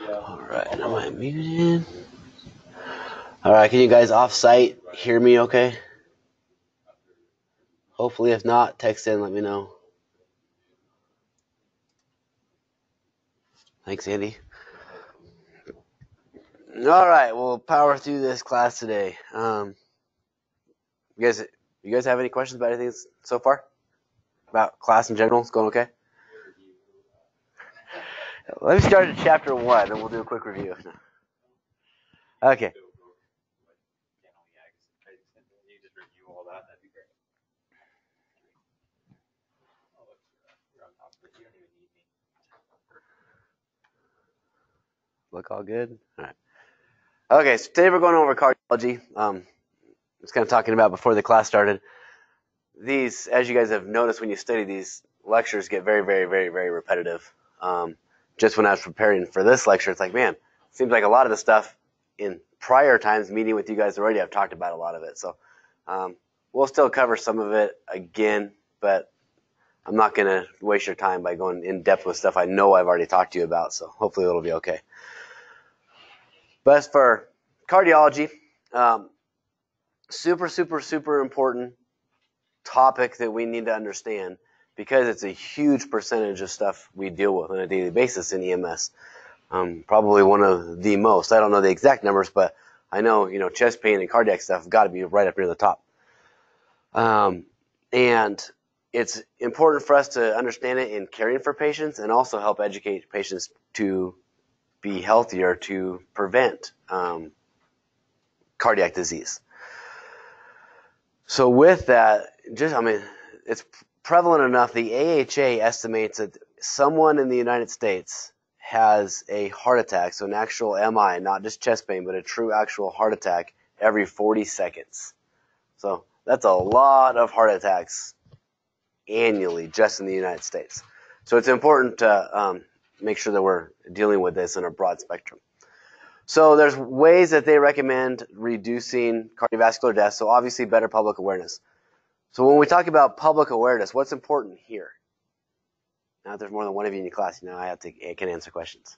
Alright, am I muted? Alright, can you guys off-site hear me okay? Hopefully, if not, text in, let me know. Thanks, Andy. Alright, we'll power through this class today. You guys have any questions about anything so far? About class in general? It's going okay? Let me start at chapter 1 and we'll do a quick review. Okay. Look all good? All right. Okay, so today we're going over cardiology. I was kind of talking about before the class started. These, as you guys have noticed when you study these lectures, get very, very, very, very repetitive. Just when I was preparing for this lecture, it's like, man, seems like a lot of the stuff in prior times meeting with you guys already, I've talked about a lot of it. So we'll still cover some of it again, but I'm not going to waste your time by going in depth with stuff I know I've already talked to you about. So hopefully it'll be okay. But as for cardiology, super, super, super important topic that we need to understand because it's a huge percentage of stuff we deal with on a daily basis in EMS. Probably one of the most. I don't know the exact numbers, but I know, chest pain and cardiac stuff have got to be right up near the top. And it's important for us to understand it in caring for patients and also help educate patients to be healthier to prevent cardiac disease. So with that, it's prevalent enough. The AHA estimates that someone in the United States has a heart attack, so an actual MI, not just chest pain, but a true actual heart attack every 40 seconds. So that's a lot of heart attacks annually just in the United States. So it's important to make sure that we're dealing with this in a broad spectrum. So there's ways that they recommend reducing cardiovascular death, so obviously better public awareness. So when we talk about public awareness, what's important here? Now if there's more than one of you in your class, I can answer questions.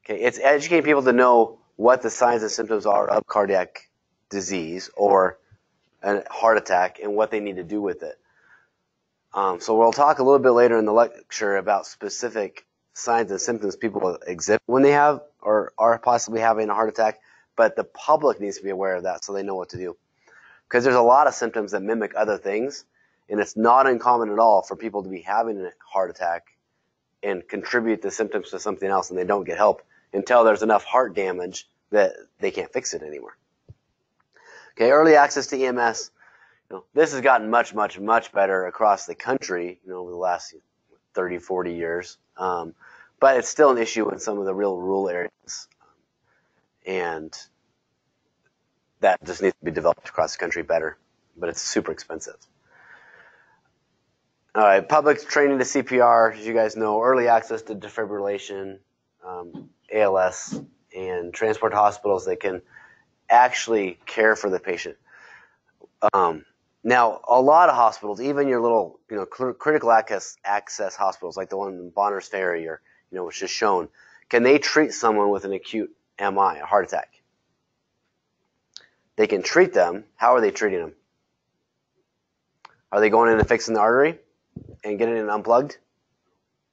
Okay, it's educating people to know what the signs and symptoms are of cardiac disease or a heart attack and what they need to do with it. So we'll talk a little bit later in the lecture about specific signs and symptoms people exhibit when they have or are possibly having a heart attack, but the public needs to be aware of that so they know what to do. Because there's a lot of symptoms that mimic other things, and it's not uncommon at all for people to be having a heart attack and contribute the symptoms to something else, and they don't get help until there's enough heart damage that they can't fix it anymore. Okay, early access to EMS. This has gotten much, much, much better across the country, over the last 30, 40 years. But it's still an issue in some of the real rural areas. And that just needs to be developed across the country better. But it's super expensive. All right, public training to CPR, as you guys know, early access to defibrillation, ALS, and transport hospitals that can actually care for the patient. Now, a lot of hospitals, even your little, critical access hospitals, like the one in Bonners Ferry or, which is shown, can they treat someone with an acute MI, a heart attack? They can treat them. How are they treating them? Are they going in and fixing the artery and getting it unplugged?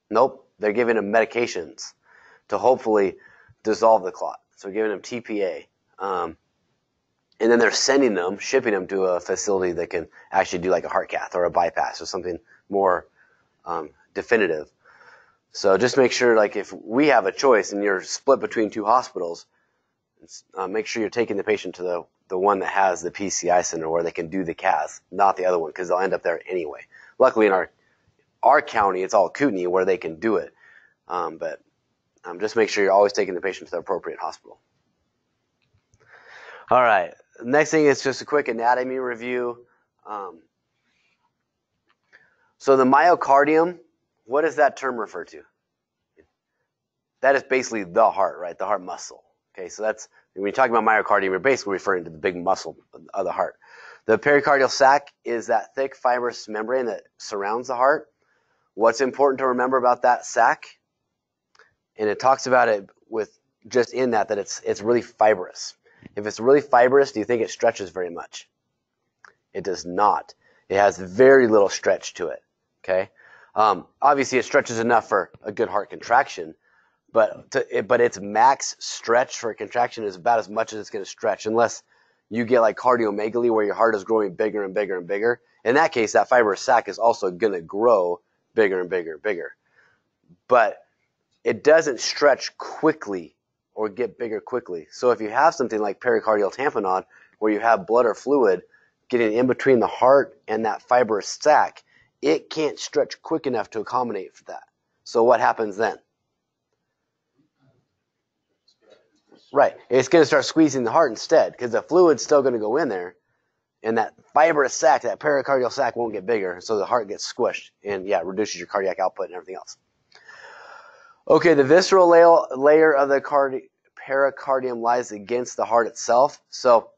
Nope. They're giving them medications to hopefully dissolve the clot. So giving them TPA. And then they're shipping them to a facility that can actually do like a heart cath or a bypass or something more definitive. So just make sure, like if we have a choice and you're split between two hospitals, make sure you're taking the patient to the one that has the PCI center where they can do the cath, not the other one, because they'll end up there anyway. Luckily in our county, it's all Acute Mi where they can do it. But just make sure you're always taking the patient to the appropriate hospital. All right. Next thing is just a quick anatomy review. So the myocardium, what does that term refer to? that is basically the heart, right? The heart muscle. Okay, so that's, when you talk about myocardium, you're basically referring to the big muscle of the heart. The pericardial sac is that thick fibrous membrane that surrounds the heart. What's important to remember about that sac? And it talks about it with just in that it's really fibrous. If it's really fibrous, do you think it stretches very much? It does not. It has very little stretch to it. Okay, obviously it stretches enough for a good heart contraction, but its max stretch for a contraction is about as much as it's going to stretch, unless you get like cardiomegaly where your heart is growing bigger and bigger and bigger. In that case, that fibrous sac is also going to grow bigger and bigger and bigger. But it doesn't stretch quickly or get bigger quickly. So if you have something like pericardial tamponade, where you have blood or fluid getting in between the heart and that fibrous sac, it can't stretch quick enough to accommodate for that. So what happens then? Right. It's going to start squeezing the heart instead, because the fluid's still going to go in there, and that fibrous sac, that pericardial sac, won't get bigger, so the heart gets squished, and yeah, it reduces your cardiac output and everything else. Okay, the visceral layer of the pericardium lies against the heart itself. So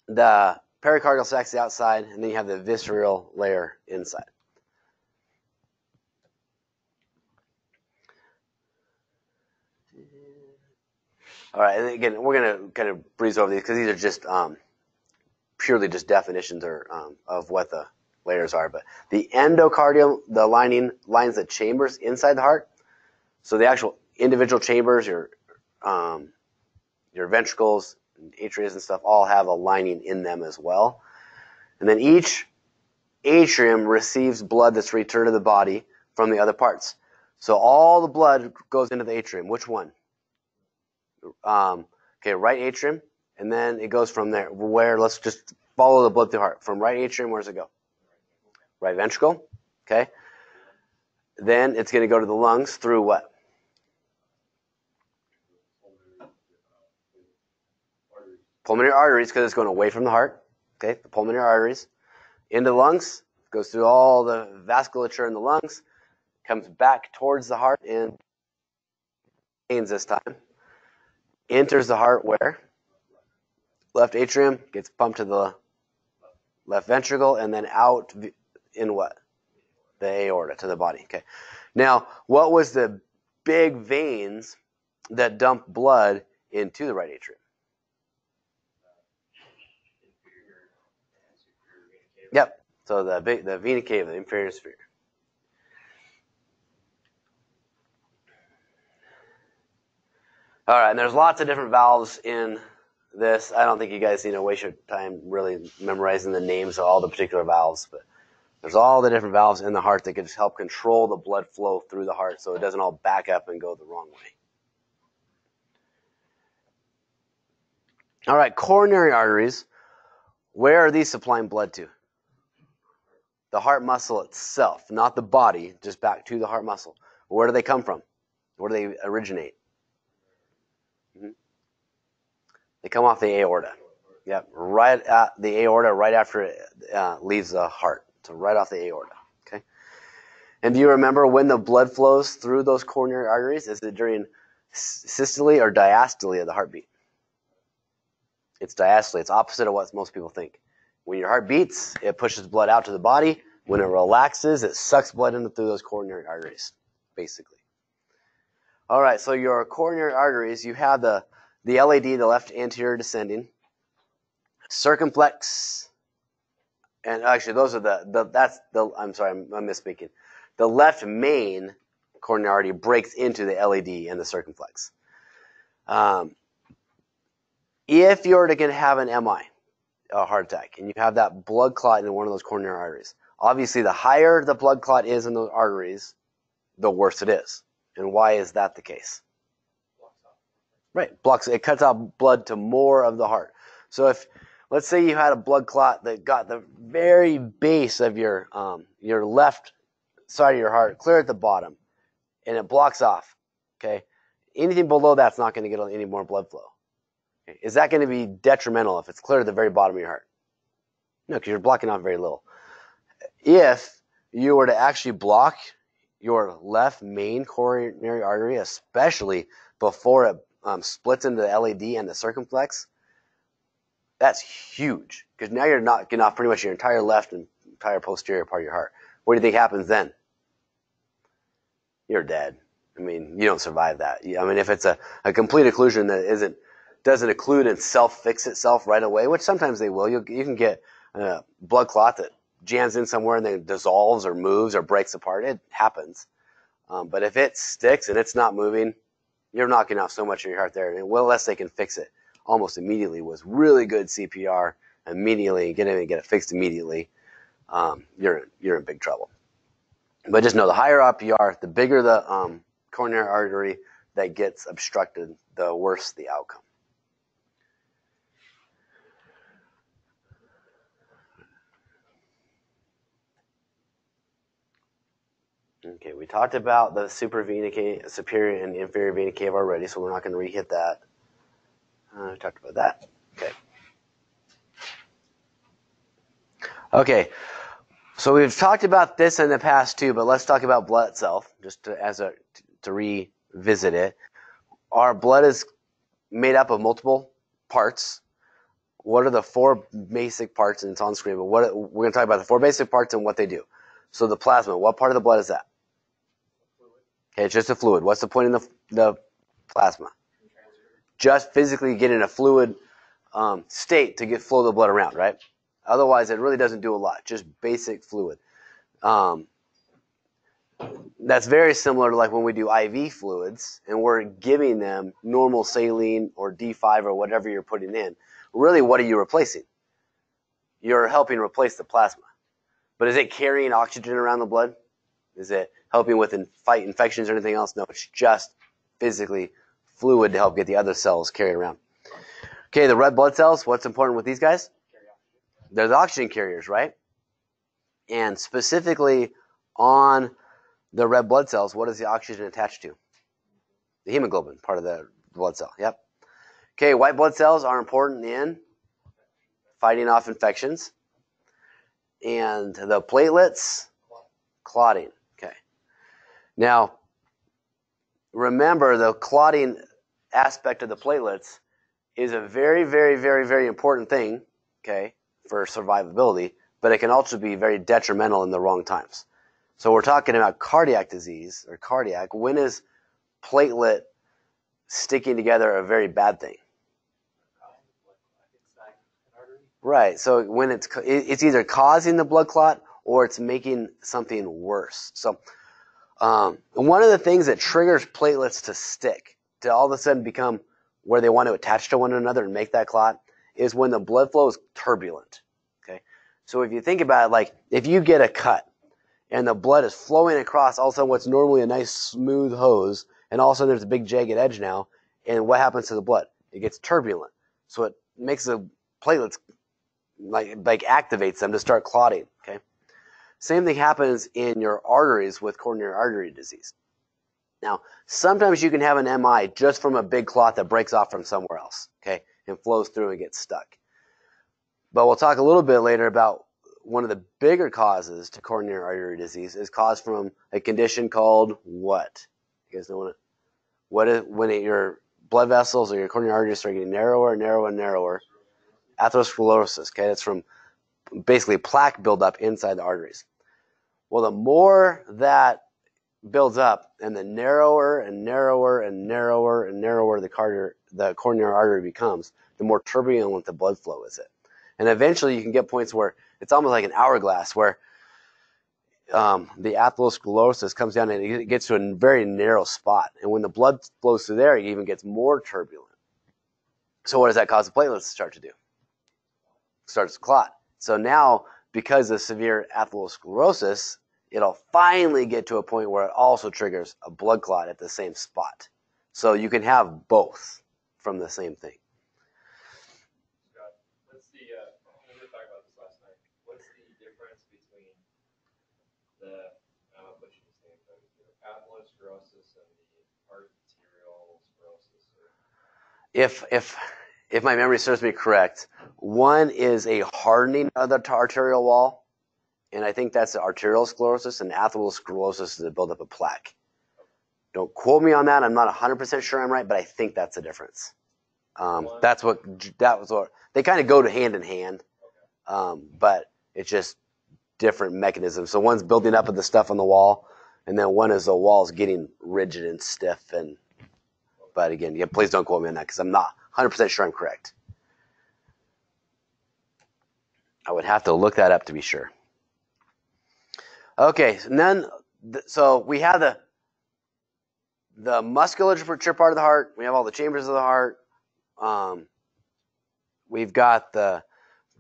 the pericardial sac's the outside, and then you have the visceral layer inside. All right, and again, we're going to kind of breeze over these because these are just purely just definitions of what the layers are. But the endocardium, the lining, lines the chambers inside the heart. So the actual individual chambers, your ventricles, and atria and stuff, all have a lining in them as well. And then each atrium receives blood that's returned to the body from the other parts. So all the blood goes into the atrium. Which one? Okay, right atrium, and then it goes from there. Where? Let's just follow the blood through the heart. From right atrium, where does it go? Right ventricle. Okay. Then it's going to go to the lungs through what? Pulmonary arteries, because it's going away from the heart. Okay, the pulmonary arteries. Into the lungs, goes through all the vasculature in the lungs, comes back towards the heart in veins this time. Enters the heart where? Left atrium, gets pumped to the left ventricle, and then out in what? The aorta, to the body. Okay. Now, what was the big veins that dump blood into the right atrium? Yep. So the vena cava, the inferior sphere. All right, and there's lots of different valves in this. I don't think you guys need to waste your time really memorizing the names of all the particular valves, but there's all the different valves in the heart that can just help control the blood flow through the heart so it doesn't all back up and go the wrong way. All right, coronary arteries. Where are these supplying blood to? The heart muscle itself, not the body, just back to the heart muscle. Where do they come from? Where do they originate? They come off the aorta. Yep, right at the aorta, right after it leaves the heart. So right off the aorta. Okay. And do you remember when the blood flows through those coronary arteries? Is it during systole or diastole of the heartbeat? It's diastole. It's opposite of what most people think. When your heart beats, it pushes blood out to the body. When it relaxes, it sucks blood in through those coronary arteries, basically. All right, so your coronary arteries, you have the LAD, the left anterior descending, circumflex, and actually those are I'm sorry, I'm misspeaking. The left main coronary artery breaks into the LAD and the circumflex. If you're going to have an MI, a heart attack, and you have that blood clot in one of those coronary arteries, obviously the higher the blood clot is in those arteries, the worse it is. And why is that the case? Right, blocks. It cuts out blood to more of the heart. So if, let's say you had a blood clot that got the very base of your left side of your heart, clear at the bottom, and it blocks off, okay? Anything below that's not going to get any more blood flow. Okay? Is that going to be detrimental if it's clear at the very bottom of your heart? No, because you're blocking off very little. If you were to actually block your left main coronary artery, especially before it splits into the LAD and the circumflex, that's huge, because now you're knocking off pretty much your entire left and entire posterior part of your heart. What do you think happens then? You're dead. I mean, you don't survive that. I mean, if it's a complete occlusion that doesn't occlude and self-fix itself right away, which sometimes they will, you can get a blood clot that jams in somewhere and then dissolves or moves or breaks apart. It happens. But if it sticks and it's not moving, you're knocking off so much of your heart there. And well, unless they can fix it almost immediately with really good CPR immediately, get in and get it fixed immediately, you're in big trouble. But just know the higher up you are, the bigger the coronary artery that gets obstructed, the worse the outcome. Okay, we talked about the superior and inferior vena cava already, so we're not going to re-hit that. We talked about that. Okay, so we've talked about this in the past too, but let's talk about blood itself, just to revisit it. Our blood is made up of multiple parts. What are the four basic parts? And it's on screen, but we're going to talk about the four basic parts and what they do. So the plasma, what part of the blood is that? Okay, it's just a fluid. What's the point in the plasma? Just physically get in a fluid state to get flow of the blood around, right? Otherwise, it really doesn't do a lot. Just basic fluid. That's very similar to like when we do IV fluids and we're giving them normal saline or D5 or whatever you're putting in. Really, what are you replacing? You're helping replace the plasma. But is it carrying oxygen around the blood? Is it helping with fight infections or anything else? No, it's just physically fluid to help get the other cells carried around. Okay, the red blood cells, what's important with these guys? They're the oxygen carriers, right? And specifically on the red blood cells, what is the oxygen attached to? The hemoglobin, part of the blood cell. Yep. Okay, white blood cells are important in fighting off infections. And the platelets, clotting. Okay. Now, remember the clotting aspect of the platelets is a very, very, very, very important thing, okay, for survivability, but it can also be very detrimental in the wrong times. So we're talking about cardiac disease or cardiac. When is platelet sticking together a very bad thing? Right. So when it's either causing the blood clot or it's making something worse. So one of the things that triggers platelets to stick, to all of a sudden become where they want to attach to one another and make that clot, is when the blood flow is turbulent. Okay. So if you think about it, like if you get a cut and the blood is flowing across all of a sudden what's normally a nice smooth hose, and all of a sudden there's a big jagged edge now, and what happens to the blood? It gets turbulent. So it makes the platelets like activates them to start clotting. Okay. Same thing happens in your arteries with coronary artery disease. Now, sometimes you can have an MI just from a big clot that breaks off from somewhere else, okay, and flows through and gets stuck. But we'll talk a little bit later about one of the bigger causes to coronary artery disease is caused from a condition called what? You guys know what? What is when your blood vessels or your coronary arteries start getting narrower and narrower and narrower? Atherosclerosis. Okay, that's from basically plaque buildup inside the arteries. Well, the more that builds up, and the narrower and narrower and narrower and narrower the coronary artery becomes, the more turbulent the blood flow is. And eventually, you can get points where it's almost like an hourglass, where the atherosclerosis comes down and it gets to a very narrow spot. And when the blood flows through there, it even gets more turbulent. So what does that cause the platelets to start to do? Starts to clot. So now, because of severe atherosclerosis, it'll finally get to a point where it also triggers a blood clot at the same spot. So you can have both from the same thing. Scott, what's the, we were talking about this last night, what's the difference between the, what should we say, atherosclerosis and the arterial sclerosis? If my memory serves me correct, one is a hardening of the arterial wall, and I think that's arterial sclerosis, and atherosclerosis is the buildup of plaque. Don't quote me on that. I'm not 100% sure I'm right, but I think that's the difference. That was what they kind of go to hand in hand, but it's just different mechanisms. So one's building up of the stuff on the wall, and then one is the wall's getting rigid and stiff. But again, yeah, please don't quote me on that because I'm not 100% sure I'm correct. I would have to look that up to be sure. Okay, and then so we have the musculature part of the heart. We have all the chambers of the heart. We've got the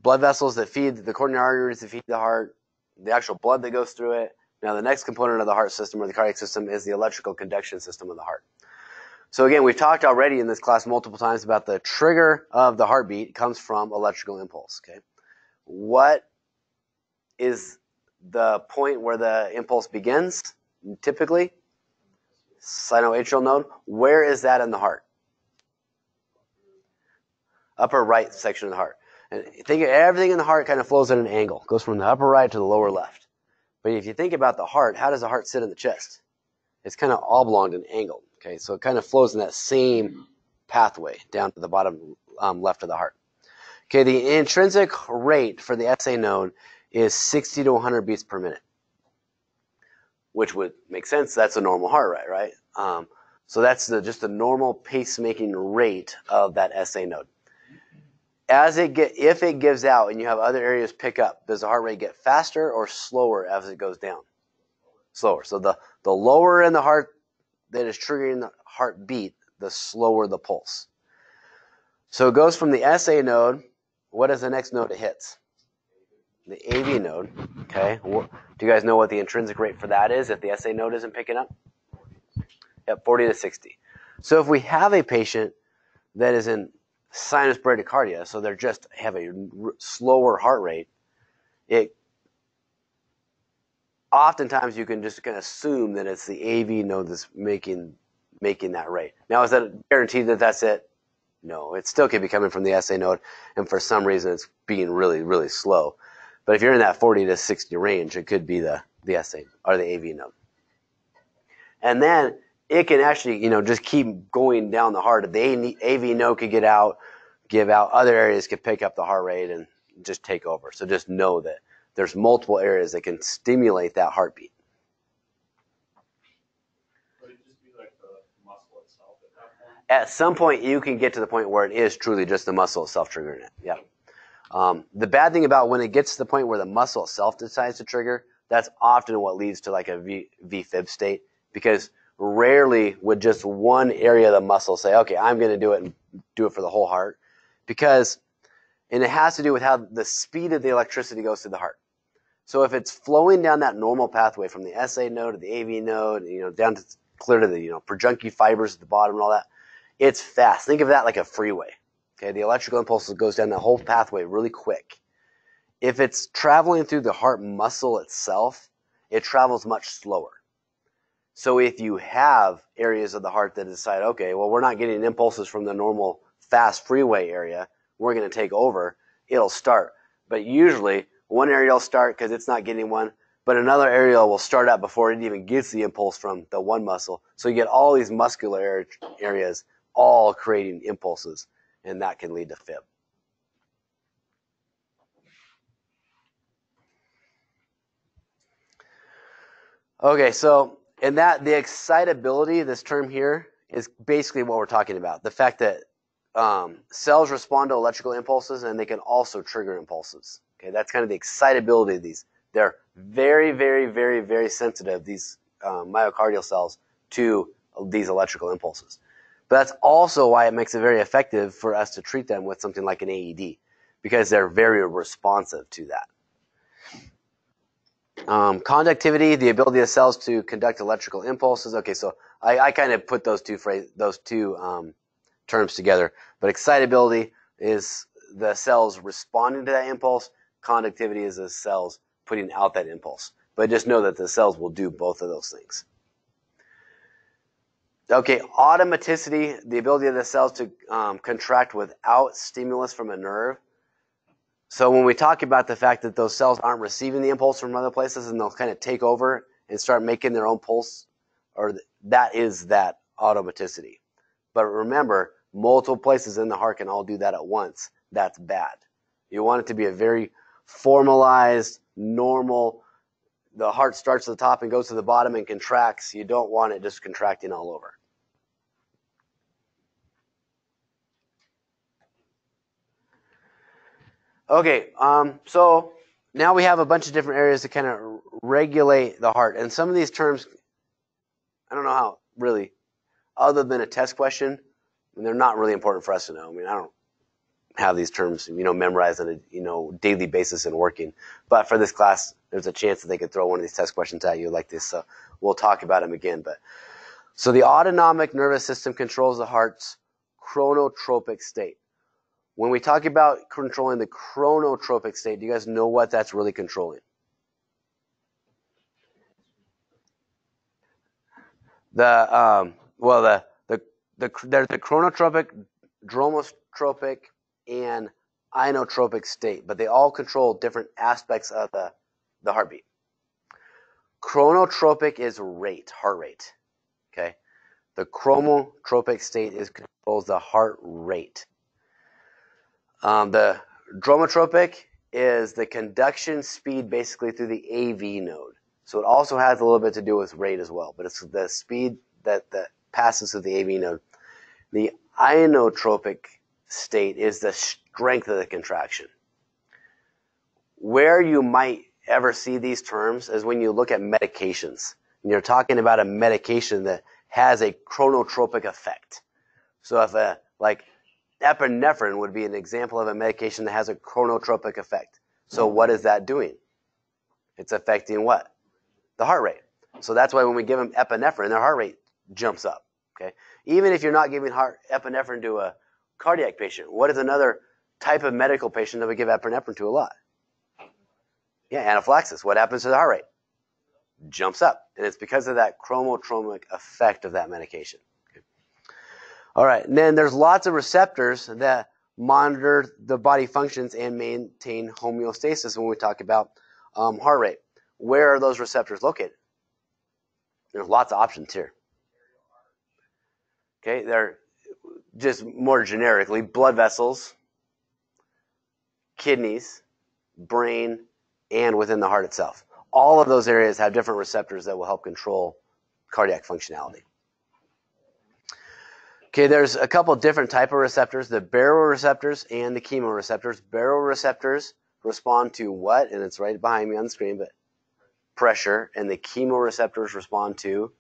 blood vessels that feed the coronary arteries that feed the heart, the actual blood that goes through it. Now, the next component of the heart system or the cardiac system is the electrical conduction system of the heart. So again, we've talked already in this class multiple times about the trigger of the heartbeat comes from electrical impulse. Okay, what is the point where the impulse begins? Typically, sinoatrial node. Where is that in the heart? Upper right section of the heart. And think of everything in the heart kind of flows at an angle. Goes from the upper right to the lower left. But if you think about the heart, how does the heart sit in the chest? It's kind of oblong and angled. Okay, so it kind of flows in that same pathway down to the bottom left of the heart. Okay, the intrinsic rate for the SA node is 60 to 100 beats per minute, which would make sense. That's a normal heart rate, right? So that's just the normal pacemaking rate of that SA node. If it gives out and you have other areas pick up, does the heart rate get faster or slower as it goes down? Slower. So the lower in the heart that is triggering the heartbeat, the slower the pulse. So it goes from the SA node. What is the next node it hits? The AV node. Okay. Do you guys know what the intrinsic rate for that is if the SA node isn't picking up? Yep, 40 to 60. So if we have a patient that is in sinus bradycardia, so they're just have a slower heart rate, oftentimes you can just kind of assume that it's the AV node that's making that rate. Now, is that guaranteed that that's it? No, it still could be coming from the SA node, and for some reason it's being really, really slow. But if you're in that 40 to 60 range, it could be the SA or the AV node. And then it can actually, just keep going down the heart. The AV node could give out, other areas could pick up the heart rate and just take over. So just know that there's multiple areas that can stimulate that heartbeat. Would it just be like the muscle itself at that point? At some point, you can get to the point where it is truly just the muscle itself triggering it. Yeah. The bad thing about when it gets to the point where the muscle itself decides to trigger, that's often what leads to like a V-fib state, because rarely would just one area of the muscle say, okay, I'm going to do it and do it for the whole heart, and it has to do with how the speed of the electricity goes through the heart. So if it's flowing down that normal pathway from the SA node to the AV node, down to clear to the Purkinje fibers at the bottom and all that, it's fast. Think of that like a freeway. Okay, the electrical impulse goes down that whole pathway really quick. If it's traveling through the heart muscle itself, it travels much slower. So if you have areas of the heart that decide, okay, well, we're not getting impulses from the normal fast freeway area, we're going to take over, it'll start. But usually, one area will start because it's not getting one, but another area will start up before it even gets the impulse from the one muscle. So you get all these muscular areas all creating impulses, and that can lead to fib. Okay, so and that the excitability, this term here, is basically what we're talking about. The fact that cells respond to electrical impulses and they can also trigger impulses. Okay, that's kind of the excitability of these. They're very, very, very, very sensitive, these myocardial cells, to these electrical impulses. But that's also why it makes it very effective for us to treat them with something like an AED, because they're very responsive to that. Conductivity, the ability of cells to conduct electrical impulses. Okay, so I kind of put those two terms together. But excitability is the cells responding to that impulse. Conductivity is the cells putting out that impulse. But just know that the cells will do both of those things. Okay, automaticity, the ability of the cells to contract without stimulus from a nerve. So when we talk about the fact that those cells aren't receiving the impulse from other places and they'll kind of take over and start making their own pulse, or that is that automaticity. But remember, multiple places in the heart can all do that at once. That's bad. You want it to be a very formalized, normal, the heart starts at the top and goes to the bottom and contracts. You don't want it just contracting all over. Okay, so now we have a bunch of different areas to kind of regulate the heart. And some of these terms, I don't know how really, other than a test question, they're not really important for us to know. I mean, I don't have these terms, memorized on a, daily basis and working. But for this class, there's a chance that they could throw one of these test questions at you like this. So we'll talk about them again. But so the autonomic nervous system controls the heart's chronotropic state. When we talk about controlling the chronotropic state, do you guys know what that's really controlling? There's the chronotropic, dromotropic, and inotropic state, but they all control different aspects of the heartbeat. Chronotropic is rate, heart rate. Okay, the chronotropic state controls the heart rate. The dromotropic is the conduction speed basically through the AV node. So it also has a little bit to do with rate as well, but it's the speed that passes through the AV node. The inotropic state is the strength of the contraction. Where you might ever see these terms is when you look at medications. And you're talking about a medication that has a chronotropic effect. So if epinephrine would be an example of a medication that has a chronotropic effect. So what is that doing? It's affecting what? The heart rate. So that's why when we give them epinephrine, their heart rate jumps up. Okay. Even if you're not giving epinephrine to a cardiac patient, what is another type of medical patient that we give epinephrine to a lot? Yeah, anaphylaxis. What happens to the heart rate? Jumps up. And it's because of that chronotropic effect of that medication. Okay. All right. And then there's lots of receptors that monitor the body functions and maintain homeostasis when we talk about heart rate. Where are those receptors located? There's lots of options here. Okay, they're just more generically blood vessels, kidneys, brain, and within the heart itself. All of those areas have different receptors that will help control cardiac functionality. Okay, there's a couple different type of receptors, the baroreceptors and the chemoreceptors. Baroreceptors respond to what? And it's right behind me on the screen, but pressure. And the chemoreceptors respond to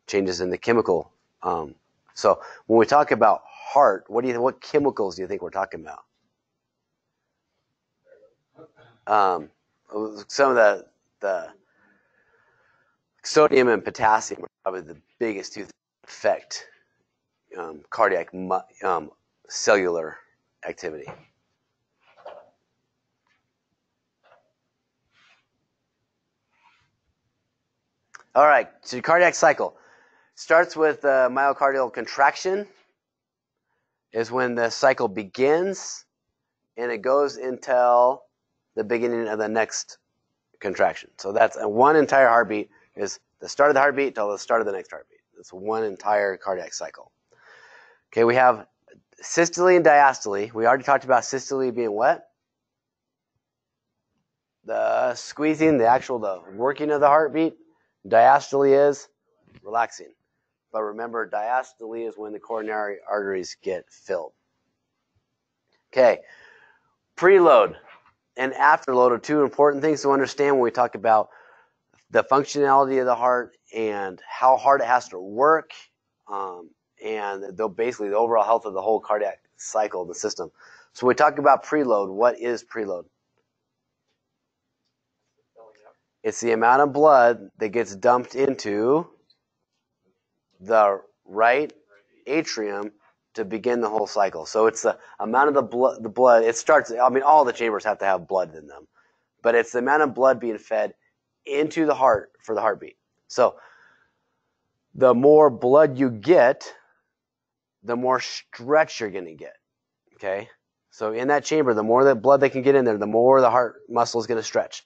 changes in the chemical. So when we talk about heart, what chemicals do you think we're talking about? Some of the sodium and potassium are probably the biggest two that affect cardiac cellular activity. All right, so your cardiac cycle starts with myocardial contraction, is when the cycle begins, and it goes until the beginning of the next contraction. So that's one entire heartbeat is the start of the heartbeat till the start of the next heartbeat. That's one entire cardiac cycle. Okay, we have systole and diastole. We already talked about systole being what? The squeezing, the working of the heartbeat. Diastole is relaxing. But remember, diastole is when the coronary arteries get filled. Okay, preload and afterload are two important things to understand when we talk about the functionality of the heart and how hard it has to work, and basically the overall health of the whole cardiac cycle of the system. So when we talk about preload, what is preload? It's the amount of blood that gets dumped into the right atrium to begin the whole cycle. So it's the amount of the blood. It starts, all the chambers have to have blood in them, but it's the amount of blood being fed into the heart for the heartbeat. So the more blood you get, the more stretch you're going to get. Okay? So in that chamber, the more that blood that can get in there, the more the heart muscle is going to stretch.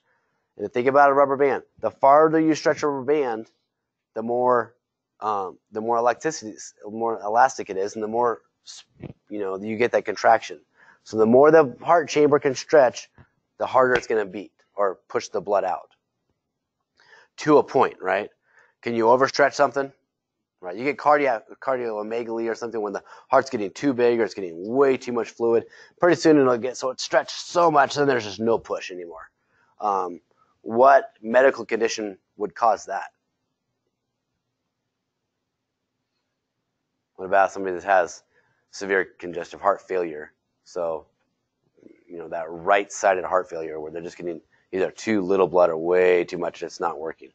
And think about a rubber band. The farther you stretch a rubber band, the more elasticity, more elastic it is, and the more you get that contraction. So the more the heart chamber can stretch, the harder it's going to beat or push the blood out to a point, right? Can you overstretch something? Right? You get cardiomegaly or something when the heart's getting too big or it's getting way too much fluid. Pretty soon it'll get so it's stretched so much, then there's just no push anymore. What medical condition would cause that? What about somebody that has severe congestive heart failure? So, that right-sided heart failure where they're just getting either too little blood or way too much, it's not working.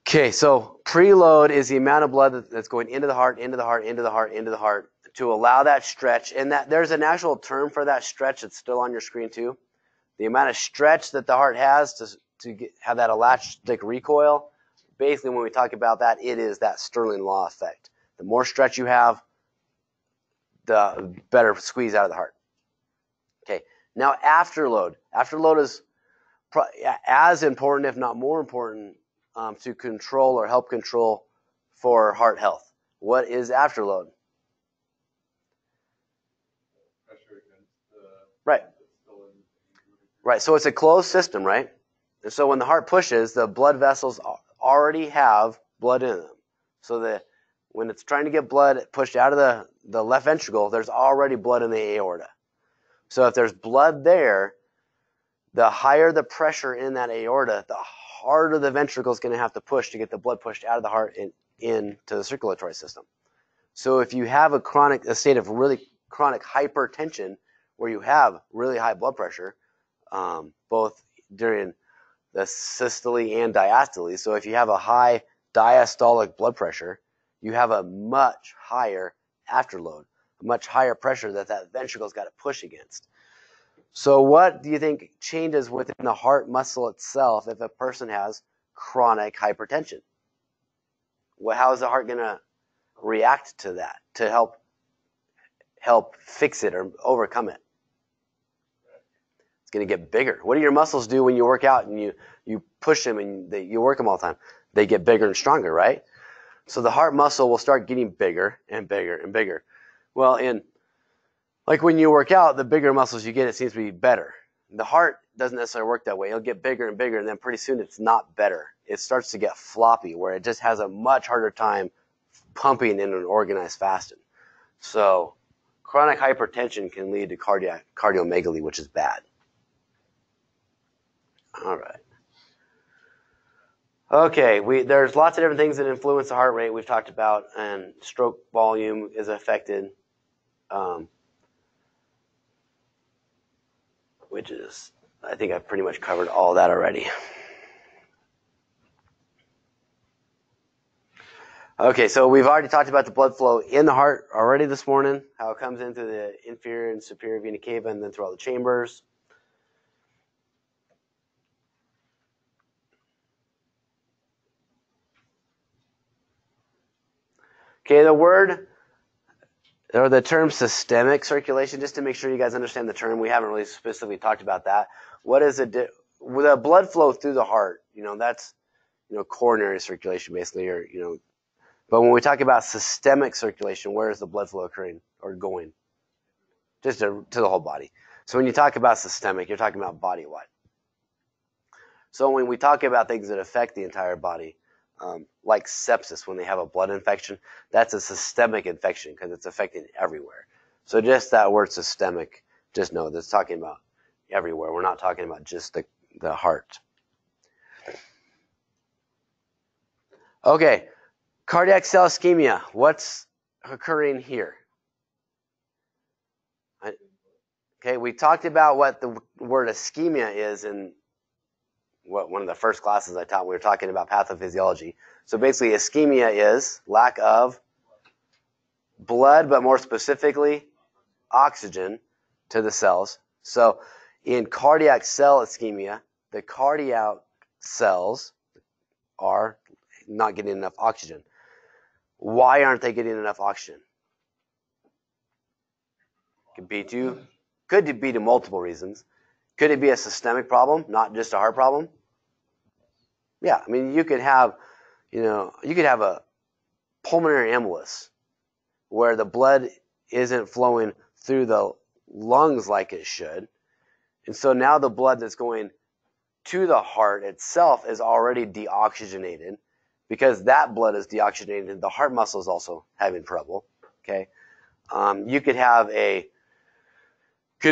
Okay, so preload is the amount of blood that's going into the heart, into the heart, into the heart, into the heart to allow that stretch. And that there's an actual term for that stretch that's still on your screen too. The amount of stretch that the heart has to have that elastic recoil. Basically, when we talk about that, it is that Stirling law effect. The more stretch you have, the better squeeze out of the heart. Okay, now afterload. Afterload is as important, if not more important, to control or help control for heart health. What is afterload? Right. Right, so it's a closed system, right? And so when the heart pushes, the blood vessels already have blood in them. So that when it's trying to get blood pushed out of the left ventricle, there's already blood in the aorta. So if there's blood there, the higher the pressure in that aorta, the harder the ventricle is going to have to push to get the blood pushed out of the heart and into the circulatory system. So if you have a state of really chronic hypertension where you have really high blood pressure, both during the systole and diastole. So if you have a high diastolic blood pressure, you have a much higher afterload, a much higher pressure that ventricle's got to push against. So what do you think changes within the heart muscle itself if a person has chronic hypertension? How is the heart going to react to that to help fix it or overcome it? It's going to get bigger. What do your muscles do when you work out and you push them and you work them all the time? They get bigger and stronger, right? So the heart muscle will start getting bigger and bigger and bigger. Well, like when you work out, the bigger muscles you get, it seems to be better. The heart doesn't necessarily work that way. It'll get bigger and bigger, and then pretty soon it's not better. It starts to get floppy, where it just has a much harder time pumping in an organized fashion. So chronic hypertension can lead to cardiomegaly, which is bad. All right. Okay, there's lots of different things that influence the heart rate we've talked about, and stroke volume is affected, which is, I think I've pretty much covered all that already. Okay, so we've already talked about the blood flow in the heart already this morning, how it comes into the inferior and superior vena cava and then through all the chambers. Okay, the term systemic circulation, just to make sure you guys understand the term, we haven't really specifically talked about that. What is it? With the blood flow through the heart, that's, coronary circulation basically, or, but when we talk about systemic circulation, where is the blood flow occurring or going? Just to the whole body. So when you talk about systemic, you're talking about body-wide. So when we talk about things that affect the entire body, like sepsis, when they have a blood infection, that's a systemic infection because it's affecting everywhere. So just that word systemic, just know that's talking about everywhere. We're not talking about just the heart. Okay, cardiac cell ischemia. What's occurring here? Okay, we talked about what the word ischemia is in one of the first classes I taught. We were talking about pathophysiology. So basically, ischemia is lack of blood, but more specifically, oxygen to the cells. So in cardiac cell ischemia, the cardiac cells are not getting enough oxygen. Why aren't they getting enough oxygen? Could be to multiple reasons. Could it be a systemic problem, not just a heart problem? Yeah, I mean, you could have a pulmonary embolus where the blood isn't flowing through the lungs like it should. And so now the blood that's going to the heart itself is already deoxygenated. Because that blood is deoxygenated, the heart muscle is also having trouble. Okay, you could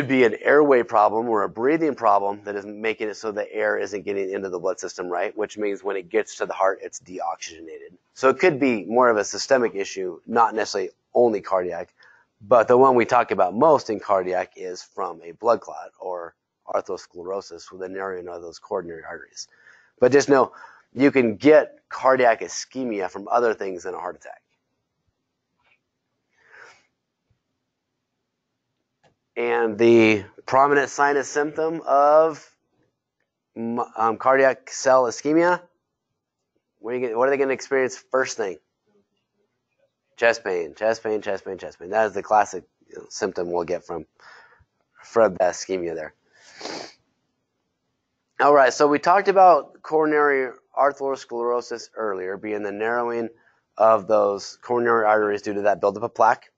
be an airway problem or a breathing problem that is making it so the air isn't getting into the blood system right, which means when it gets to the heart, it's deoxygenated. So it could be more of a systemic issue, not necessarily only cardiac, but the one we talk about most in cardiac is from a blood clot or arthrosclerosis with a narrowing of those coronary arteries. But just know, you can get cardiac ischemia from other things than a heart attack. And the prominent sinus symptom of cardiac cell ischemia, what are they going to experience first thing? Chest pain, chest pain, chest pain, chest pain. That is the classic symptom we'll get from the ischemia there. All right, so we talked about coronary arthrosclerosis earlier, being the narrowing of those coronary arteries due to that buildup of plaque,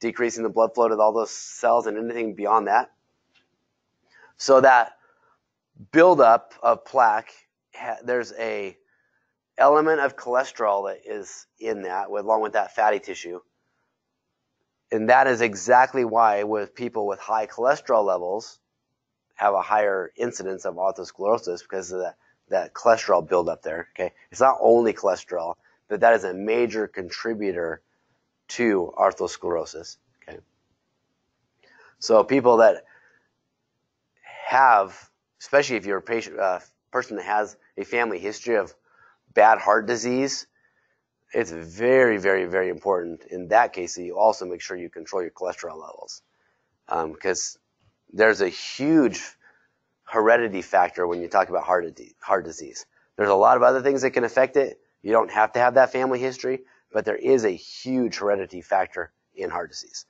decreasing the blood flow to all those cells and anything beyond that. So that buildup of plaque, there's a element of cholesterol that is in that, along with that fatty tissue. And that is exactly why with people with high cholesterol levels have a higher incidence of atherosclerosis, because of that cholesterol buildup there. Okay, it's not only cholesterol, but that is a major contributor to atherosclerosis. Okay, so people that have, especially if you're a person that has a family history of bad heart disease, it's very, very, very important in that case that you also make sure you control your cholesterol levels, because there's a huge heredity factor when you talk about heart disease. There's a lot of other things that can affect it. You don't have to have that family history, but there is a huge heredity factor in heart disease.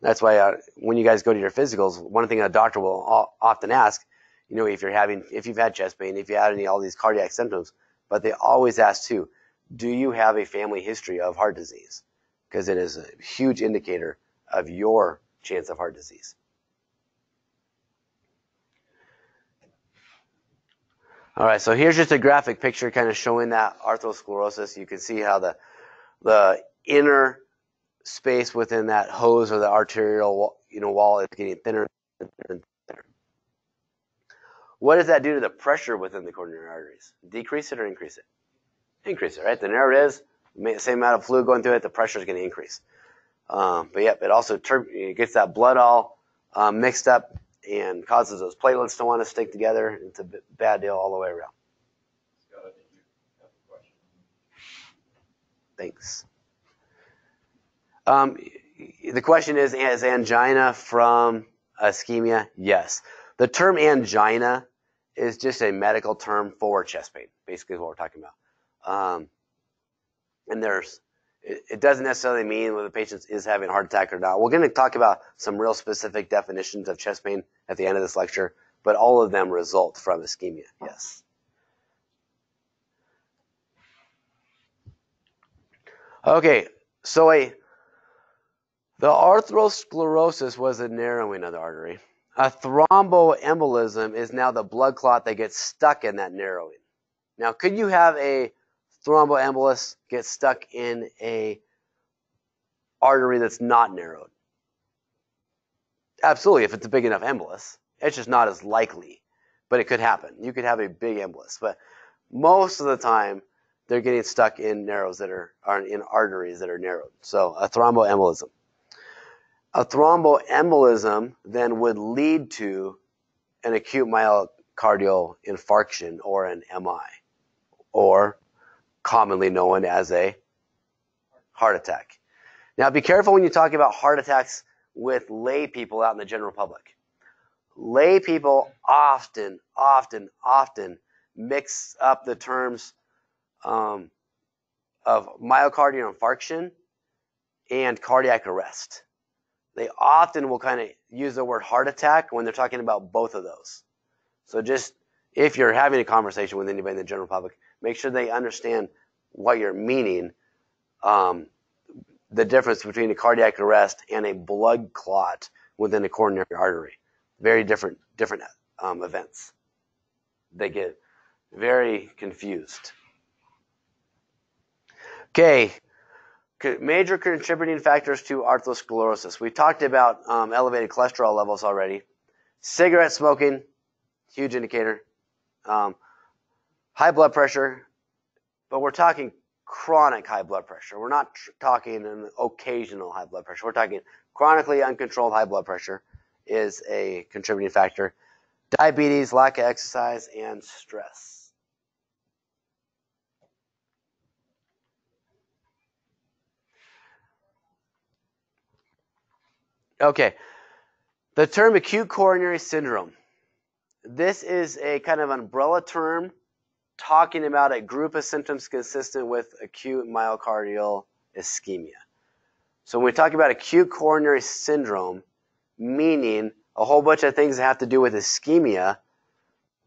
That's why when you guys go to your physicals, one thing a doctor will often ask, if you've had chest pain, if you had all these cardiac symptoms, but they always ask too, do you have a family history of heart disease? Because it is a huge indicator of your chance of heart disease. All right, so here's just a graphic picture kind of showing that atherosclerosis. You can see how the inner space within that hose or the arterial wall is getting thinner and thinner. What does that do to the pressure within the coronary arteries? Decrease it or increase it? Increase it, right? The narrower it is, same amount of fluid going through it, the pressure is going to increase. But yep, it also it gets that blood all mixed up and causes those platelets to want to stick together. It's a bad deal all the way around. Scott, I think you have a question. Thanks. The question is angina from ischemia? Yes. The term angina is just a medical term for chest pain, basically is what we're talking about. And it doesn't necessarily mean whether the patient is having a heart attack or not. We're going to talk about some real specific definitions of chest pain at the end of this lecture, but all of them result from ischemia, yes. Okay, so the atherosclerosis was a narrowing of the artery. A thromboembolism is now the blood clot that gets stuck in that narrowing. Now, could you have a thromboembolus get stuck in a artery that's not narrowed? Absolutely, if it's a big enough embolus. It's just not as likely, but it could happen. You could have a big embolus, but most of the time they're getting stuck in narrows that are in arteries that are narrowed. So a thromboembolism. A thromboembolism then would lead to an acute myocardial infarction or an MI, or commonly known as a heart attack. Now, be careful when you talk about heart attacks with lay people out in the general public. Lay people often mix up the terms of myocardial infarction and cardiac arrest. they often will kind of use the word heart attack when they're talking about both of those. So just if you're having a conversation with anybody in the general public, make sure they understand what you're meaning, the difference between a cardiac arrest and a blood clot within a coronary artery. Very different events. They get very confused. Okay, major contributing factors to atherosclerosis. We talked about elevated cholesterol levels already. Cigarette smoking, huge indicator. High blood pressure, but we're talking chronic high blood pressure. We're not talking an occasional high blood pressure. We're talking chronically uncontrolled high blood pressure is a contributing factor. Diabetes, lack of exercise, and stress. Okay, the term acute coronary syndrome. This is a kind of umbrella term talking about a group of symptoms consistent with acute myocardial ischemia. So when we talk about acute coronary syndrome, meaning a whole bunch of things that have to do with ischemia,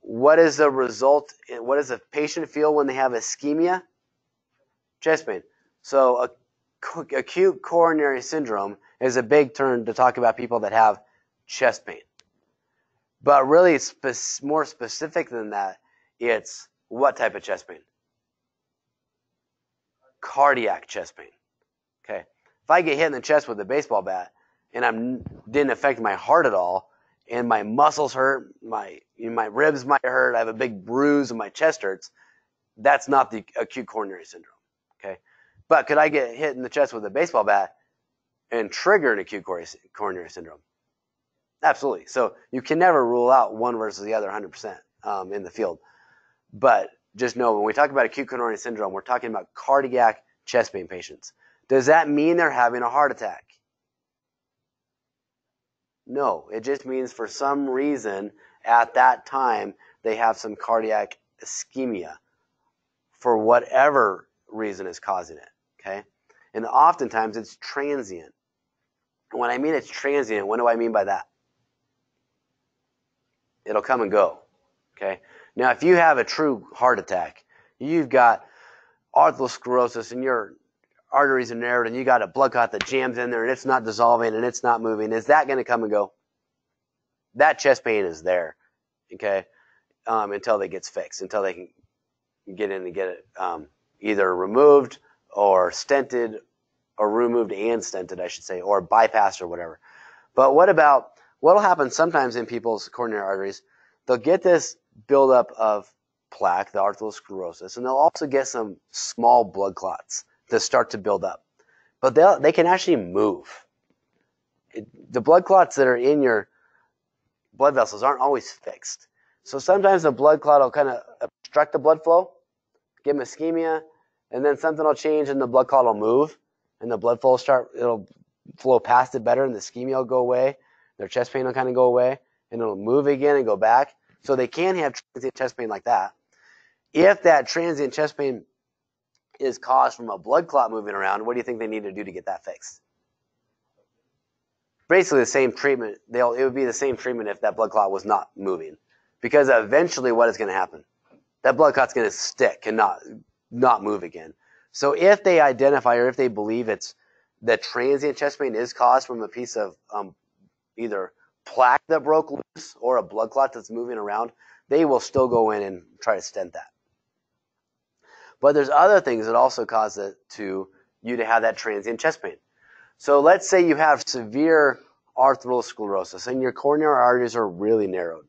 what is the result? What does the patient feel when they have ischemia? Chest pain. So acute coronary syndrome is a big term to talk about people that have chest pain. But really, it's more specific than that. It's what type of chest pain? Cardiac chest pain. Okay. If I get hit in the chest with a baseball bat and didn't affect my heart at all, and my muscles hurt, my ribs might hurt, I have a big bruise and my chest hurts, that's not the acute coronary syndrome. Okay. But could I get hit in the chest with a baseball bat and trigger an acute coronary syndrome? Absolutely. So you can never rule out one versus the other 100% in the field. But just know when we talk about acute coronary syndrome, we're talking about cardiac chest pain patients. Does that mean they're having a heart attack? No. It just means for some reason at that time they have some cardiac ischemia for whatever reason is causing it. Okay? And oftentimes it's transient. When I mean it's transient, what do I mean by that? It'll come and go. Okay? Now, if you have a true heart attack, you've got atherosclerosis and your arteries are narrowed and you got a blood clot that jams in there and it's not dissolving and it's not moving, is that going to come and go? That chest pain is there, okay, until it gets fixed, until they can get in and get it either removed or stented, or removed and stented, I should say, or bypassed or whatever. But what will happen sometimes in people's coronary arteries? They'll get this buildup of plaque, the atherosclerosis, and they'll also get some small blood clots that start to build up. But they can actually move. The blood clots that are in your blood vessels aren't always fixed. So sometimes the blood clot will kind of obstruct the blood flow, give them ischemia, and then something will change and the blood clot will move, and the blood flow it'll flow past it better, and the ischemia will go away, their chest pain will kind of go away, and it'll move again and go back. So they can have transient chest pain like that. If that transient chest pain is caused from a blood clot moving around, what do you think they need to do to get that fixed? Basically the same treatment. It would be the same treatment if that blood clot was not moving. Because eventually what is going to happen? That blood clot's going to stick and not move again. So if they identify or if they believe it's the transient chest pain is caused from a piece of either plaque that broke loose or a blood clot that's moving around, they will still go in and try to stent that. But there's other things that also cause you to have that transient chest pain. So let's say you have severe atherosclerosis and your coronary arteries are really narrowed.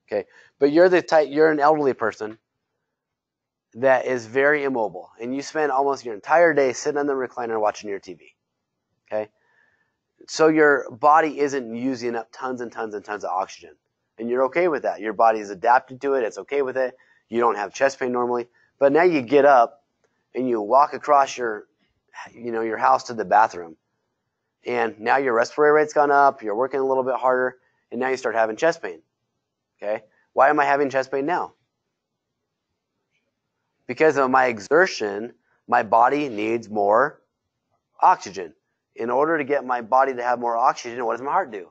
Okay, but you're an elderly person that is very immobile, and you spend almost your entire day sitting on the recliner watching your TV. Okay, so your body isn't using up tons and tons and tons of oxygen, and you're okay with that. Your body is adapted to it; it's okay with it. You don't have chest pain normally, but now you get up and you walk across your house to the bathroom, and now your respiratory rate's gone up. You're working a little bit harder, and now you start having chest pain. Okay, why am I having chest pain now? Because of my exertion, my body needs more oxygen. in order to get my body to have more oxygen, what does my heart do?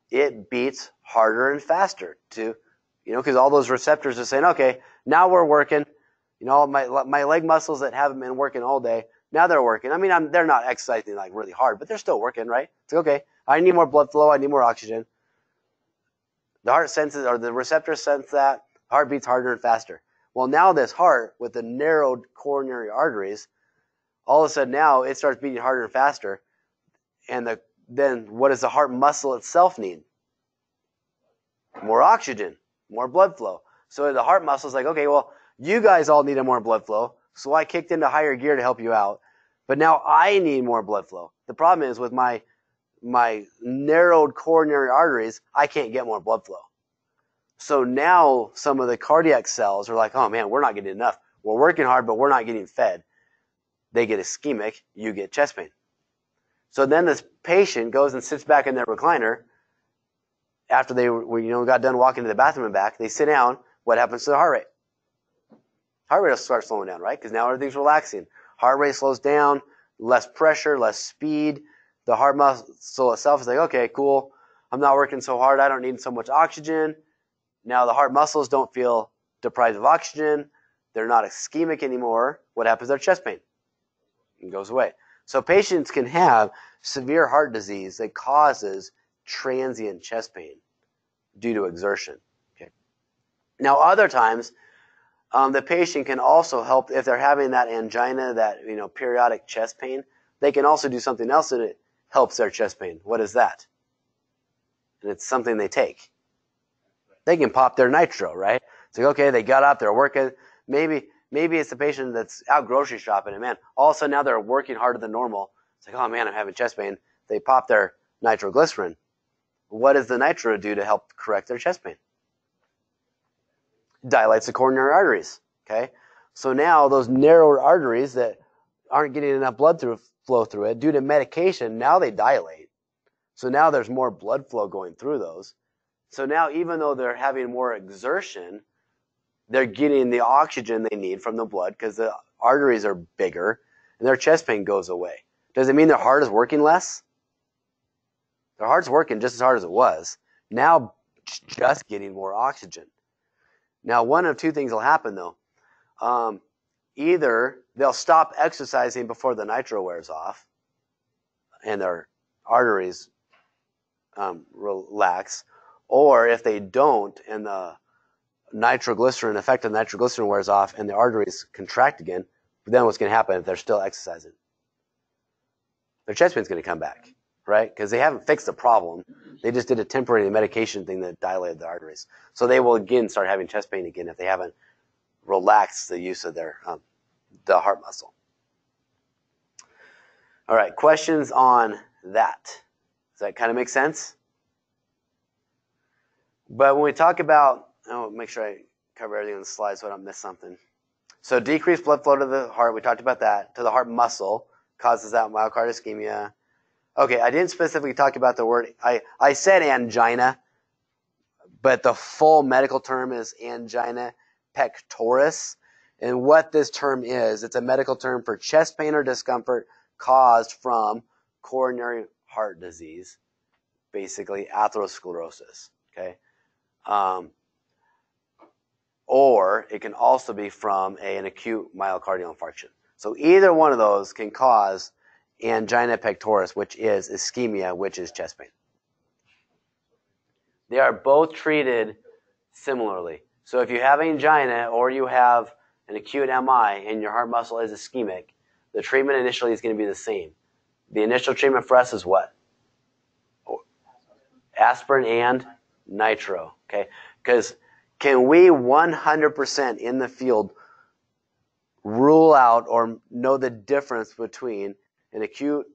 It beats harder and faster to, because all those receptors are saying, okay, now we're working. My leg muscles that haven't been working all day, now they're working. I mean, they're not exercising like really hard, but they're still working, right? It's like, okay, I need more blood flow. I need more oxygen. The heart senses, or the receptors sense that. Heart beats harder and faster. Well, now this heart with the narrowed coronary arteries, all of a sudden now it starts beating harder and faster. And then what does the heart muscle itself need? More oxygen, more blood flow. So the heart muscle is like, okay, well, you guys all needed more blood flow, so I kicked into higher gear to help you out. But now I need more blood flow. The problem is with my narrowed coronary arteries, I can't get more blood flow. So now some of the cardiac cells are like, oh man, we're not getting enough. We're working hard, but we're not getting fed. They get ischemic, you get chest pain. So then this patient goes and sits back in their recliner after they got done walking to the bathroom and back. They sit down. What happens to the heart rate? Heart rate will start slowing down, right? Because now everything's relaxing. Heart rate slows down, less pressure, less speed. The heart muscle itself is like, okay, cool. I'm not working so hard. I don't need so much oxygen. Now the heart muscles don't feel deprived of oxygen. They're not ischemic anymore. What happens to their chest pain? It goes away. So patients can have severe heart disease that causes transient chest pain due to exertion. Okay. Now other times, the patient can also help if they're having that angina, that periodic chest pain. They can also do something else that helps their chest pain. What is that? And it's something they take. They can pop their nitro, right? It's like, okay, they got up, they're working. Maybe it's the patient that's out grocery shopping, and man, all of a sudden now they're working harder than normal. It's like, oh man, I'm having chest pain. They pop their nitroglycerin. What does the nitro do to help correct their chest pain? Dilates the coronary arteries. Okay, so now those narrow arteries that aren't getting enough blood flow through it due to medication, now they dilate. So now there's more blood flow going through those. So now even though they're having more exertion, they're getting the oxygen they need from the blood because the arteries are bigger and their chest pain goes away. Does it mean their heart is working less? Their heart's working just as hard as it was. Now just getting more oxygen. Now one of two things will happen though. Either they'll stop exercising before the nitro wears off and their arteries relax, or if they don't and the effect of nitroglycerin wears off and the arteries contract again, then what's going to happen if they're still exercising? Their chest pain's going to come back, right? Because they haven't fixed the problem. They just did a temporary medication thing that dilated the arteries. So they will again start having chest pain again if they haven't relaxed the use of their the heart muscle. All right, questions on that? Does that kind of make sense? But when we talk about, make sure I cover everything on the slide so I don't miss something. So decreased blood flow to the heart, we talked about that, to the heart muscle, causes that myocardial ischemia. Okay, I didn't specifically talk about the word, I said angina, but the full medical term is angina pectoris. And what this term is, it's a medical term for chest pain or discomfort caused from coronary heart disease, basically atherosclerosis, okay? Or it can also be from an acute myocardial infarction. So either one of those can cause angina pectoris, which is ischemia, which is chest pain. They are both treated similarly. So if you have angina or you have an acute MI and your heart muscle is ischemic, the treatment initially is going to be the same. The initial treatment for us is what? Aspirin and nitro, okay? Because can we 100% in the field rule out or know the difference between an acute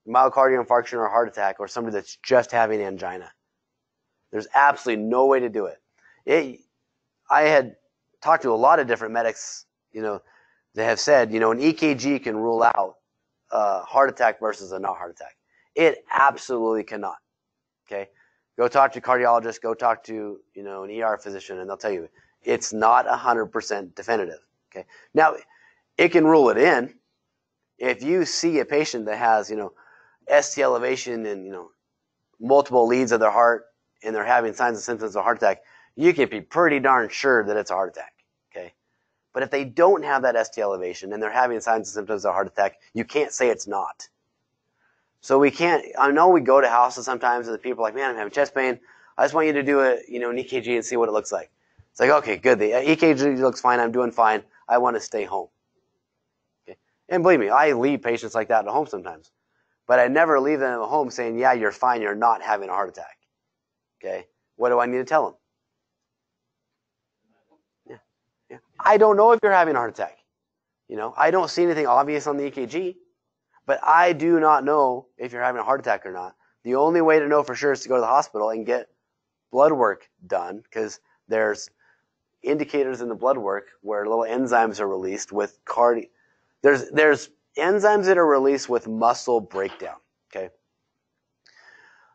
myocardial infarction or heart attack or somebody that's just having angina? There's absolutely no way to do it. I had talked to a lot of different medics, that have said, an EKG can rule out a heart attack versus a not heart attack. It absolutely cannot. Okay, go talk to a cardiologist, go talk to an ER physician, and they'll tell you it's not 100% definitive. Okay, now it can rule it in. if you see a patient that has, ST elevation and, multiple leads of their heart and they're having signs and symptoms of a heart attack, you can be pretty darn sure that it's a heart attack, okay? But if they don't have that ST elevation and they're having signs and symptoms of a heart attack, you can't say it's not. So we can't, I know we go to houses sometimes and the people are like, man, I'm having chest pain. I just want you to do an EKG and see what it looks like. It's like, okay, good. The EKG looks fine. I'm doing fine. I want to stay home. Okay? And believe me, I leave patients like that at home sometimes. But I never leave them at home saying, yeah, you're fine. You're not having a heart attack. Okay? What do I need to tell them? Yeah. I don't know if you're having a heart attack. I don't see anything obvious on the EKG. But I do not know if you're having a heart attack or not. The only way to know for sure is to go to the hospital and get blood work done, because there's indicators in the blood work where little enzymes are released with There's enzymes that are released with muscle breakdown. Okay.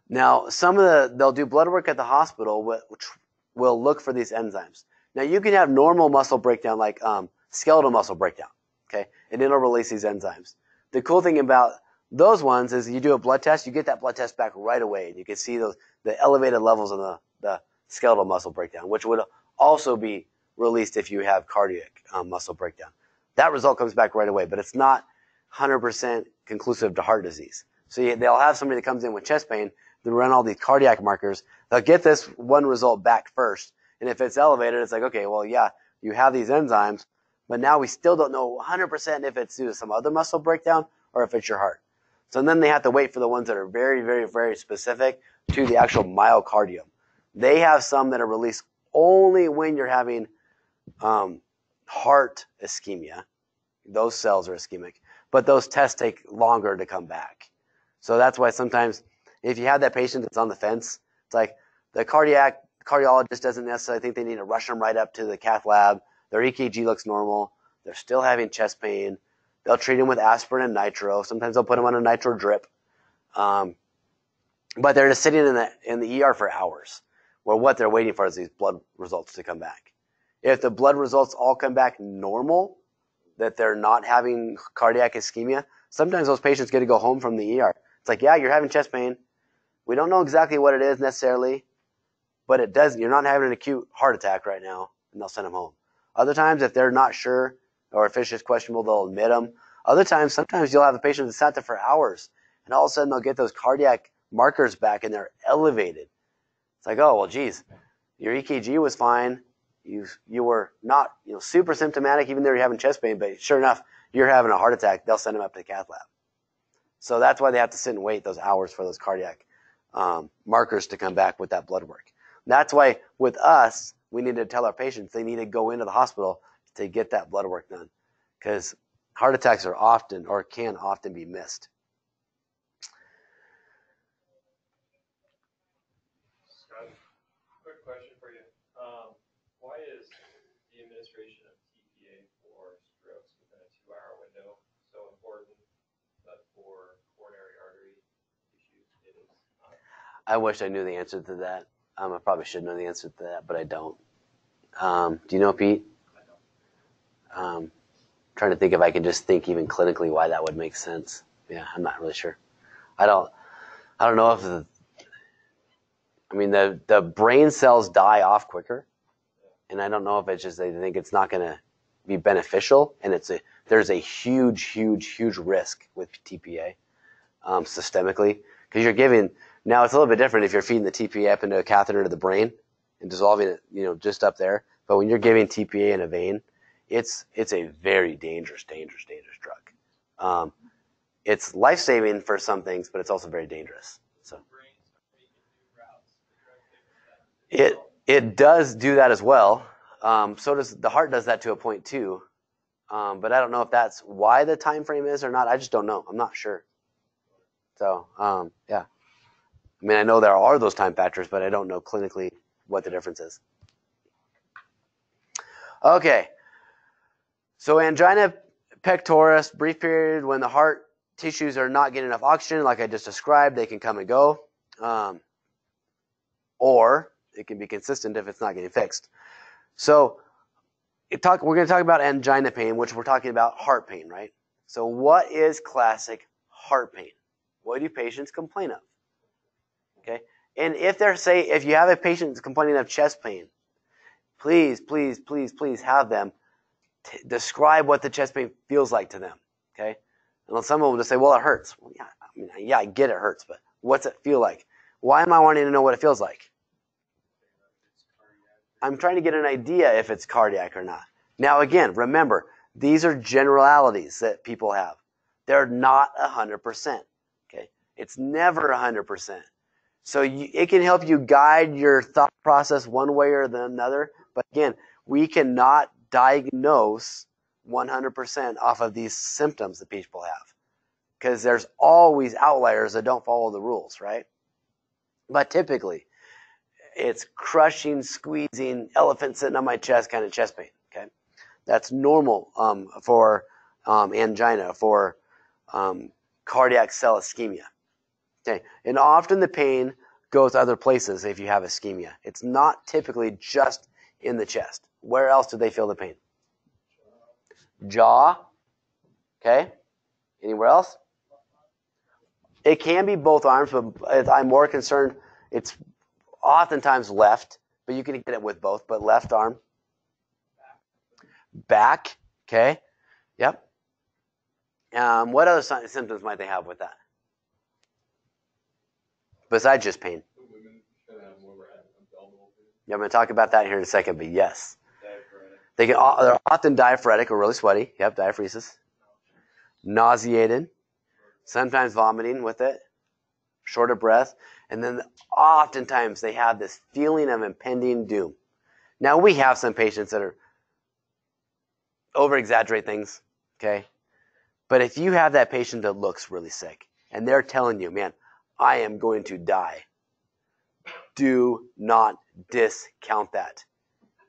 Now, they'll do blood work at the hospital, which will look for these enzymes. Now, you can have normal muscle breakdown, like skeletal muscle breakdown. Okay, and it'll release these enzymes. The cool thing about those ones is you do a blood test, you get that blood test back right away, and you can see the elevated levels of the skeletal muscle breakdown, which would also be released if you have cardiac muscle breakdown. That result comes back right away, but it's not 100% conclusive to heart disease. So they'll have somebody that comes in with chest pain, they run all these cardiac markers, they'll get this one result back first, and if it's elevated, it's like, okay, well, yeah, you have these enzymes, but now we still don't know 100% if it's due to some other muscle breakdown or if it's your heart. So then they have to wait for the ones that are very, very, very specific to the actual myocardium. They have some that are released only when you're having heart ischemia. Those cells are ischemic. But those tests take longer to come back. So that's why sometimes if you have that patient that's on the fence, it's like the cardiologist doesn't necessarily think they need to rush them right up to the cath lab. Their EKG looks normal. They're still having chest pain. They'll treat them with aspirin and nitro. Sometimes they'll put them on a nitro drip. But they're just sitting in the ER for hours. Well, what they're waiting for is these blood results to come back. If the blood results all come back normal, that they're not having cardiac ischemia, sometimes those patients get to go home from the ER. It's like, yeah, you're having chest pain. We don't know exactly what it is necessarily, but it does. You're not having an acute heart attack right now, and they'll send them home. Other times, if they're not sure or if it's just questionable, they'll admit them. Other times, sometimes you'll have a patient that sat there for hours, and all of a sudden they'll get those cardiac markers back, and they're elevated. It's like, oh, well, geez, your EKG was fine. You were not super symptomatic, even though you're having chest pain, but sure enough, you're having a heart attack. They'll send them up to the cath lab. So that's why they have to sit and wait those hours for those cardiac markers to come back with that blood work. That's why with us, we need to tell our patients they need to go into the hospital to get that blood work done, because heart attacks are often or can often be missed. Scott, quick question for you. Why is the administration of TPA for strokes within a 2-hour window so important, but for coronary artery issues it is not? I wish I knew the answer to that. I probably should know the answer to that, but I don't. Do you know, Pete? I don't. Trying to think if I can just think even clinically why that would make sense. Yeah, I'm not really sure. I don't know if the brain cells die off quicker, and I don't know if it's just they think it's not going to be beneficial, and there's a huge risk with TPA systemically, because you're giving. Now it's a little bit different if you're feeding the TPA up into a catheter to the brain and dissolving it, just up there. But when you're giving TPA in a vein, it's a very dangerous drug. It's life-saving for some things, but it's also very dangerous. So it does do that as well. So does the heart does that to a point too. But I don't know if that's why the time frame is or not. I just don't know. I'm not sure. So yeah. I know there are those time factors, but I don't know clinically what the difference is. Okay. So angina pectoris, brief period when the heart tissues are not getting enough oxygen, like I just described, they can come and go. Or it can be consistent if it's not getting fixed. So we're going to talk about angina pain, which we're talking about heart pain, right? So what is classic heart pain? What do patients complain of? Okay, and if you have a patient complaining of chest pain, please have them describe what the chest pain feels like to them. Okay, and some will just say, well, it hurts. Well, yeah, I get it hurts, but what's it feel like? Why am I wanting to know what it feels like? I'm trying to get an idea if it's cardiac or not. Now, again, remember, these are generalities that people have. They're not 100%. Okay, it's never 100%. So it can help you guide your thought process one way or another. But again, we cannot diagnose 100% off of these symptoms that people have, because there's always outliers that don't follow the rules, right? But typically, it's crushing, squeezing, elephant sitting on my chest kind of chest pain. Okay, that's normal for angina, for cardiac cell ischemia. Okay, and often the pain goes other places if you have ischemia. It's not typically just in the chest. Where else do they feel the pain? Jaw. Okay, anywhere else? It can be both arms, but I'm more concerned it's oftentimes left, but you can get it with both, but left arm. Back, okay, yep. What other symptoms might they have with that? Besides just pain. Yeah, I'm going to talk about that here in a second, but yes. They're often diaphoretic or really sweaty. Yep, diaphoresis. Nauseated. Sometimes vomiting with it. Short of breath. And then oftentimes they have this feeling of impending doom. Now, we have some patients that are over-exaggerate things, okay? But if you have that patient that looks really sick and they're telling you, man, I am going to die, do not discount that,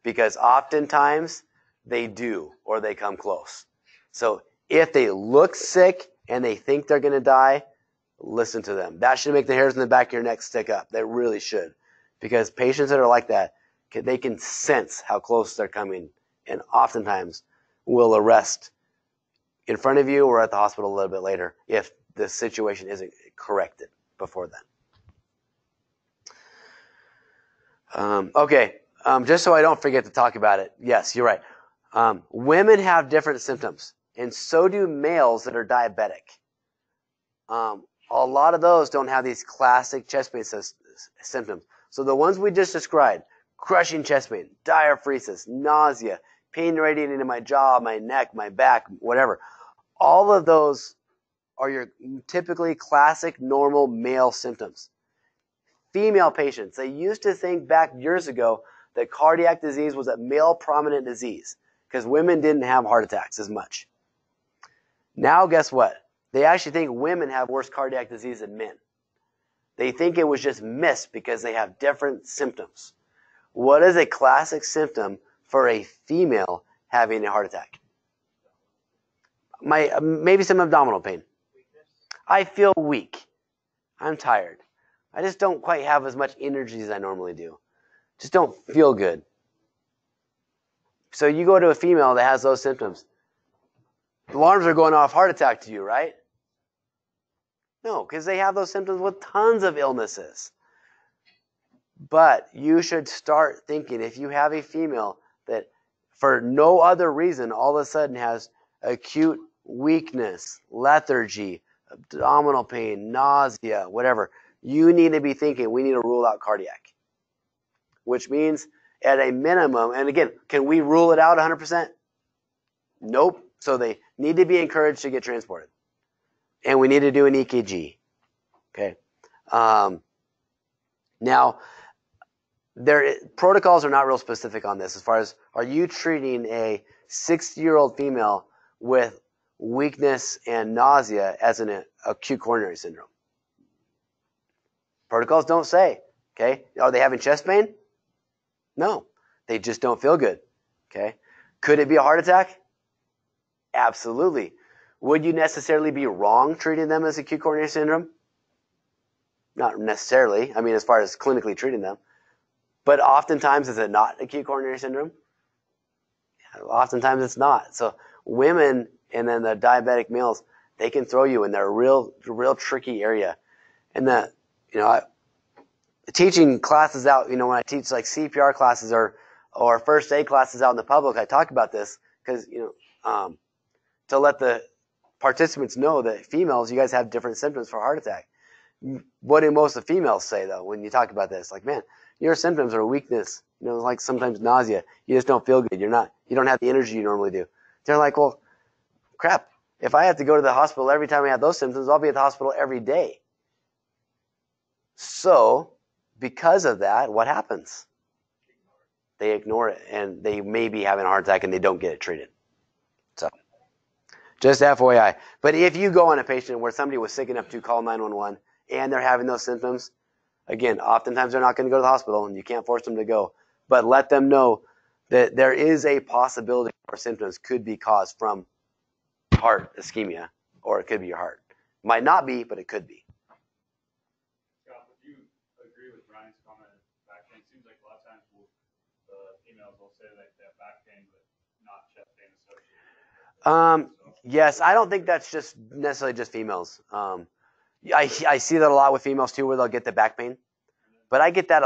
because oftentimes they do, or they come close. So if they look sick and they think they're going to die, listen to them. That should make the hairs in the back of your neck stick up. They really should, because patients that are like that, they can sense how close they're coming, and oftentimes will arrest in front of you or at the hospital a little bit later if the situation isn't corrected before then. Just so I don't forget to talk about it. Yes, you're right. Women have different symptoms, and so do males that are diabetic. A lot of those don't have these classic chest pain symptoms. So the ones we just described, crushing chest pain, diaphoresis, nausea, pain radiating in my jaw, my neck, my back, whatever, all of those are your typically classic normal male symptoms. Female patients, they used to think back years ago that cardiac disease was a male prominent disease because women didn't have heart attacks as much. Now guess what? They actually think women have worse cardiac disease than men. They think it was just missed because they have different symptoms. What is a classic symptom for a female having a heart attack? Maybe some abdominal pain. I feel weak. I'm tired. I just don't quite have as much energy as I normally do. Just don't feel good. So you go to a female that has those symptoms. The alarms are going off, heart attack to you, right? No, because they have those symptoms with tons of illnesses. But you should start thinking, if you have a female that for no other reason all of a sudden has acute weakness, lethargy, abdominal pain, nausea, whatever, you need to be thinking, we need to rule out cardiac. Which means at a minimum, and again, can we rule it out 100%? Nope. So they need to be encouraged to get transported. And we need to do an EKG. Okay. Now, protocols are not real specific on this as far as, are you treating a 60-year-old female with weakness and nausea as an acute coronary syndrome? Protocols don't say. Okay. Are they having chest pain? No. They just don't feel good. Okay. Could it be a heart attack? Absolutely. Would you necessarily be wrong treating them as acute coronary syndrome? Not necessarily. I mean, as far as clinically treating them. But oftentimes, is it not acute coronary syndrome? Oftentimes it's not. So women And then the diabetic males, they can throw you in their real tricky area. And that, teaching classes out, when I teach like CPR classes or first aid classes out in the public, I talk about this because, to let the participants know that females, you guys have different symptoms for a heart attack. What do most of the females say though when you talk about this? Like, man, your symptoms are weakness, like sometimes nausea. You just don't feel good. You don't have the energy you normally do. They're like, well, crap. If I have to go to the hospital every time I have those symptoms, I'll be at the hospital every day. So, because of that, what happens? They ignore it, and they may be having a heart attack, and they don't get it treated. So, just FYI. But if you go on a patient where somebody was sick enough to call 911, and they're having those symptoms, again, oftentimes they're not going to go to the hospital, and you can't force them to go. But let them know that there is a possibility our symptoms could be caused from heart ischemia, or it could be your heart. Might not be, but it could be. Scott, would you agree with Ryan's comment on back pain? It seems like a lot of times the females will say that they have back pain, but not chest pain associated. Yes, I don't think that's just necessarily just females. I see that a lot with females too, where they'll get the back pain. But I get that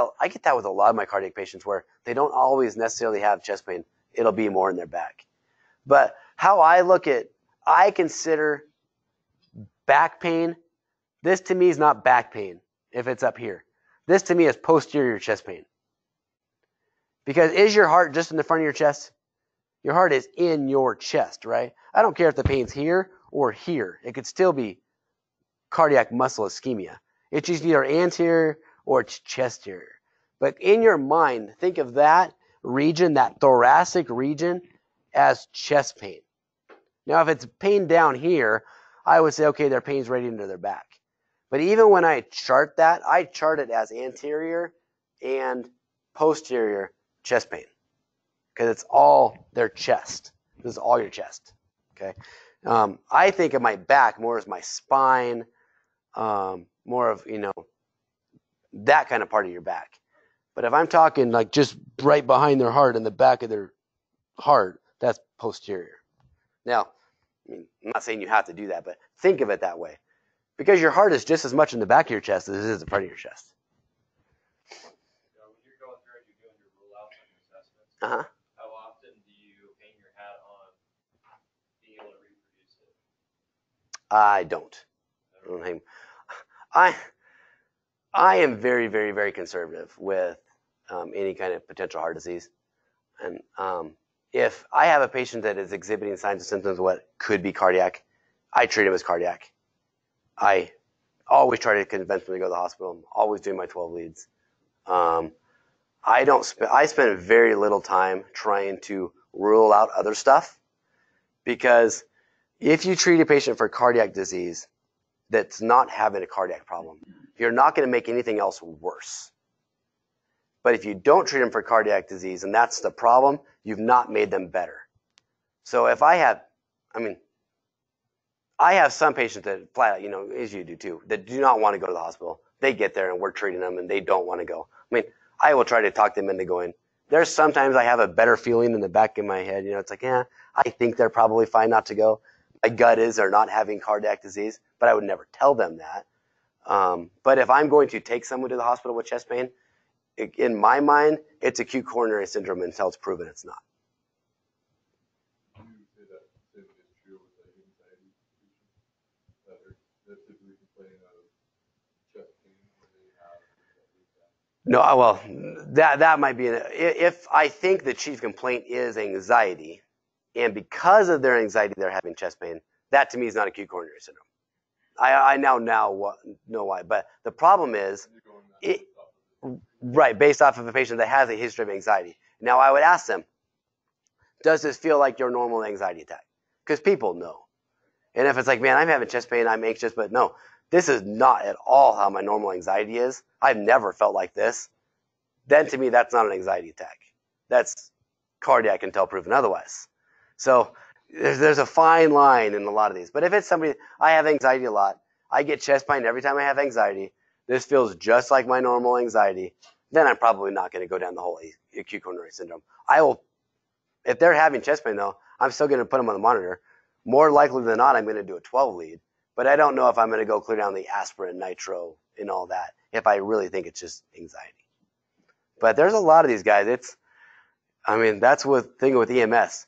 with a lot of my cardiac patients where they don't always necessarily have chest pain. It'll be more in their back. But how I consider back pain, this to me is not back pain if it's up here. This to me is posterior chest pain. Because is your heart just in the front of your chest? Your heart is in your chest, right? I don't care if the pain's here or here. It could still be cardiac muscle ischemia. It's just either anterior or it's posterior. But in your mind, think of that region, that thoracic region, as chest pain. Now, if it's pain down here, I would say, okay, their pain's right into their back. But even when I chart that, I chart it as anterior and posterior chest pain because it's all their chest. This is all your chest. Okay. I think of my back more as my spine, more of, that kind of part of your back. But if I'm talking like just right behind their heart in the back of their heart, that's posterior. Now, I'm not saying you have to do that, but think of it that way. Because your heart is just as much in the back of your chest as it is the front of your chest. When you're going through and you're doing your rule outs and your assessments, Uh-huh. how often do you hang your hat on being able to reproduce it? I don't. I am very, very, very conservative with any kind of potential heart disease. And if I have a patient that is exhibiting signs and symptoms of what could be cardiac, I treat him as cardiac. I always try to convince them to go to the hospital. I'm always doing my 12 leads. I spend very little time trying to rule out other stuff because if you treat a patient for cardiac disease that's not having a cardiac problem, you're not going to make anything else worse. But if you don't treat them for cardiac disease and that's the problem, you've not made them better. So if I have some patients that flat out, as you do too, that do not want to go to the hospital. They get there and we're treating them and they don't want to go. I will try to talk them into going. There's sometimes I have a better feeling in the back of my head. It's like, I think they're probably fine not to go. My gut is they're not having cardiac disease, but I would never tell them that. But if I'm going to take someone to the hospital with chest pain, in my mind, it's acute coronary syndrome until it's proven it's not. No, well, that might be if I think the chief complaint is anxiety, and because of their anxiety they're having chest pain, that to me is not acute coronary syndrome. I now know why, but the problem is, right, based off of a patient that has a history of anxiety. Now I would ask them, does this feel like your normal anxiety attack? Because people know. And if it's like, man, I'm having chest pain, I'm anxious, but no, this is not at all how my normal anxiety is. I've never felt like this. Then to me, that's not an anxiety attack. That's cardiac until proven otherwise. So there's a fine line in a lot of these. But if it's somebody, I have anxiety a lot. I get chest pain every time I have anxiety. This feels just like my normal anxiety. Then I'm probably not going to go down the whole acute coronary syndrome. If they're having chest pain though, I'm still going to put them on the monitor. More likely than not, I'm going to do a 12 lead, but I don't know if I'm going to go clear down the aspirin, nitro, and all that if I really think it's just anxiety. But there's a lot of these guys. That's the thing with EMS.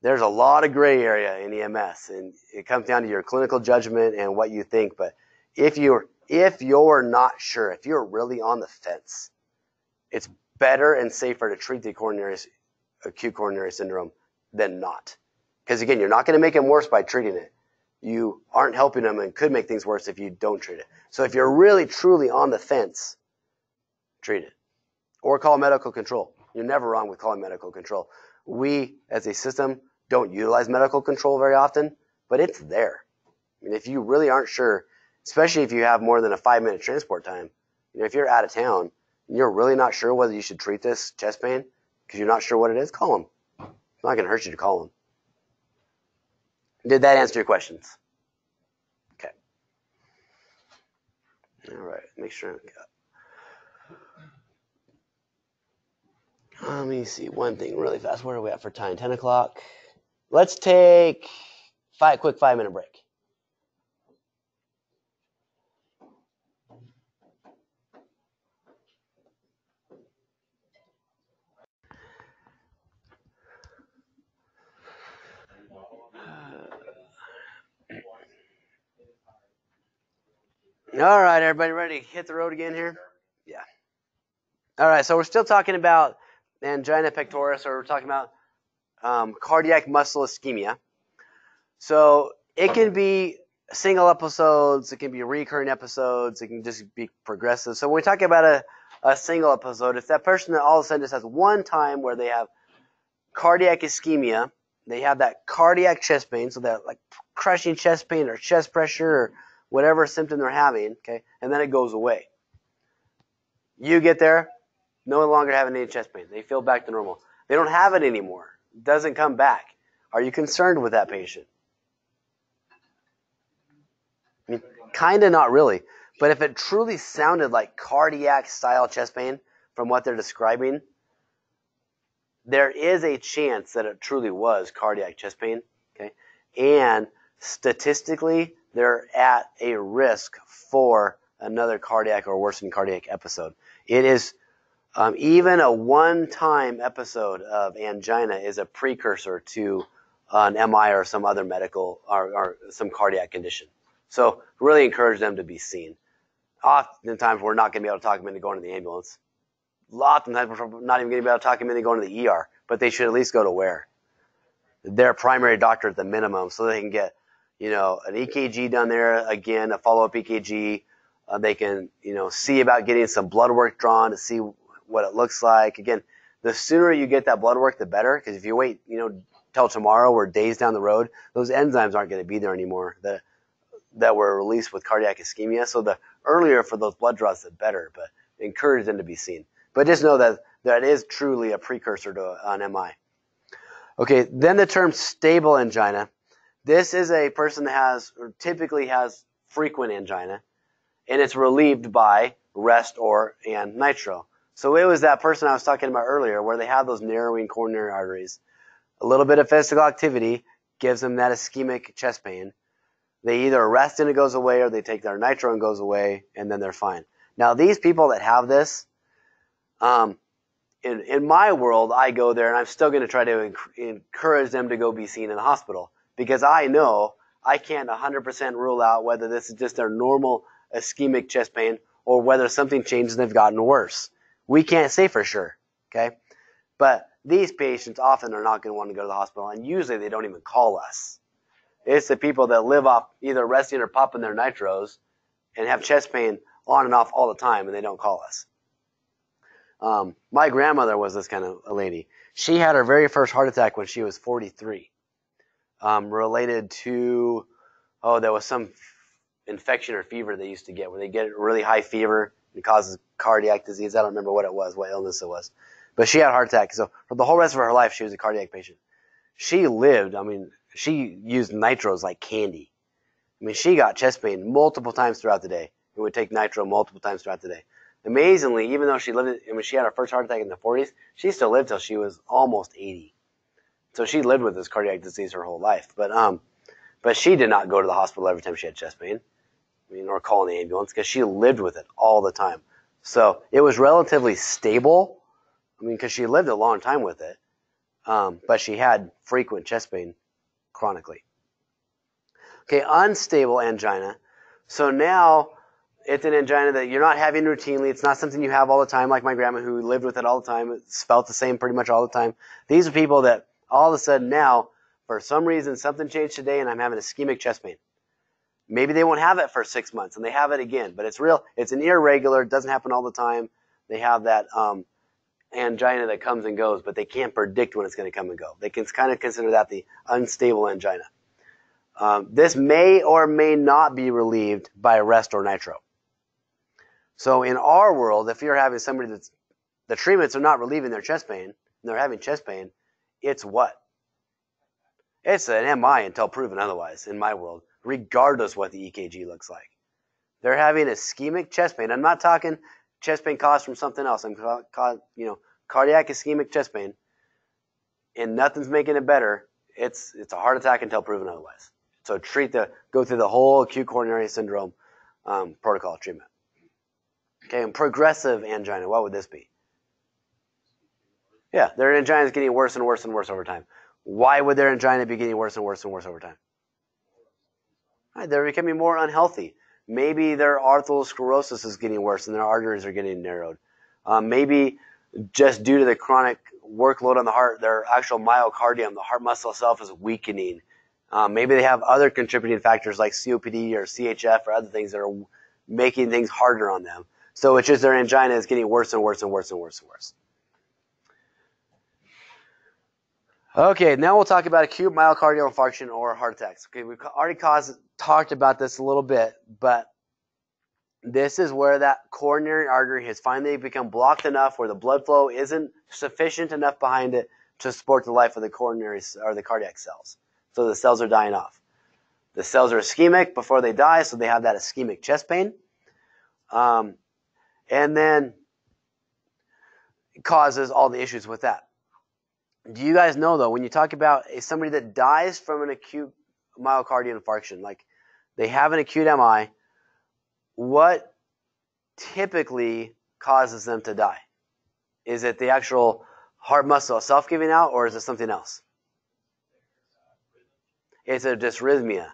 There's a lot of gray area in EMS, and it comes down to your clinical judgment and what you think. But if you're not sure, if you're really on the fence, it's better and safer to treat the acute coronary syndrome than not. Because again, you're not going to make them worse by treating it. You aren't helping them and could make things worse if you don't treat it. So if you're really truly on the fence, treat it. Or call medical control. You're never wrong with calling medical control. We, as a system, don't utilize medical control very often, but it's there. And if you really aren't sure, especially if you have more than a 5-minute transport time, if you're out of town and you're really not sure whether you should treat this chest pain because you're not sure what it is, call them. It's not going to hurt you to call them. Did that answer your questions? Okay. All right. Make sure I got. Let me see one thing really fast. Where are we at for time? 10 o'clock. Let's take quick 5-minute break. All right, everybody ready to hit the road again here? Yeah. All right, so we're still talking about angina pectoris, or we're talking about cardiac muscle ischemia. So it can be single episodes, it can be recurring episodes, it can just be progressive. So when we talk about a single episode, it's that person that all of a sudden just has one time where they have cardiac ischemia, they have that cardiac chest pain, so that like crushing chest pain or chest pressure or whatever symptom they're having, okay, and then it goes away. You get there, no longer having any chest pain. They feel back to normal. They don't have it anymore. It doesn't come back. Are you concerned with that patient? I mean, kind of not really. But if it truly sounded like cardiac style chest pain from what they're describing, there is a chance that it truly was cardiac chest pain. Okay, and statistically, they're at a risk for another cardiac or worsening cardiac episode. It is even a one-time episode of angina is a precursor to an MI or some other medical or some cardiac condition. So really encourage them to be seen. Oftentimes we're not going to be able to talk them into going to the ambulance. Oftentimes we're not even going to be able to talk them into going to the ER, but they should at least go to where? Their primary doctor at the minimum, so they can get an EKG done there, again, a follow-up EKG. They can, see about getting some blood work drawn to see what it looks like. Again, the sooner you get that blood work, the better, because if you wait, till tomorrow or days down the road, those enzymes aren't going to be there anymore that were released with cardiac ischemia. So the earlier for those blood draws, the better, but encourage them to be seen. But just know that is truly a precursor to an MI. Okay, then the term stable angina. This is a person that typically has frequent angina, and it's relieved by rest and nitro. So it was that person I was talking about earlier where they have those narrowing coronary arteries. A little bit of physical activity gives them that ischemic chest pain. They either rest and it goes away, or they take their nitro and goes away, and then they're fine. Now, these people that have this, in my world, I go there and I'm still going to try to encourage them to go be seen in the hospital, because I know I can't 100% rule out whether this is just their normal ischemic chest pain or whether something changed and they've gotten worse. We can't say for sure, okay? But these patients often are not going to want to go to the hospital, and usually they don't even call us. It's the people that live off either resting or popping their nitros and have chest pain on and off all the time, and they don't call us. My grandmother was this kind of a lady. She had her very first heart attack when she was 43, related to, there was some infection or fever they used to get where they get really high fever and causes cardiac disease. I don't remember what it was, what illness it was. But she had a heart attack. So for the whole rest of her life, she was a cardiac patient. She lived, she used nitros like candy. She got chest pain multiple times throughout the day. It would take nitro multiple times throughout the day. Amazingly, even though she had her first heart attack in the 40s, she still lived till she was almost 80. So she lived with this cardiac disease her whole life. But But she did not go to the hospital every time she had chest pain, or call an ambulance, because she lived with it all the time. So it was relatively stable, because she lived a long time with it, but she had frequent chest pain chronically. Okay, unstable angina. So now it's an angina that you're not having routinely. It's not something you have all the time, like my grandma who lived with it all the time. It's felt the same pretty much all the time. These are people that all of a sudden now, for some reason, something changed today and I'm having ischemic chest pain. Maybe they won't have it for 6 months and they have it again, but it's real. It's an irregular. It doesn't happen all the time. They have that angina that comes and goes, but they can't predict when it's going to come and go. They can kind of consider that the unstable angina. This may or may not be relieved by rest or nitro. So in our world, if you're having somebody that's, the treatments are not relieving their chest pain, and they're having chest pain, it's what? It's an MI until proven otherwise in my world, regardless what the EKG looks like. They're having ischemic chest pain. I'm not talking chest pain caused from something else. I'm cardiac ischemic chest pain, and nothing's making it better. It's a heart attack until proven otherwise. So go through the whole acute coronary syndrome protocol treatment. Okay, and progressive angina, what would this be? Yeah, their angina is getting worse and worse and worse over time. Why would their angina be getting worse and worse and worse over time? Right, they're becoming more unhealthy. Maybe their arthrosclerosis is getting worse and their arteries are getting narrowed. Maybe just due to the chronic workload on the heart, their actual myocardium, the heart muscle itself, is weakening. Maybe they have other contributing factors like COPD or CHF or other things that are making things harder on them. So it's just their angina is getting worse and worse and worse and worse and worse. Okay, now we'll talk about acute myocardial infarction or heart attacks. Okay, we've already talked about this a little bit, but this is where that coronary artery has finally become blocked enough where the blood flow isn't sufficient enough behind it to support the life of the coronary or the cardiac cells. So the cells are dying off. The cells are ischemic before they die, so they have that ischemic chest pain. And then it causes all the issues with that. Do you guys know, though, when you talk about somebody that dies from an acute myocardial infarction, like they have an acute MI, what typically causes them to die? Is it the actual heart muscle itself giving out, or is it something else? It's a dysrhythmia.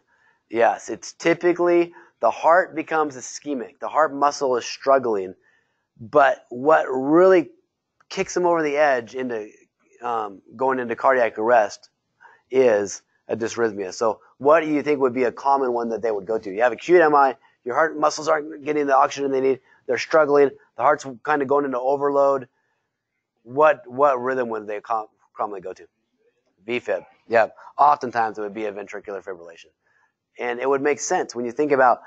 Yes, it's typically the heart becomes ischemic. The heart muscle is struggling, but what really kicks them over the edge into going into cardiac arrest is a dysrhythmia. So what do you think would be a common one that they would go to? You have acute MI, your heart muscles aren't getting the oxygen they need, they're struggling, the heart's kind of going into overload. What rhythm would they commonly go to? VFib. Yeah, oftentimes it would be a ventricular fibrillation. And it would make sense when you think about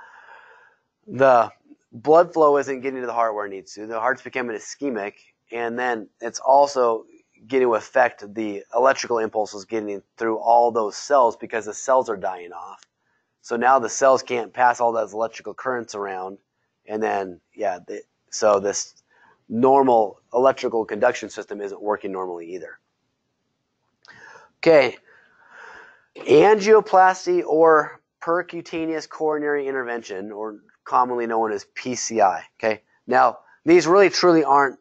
the blood flow isn't getting to the heart where it needs to. The heart's becoming ischemic, and then it's also getting to affect the electrical impulses getting through all those cells because the cells are dying off. So now the cells can't pass all those electrical currents around, and then, so this normal electrical conduction system isn't working normally either. Okay, angioplasty or percutaneous coronary intervention, or commonly known as PCI. Okay, now these really truly aren't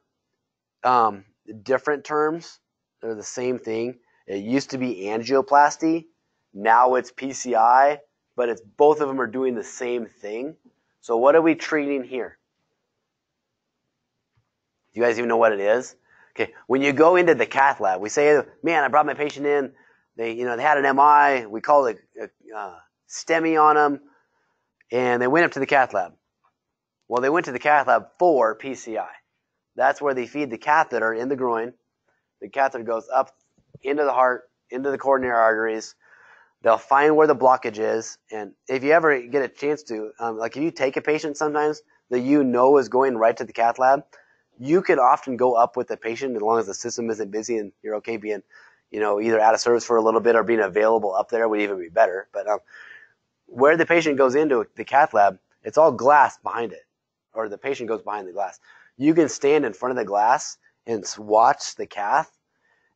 different terms. They're the same thing. It used to be angioplasty, now it's PCI, but it's both of them are doing the same thing. So what are we treating here? Do you guys even know what it is? Okay, when you go into the cath lab, we say, man, I brought my patient in, they had an MI, we call it a STEMI on them, and they went up to the cath lab. Well, they went to the cath lab for PCI. That's where they feed the catheter in the groin. The catheter goes up into the heart, into the coronary arteries. They'll find where the blockage is. And if you ever get a chance to, like if you take a patient sometimes that is going right to the cath lab, you can often go up with the patient as long as the system isn't busy and you're okay being, either out of service for a little bit or being available up there would even be better. But where the patient goes into the cath lab, it's all glass behind it, or the patient goes behind the glass. You can stand in front of the glass and watch the cath,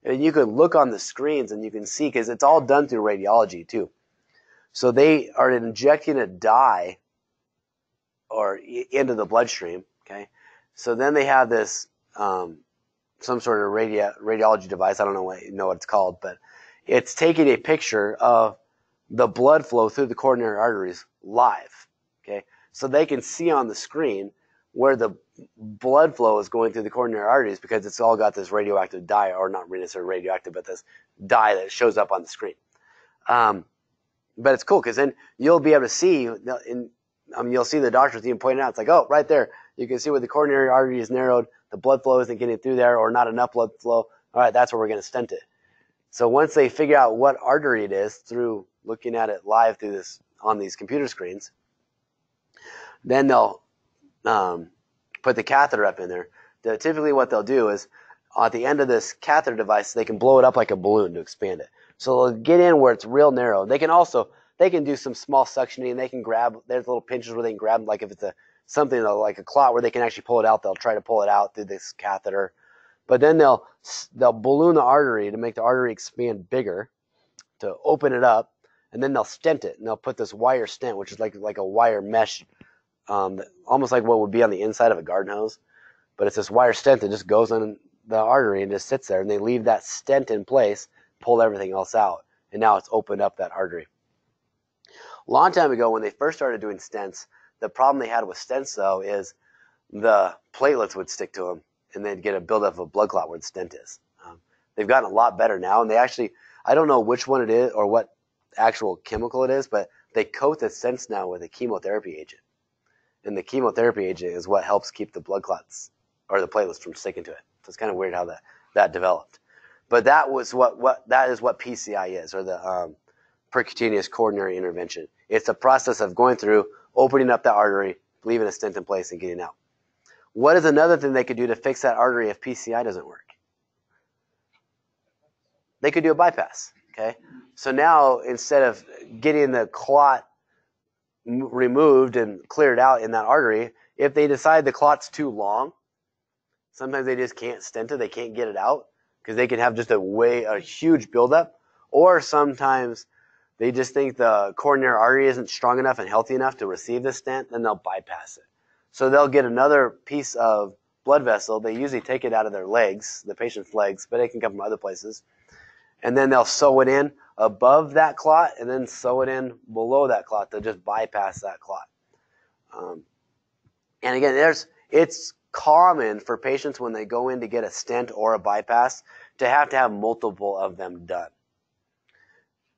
and you can look on the screens and you can see, because it's all done through radiology too. So they are injecting a dye or into the bloodstream. Okay, so then they have this some sort of radiology device. I don't know what it's called, but it's taking a picture of the blood flow through the coronary arteries live. Okay, so they can see on the screen where the blood flow is going through the coronary arteries because it's all got this radioactive dye, or not necessarily radioactive, but this dye that shows up on the screen. But it's cool because then you'll be able to see, you'll see the doctor's team pointing out. It's like, oh, right there, you can see where the coronary artery is narrowed, the blood flow isn't getting through there, or not enough blood flow. All right, that's where we're going to stent it. So once they figure out what artery it is through looking at it live through this on these computer screens, then they'll put the catheter up in there. Typically what they'll do is at the end of this catheter device, they can blow it up like a balloon to expand it. So they'll get in where it's real narrow. They can do some small suctioning. They can grab, there's little pinches where they can grab, like if it's something like a clot where they can actually pull it out, they'll try to pull it out through this catheter. But then they'll balloon the artery to make the artery expand bigger, to open it up, and then they'll stent it. And they'll put this wire stent, which is like a wire mesh, almost like what would be on the inside of a garden hose. But it's this wire stent that just goes on the artery and just sits there. And they leave that stent in place, pull everything else out. And now it's opened up that artery. A long time ago, when they first started doing stents, the problem they had with stents, though, is the platelets would stick to them, and they'd get a buildup of a blood clot where the stent is. They've gotten a lot better now, and they actually, I don't know which one it is or what actual chemical it is, but they coat the stents now with a chemotherapy agent. And the chemotherapy agent is what helps keep the blood clots or the platelets from sticking to it. So it's kind of weird how that developed. But that is what PCI is, or the percutaneous coronary intervention. It's a process of going through, opening up the artery, leaving a stent in place, and getting out. What is another thing they could do to fix that artery if PCI doesn't work? They could do a bypass. Okay, so now instead of getting the clot removed and cleared out in that artery, if they decide the clot's too long, sometimes they just can't stent it, they can't get it out because they can have just a huge buildup, or sometimes they just think the coronary artery isn't strong enough and healthy enough to receive the stent, then they'll bypass it. So they'll get another piece of blood vessel. They usually take it out of their legs, the patient's legs, but it can come from other places. And then they'll sew it in above that clot and then sew it in below that clot to just bypass that clot. And again, it's common for patients when they go in to get a stent or a bypass to have multiple of them done.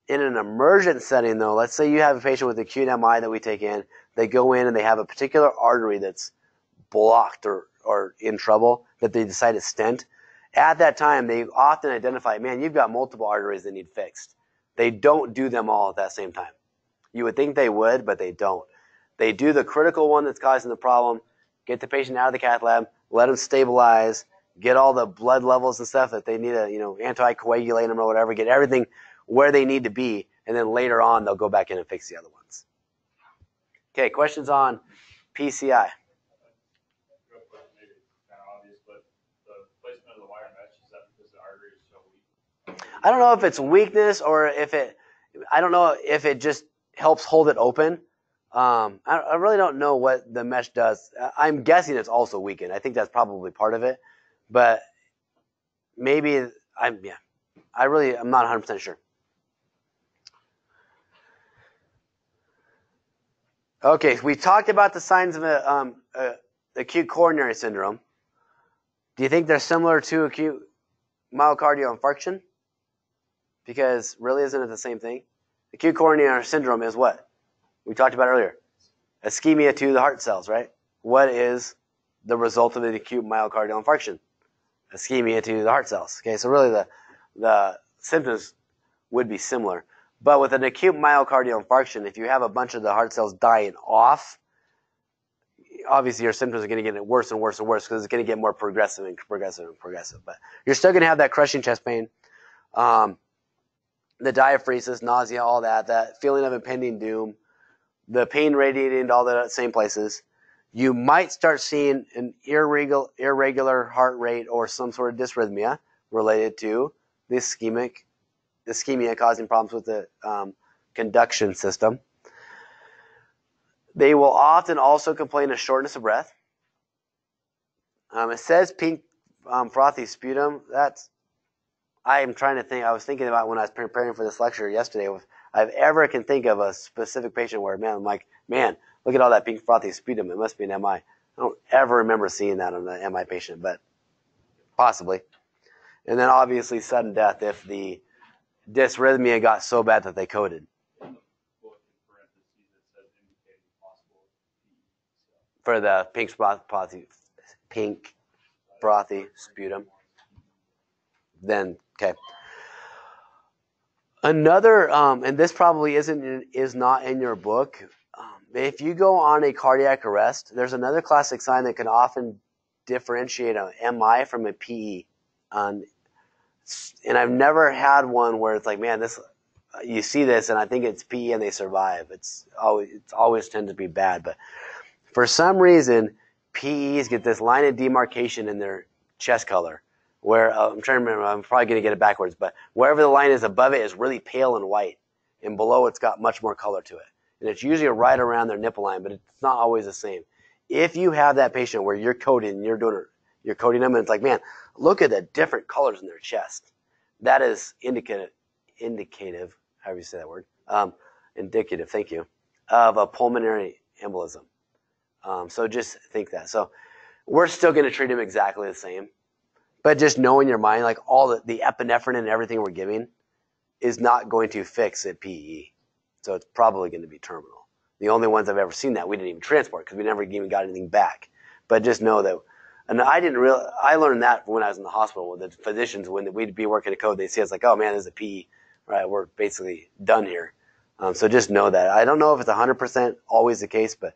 In an emergent setting, though, let's say you have a patient with acute MI that we take in, they go in and they have a particular artery that's blocked or in trouble that they decide to stent. At that time, they often identify, man, you've got multiple arteries that need fixed. They don't do them all at that same time. You would think they would, but they don't. They do the critical one that's causing the problem, get the patient out of the cath lab, let them stabilize, get all the blood levels and stuff that they need to, anticoagulate them or whatever, get everything where they need to be, and then later on they'll go back in and fix the other ones. Okay, questions on PCI? I don't know if it's weakness or I don't know if it just helps hold it open. I really don't know what the mesh does. I'm guessing it's also weakened. I think that's probably part of it, but maybe I'm not 100% sure. Okay, we talked about the signs of acute coronary syndrome. Do you think they're similar to acute myocardial infarction? Because really, isn't it the same thing? Acute coronary syndrome is what? We talked about earlier. Ischemia to the heart cells, right? What is the result of an acute myocardial infarction? Ischemia to the heart cells. Okay, so really the symptoms would be similar. But with an acute myocardial infarction, if you have a bunch of the heart cells dying off, obviously your symptoms are going to get worse and worse and worse because it's going to get more progressive and progressive and progressive. But you're still going to have that crushing chest pain, the diaphoresis, nausea, all that feeling of impending doom, the pain radiating into all the same places. You might start seeing an irregular heart rate or some sort of dysrhythmia related to the ischemia causing problems with the conduction system. They will often also complain of shortness of breath. It says pink frothy sputum. I am trying to think. I was thinking about when I was preparing for this lecture yesterday. If I've ever can think of a specific patient where, man, I'm like, man, look at all that pink frothy sputum. It must be an MI. I don't ever remember seeing that on an MI patient, but possibly. And then obviously sudden death if the dysrhythmia got so bad that they coded. For the pink frothy sputum. Then, okay. Another, and this probably is not in your book. If you go on a cardiac arrest, there's another classic sign that can often differentiate a MI from a PE. And I've never had one where it's like, man, this, you see this, and I think it's PE and they survive. It's always tend to be bad, but for some reason, PEs get this line of demarcation in their chest color, where I'm trying to remember. I'm probably going to get it backwards, but wherever the line is above it is really pale and white, and below it's got much more color to it. And it's usually right around their nipple line, but it's not always the same. If you have that patient where you're coding and you're coding them, and it's like, man, look at the different colors in their chest. That is indicative, however you say that word, indicative, thank you, of a pulmonary embolism. So just think that. So we're still going to treat them exactly the same, but just know in your mind, like all the epinephrine and everything we're giving is not going to fix it PE. So it's probably going to be terminal. The only ones I've ever seen that we didn't even transport because we never even got anything back. But just know that, and I learned that when I was in the hospital with the physicians, when we'd be working a code, they'd see us like, oh man, this is a PE, right? We're basically done here. So just know that. I don't know if it's 100% always the case, but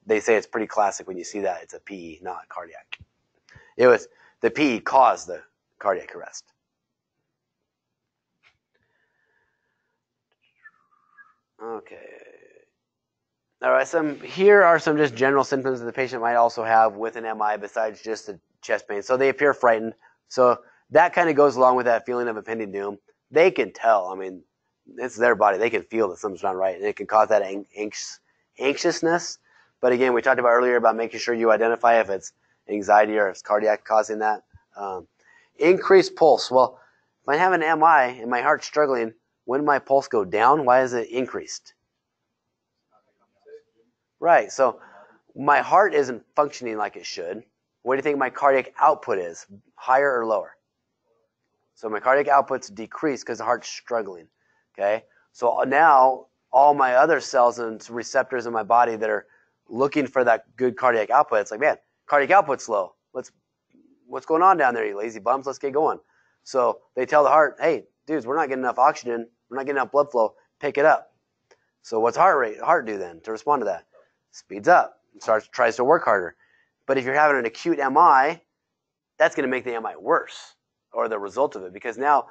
they say it's pretty classic when you see that it's a PE, not cardiac. It was the PE caused the cardiac arrest. Okay. All right. Here are some just general symptoms that the patient might also have with an MI besides just the chest pain. So they appear frightened. So that kind of goes along with that feeling of impending doom. They can tell. I mean, it's their body. They can feel that something's not right, and it can cause that anxiousness. But again, we talked about earlier about making sure you identify if it's anxiety or if it's cardiac causing that. Increased pulse. Well, if I have an MI and my heart's struggling, when my pulse go down, why is it increased? Right. So my heart isn't functioning like it should. What do you think my cardiac output is? Higher or lower? So my cardiac output's decreased because the heart's struggling. Okay. So now all my other cells and receptors in my body that are looking for that good cardiac output, it's like, man, cardiac output's low. What's going on down there, you lazy bums? Let's get going. So they tell the heart, hey, dudes, we're not getting enough oxygen. We're not getting enough blood flow. Pick it up. So what's heart do then to respond to that? Speeds up and tries to work harder. But if you're having an acute MI, that's going to make the MI worse, or the result of it, because now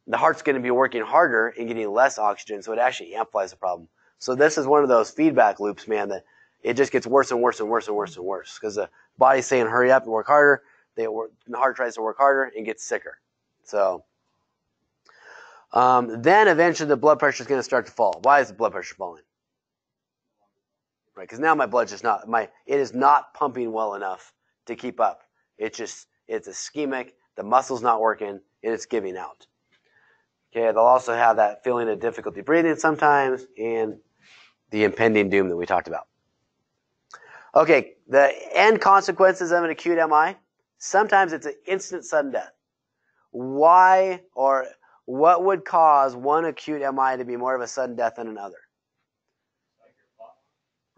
the heart's going to be working harder and getting less oxygen, so it actually amplifies the problem. So this is one of those feedback loops, man, that it just gets worse and worse and worse and worse and worse because the body's saying hurry up and work harder. The heart tries to work harder and gets sicker. So then eventually the blood pressure is going to start to fall. Why is the blood pressure falling? Right, because now my blood's just it is not pumping well enough to keep up. It's ischemic. The muscle's not working, and it's giving out. Okay, they'll also have that feeling of difficulty breathing sometimes, and the impending doom that we talked about. Okay, the end consequences of an acute MI. Sometimes it's an instant sudden death. Why or what would cause one acute MI to be more of a sudden death than another?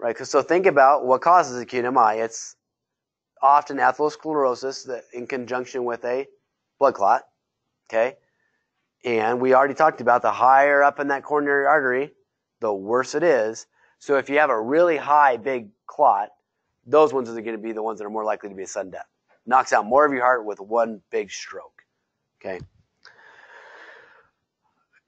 Right, so think about what causes acute MI. It's often atherosclerosis in conjunction with a blood clot. Okay, and we already talked about the higher up in that coronary artery, the worse it is. So if you have a really high, big clot, those ones are going to be the ones that are more likely to be a sudden death. Knocks out more of your heart with one big stroke. Okay.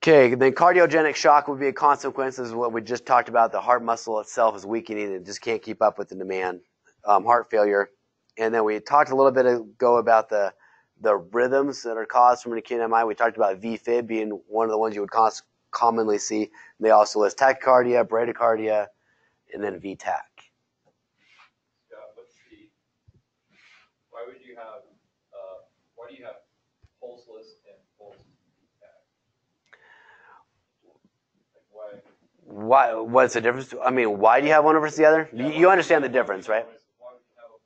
Okay, then cardiogenic shock would be a consequence of what we just talked about. The heart muscle itself is weakening and just can't keep up with the demand. Heart failure. And then we talked a little bit ago about the rhythms that are caused from an acute MI. We talked about V-fib being one of the ones you would commonly see. And they also list tachycardia, bradycardia, and then V-Tach. Why would you have, why do you have pulseless and pulse V-Tach? Like Why? What's the difference? I mean, why do you have one versus the other? You understand the difference, right? Why would you have a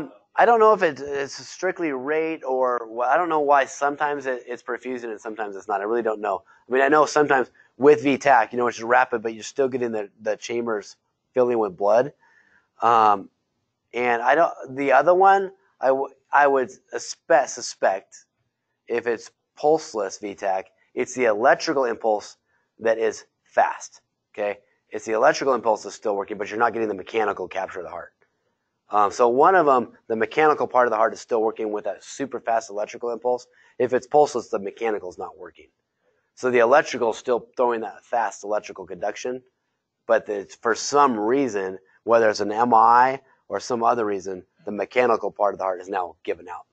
pulse? I don't know if it's strictly rate or I don't know why sometimes it's perfusion and sometimes it's not. I really don't know. I mean, I know sometimes with V-Tach, it's rapid, but you're still getting the chambers filling with blood. And the other one, I would suspect if it's pulseless V-Tach, it's the electrical impulse that is fast. Okay, it's the electrical impulse that's still working, but you're not getting the mechanical capture of the heart. So one of them, the mechanical part of the heart is still working with a super fast electrical impulse. If it's pulseless, the mechanical is not working. So the electrical is still throwing that fast electrical conduction, but for some reason, whether it's an MI or some other reason, the mechanical part of the heart is now given out.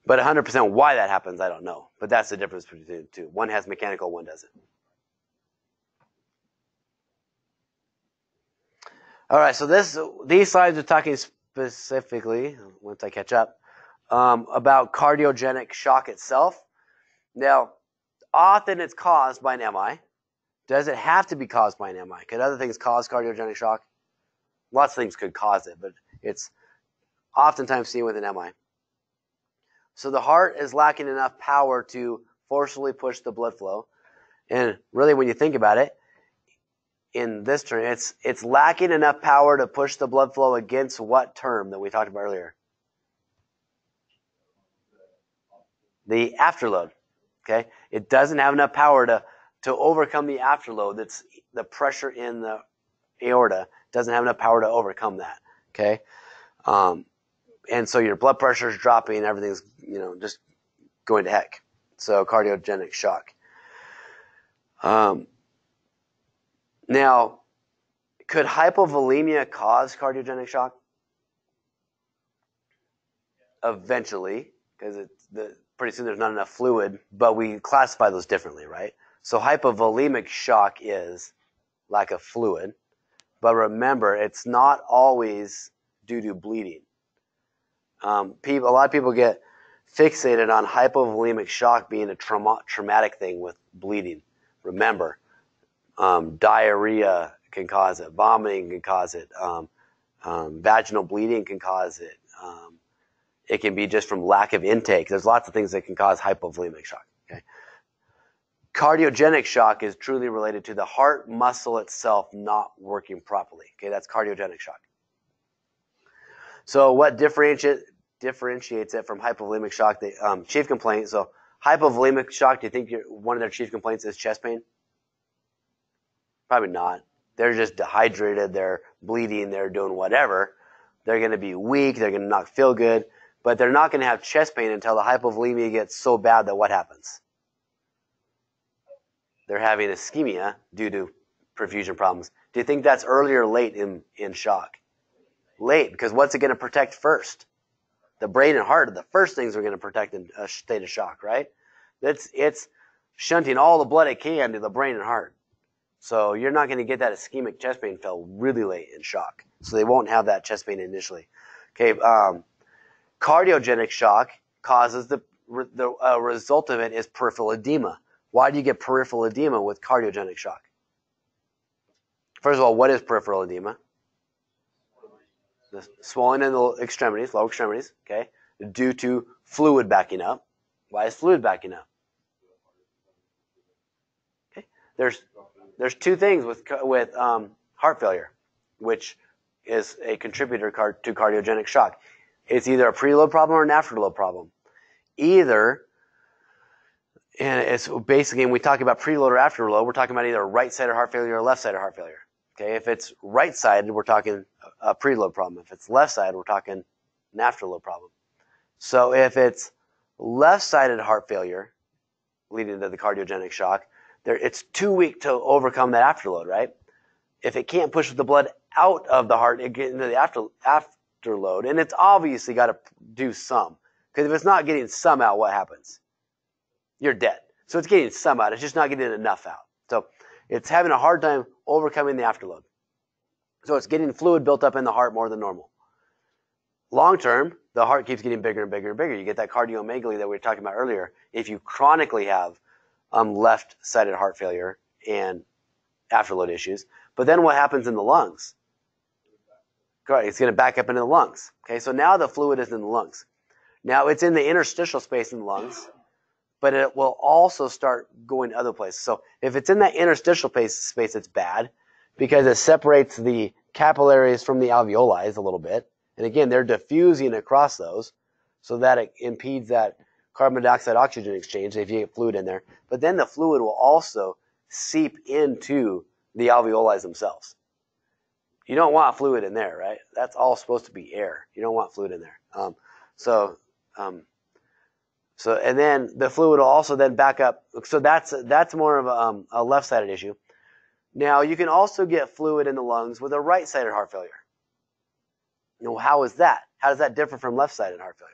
But 100% why that happens, I don't know. But that's the difference between the two. One has mechanical, one doesn't. All right, so these slides are talking specifically, once I catch up, about cardiogenic shock itself. Now, often it's caused by an MI. Does it have to be caused by an MI? Could other things cause cardiogenic shock? Lots of things could cause it, but it's oftentimes seen with an MI. So the heart is lacking enough power to forcefully push the blood flow. And really, when you think about it, in this term, it's lacking enough power to push the blood flow against what term that we talked about earlier? The afterload. Okay? It doesn't have enough power to overcome the afterload. That's the pressure in the aorta. Doesn't have enough power to overcome that. Okay? And so your blood pressure is dropping, everything's, just going to heck. So cardiogenic shock. Now, could hypovolemia cause cardiogenic shock? Eventually, because pretty soon there's not enough fluid, but we classify those differently, right? So hypovolemic shock is lack of fluid, but remember, it's not always due to bleeding. A lot of people get fixated on hypovolemic shock being a traumatic thing with bleeding. Remember, diarrhea can cause it, vomiting can cause it, vaginal bleeding can cause it. It can be just from lack of intake. There's lots of things that can cause hypovolemic shock. Okay? Cardiogenic shock is truly related to the heart muscle itself not working properly. Okay, that's cardiogenic shock. So what differentiates it from hypovolemic shock? The chief complaint. So hypovolemic shock, do you think one of their chief complaints is chest pain? Probably not. They're just dehydrated. They're bleeding. They're doing whatever. They're going to be weak. They're going to not feel good. But they're not going to have chest pain until the hypovolemia gets so bad that what happens? They're having ischemia due to perfusion problems. Do you think that's early or late in shock? Late, because what's it going to protect first? The brain and heart are the first things we're going to protect in a state of shock, right? It's shunting all the blood it can to the brain and heart. So you're not going to get that ischemic chest pain felt really late in shock. So they won't have that chest pain initially. Okay, cardiogenic shock causes the result of it is peripheral edema. Why do you get peripheral edema with cardiogenic shock? First of all, what is peripheral edema? The swelling in the extremities, lower extremities, okay, due to fluid backing up. Why is fluid backing up? Okay, there's two things with heart failure, which is a contributor to cardiogenic shock. It's either a preload problem or an afterload problem. And it's basically, when we talk about preload or afterload, we're talking about either right-sided heart failure or left-sided heart failure. Okay, if it's right-sided, we're talking a preload problem. If it's left-sided, we're talking an afterload problem. So if it's left-sided heart failure leading to the cardiogenic shock, it's too weak to overcome that afterload, right? If it can't push the blood out of the heart, it gets into the afterload, and it's obviously got to do some. Because if it's not getting some out, what happens? you're dead. So it's getting some out. It's just not getting enough out. So it's having a hard time overcoming the afterload. So it's getting fluid built up in the heart more than normal. Long term, the heart keeps getting bigger and bigger and bigger. You get that cardiomegaly that we were talking about earlier. If you chronically have left-sided heart failure and afterload issues. But then what happens in the lungs? It's going to back up into the lungs. Okay, so now the fluid is in the lungs. Now it's in the interstitial space in the lungs, but it will also start going other places. So if it's in that interstitial space, it's bad because it separates the capillaries from the alveoli a little bit. And again, they're diffusing across those so that it impedes that carbon dioxide oxygen exchange if you get fluid in there. But then the fluid will also seep into the alveoli themselves. You don't want fluid in there, right? That's all supposed to be air. You don't want fluid in there. So and then the fluid will also then back up. So that's more of a left-sided issue. Now, you can also get fluid in the lungs with a right-sided heart failure. How is that? How does that differ from left-sided heart failure?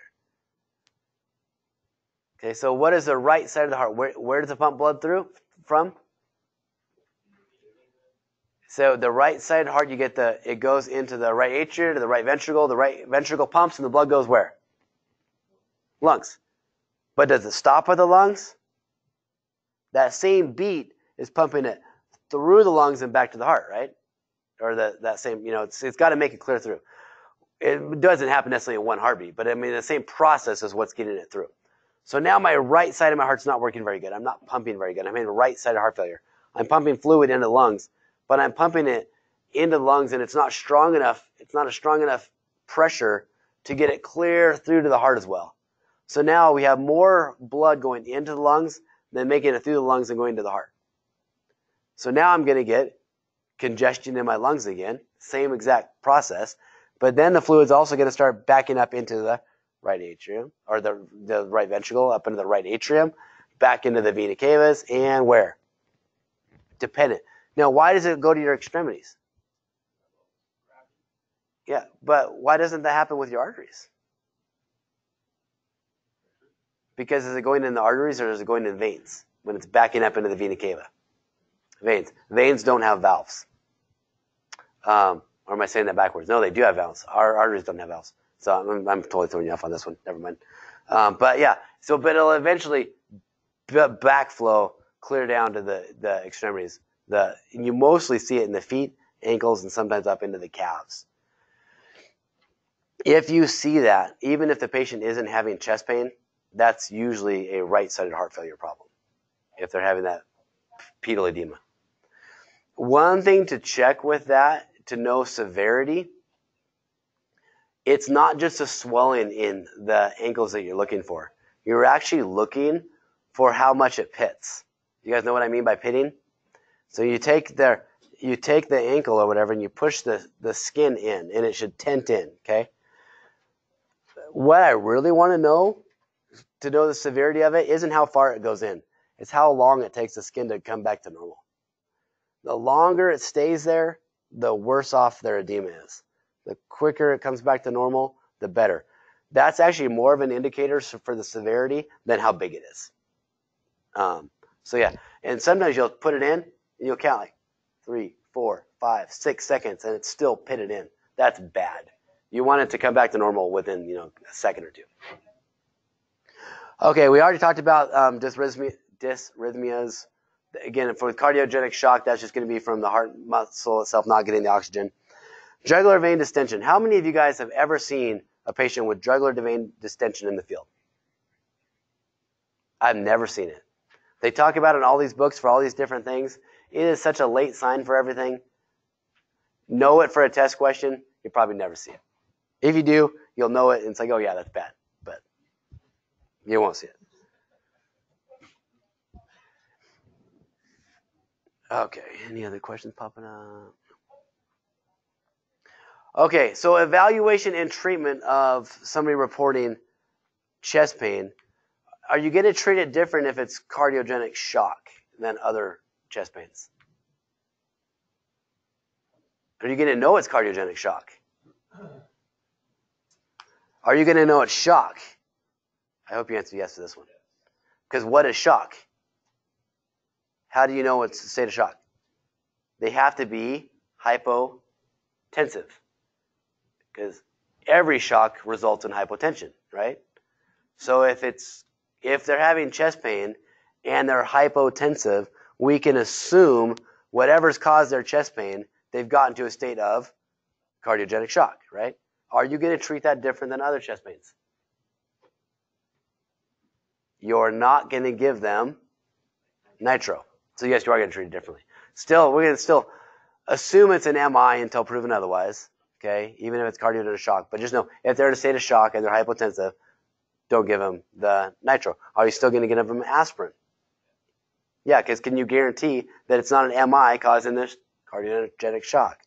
Okay, so what is the right side of the heart? Where does it pump blood through from? So the right side of the heart, it goes into the right atria, to the right ventricle. The right ventricle pumps, and the blood goes where? Lungs. But does it stop at the lungs? That same beat is pumping it through the lungs and back to the heart, right? Or that same, it's got to make it clear through. It doesn't happen necessarily in one heartbeat, but I mean the same process is what's getting it through. So now my right side of my heart's not working very good. I'm not pumping very good. I'm having right-sided heart failure. I'm pumping fluid into the lungs, but I'm pumping it into the lungs, and it's not strong enough. It's not a strong enough pressure to get it clear through to the heart as well. So now we have more blood going into the lungs than making it through the lungs and going to the heart. So now I'm going to get congestion in my lungs again, same exact process, but then the fluid's also going to start backing up into the right atrium, or the right ventricle, up into the right atrium, back into the vena cavas, and where? Dependent. Now, why does it go to your extremities? Yeah, but why doesn't that happen with your arteries? Because is it going in the arteries or is it going in the veins when it's backing up into the vena cava? Veins. Veins don't have valves. Or am I saying that backwards? No, they do have valves. Our arteries don't have valves. So I'm totally throwing you off on this one. Never mind. But yeah, but it'll eventually backflow clear down to the extremities. You mostly see it in the feet, ankles, and sometimes up into the calves. If you see that, even if the patient isn't having chest pain, that's usually a right-sided heart failure problem if they're having that pedal edema. One thing to check with that to know severity, it's not just a swelling in the ankles that you're looking for. You're actually looking for how much it pits. You guys know what I mean by pitting? So you take the ankle or whatever and you push the skin in, and it should tent in, okay? What I really want to know the severity of it isn't how far it goes in. It's how long it takes the skin to come back to normal. The longer it stays there, the worse off their edema is. The quicker it comes back to normal, the better. That's actually more of an indicator for the severity than how big it is. So yeah, and sometimes you'll put it in and you'll count like 3, 4, 5, 6 seconds and it's still pitted in. That's bad. You want it to come back to normal within a second or two. Okay, we already talked about dysrhythmias. Again, for cardiogenic shock, that's just going to be from the heart muscle itself not getting the oxygen. Jugular vein distension. How many of you guys have ever seen a patient with jugular vein distension in the field? I've never seen it. They talk about it in all these books for all these different things. It is such a late sign for everything. Know it for a test question. You'll probably never see it. If you do, you'll know it and it's like, oh yeah, that's bad. But you won't see it. Okay, any other questions popping up? Okay, so evaluation and treatment of somebody reporting chest pain. Are you going to treat it different if it's cardiogenic shock than other chest pains? Are you going to know it's cardiogenic shock? Are you going to know it's shock? I hope you answer yes to this one. Because what is shock? How do you know it's a state of shock? They have to be hypotensive. Because every shock results in hypotension, right? So if they're having chest pain and they're hypotensive, we can assume whatever's caused their chest pain, they've gotten to a state of cardiogenic shock, right? Are you going to treat that different than other chest pains? You're not going to give them nitro. So yes, you are going to treat it differently. Still, we're going to still assume it's an MI until proven otherwise, okay? Even if it's cardiogenic shock. But just know, if they're in a state of shock and they're hypotensive, don't give them the nitro. Are you still going to give them aspirin? Yeah, because can you guarantee that it's not an MI causing this cardiogenic shock?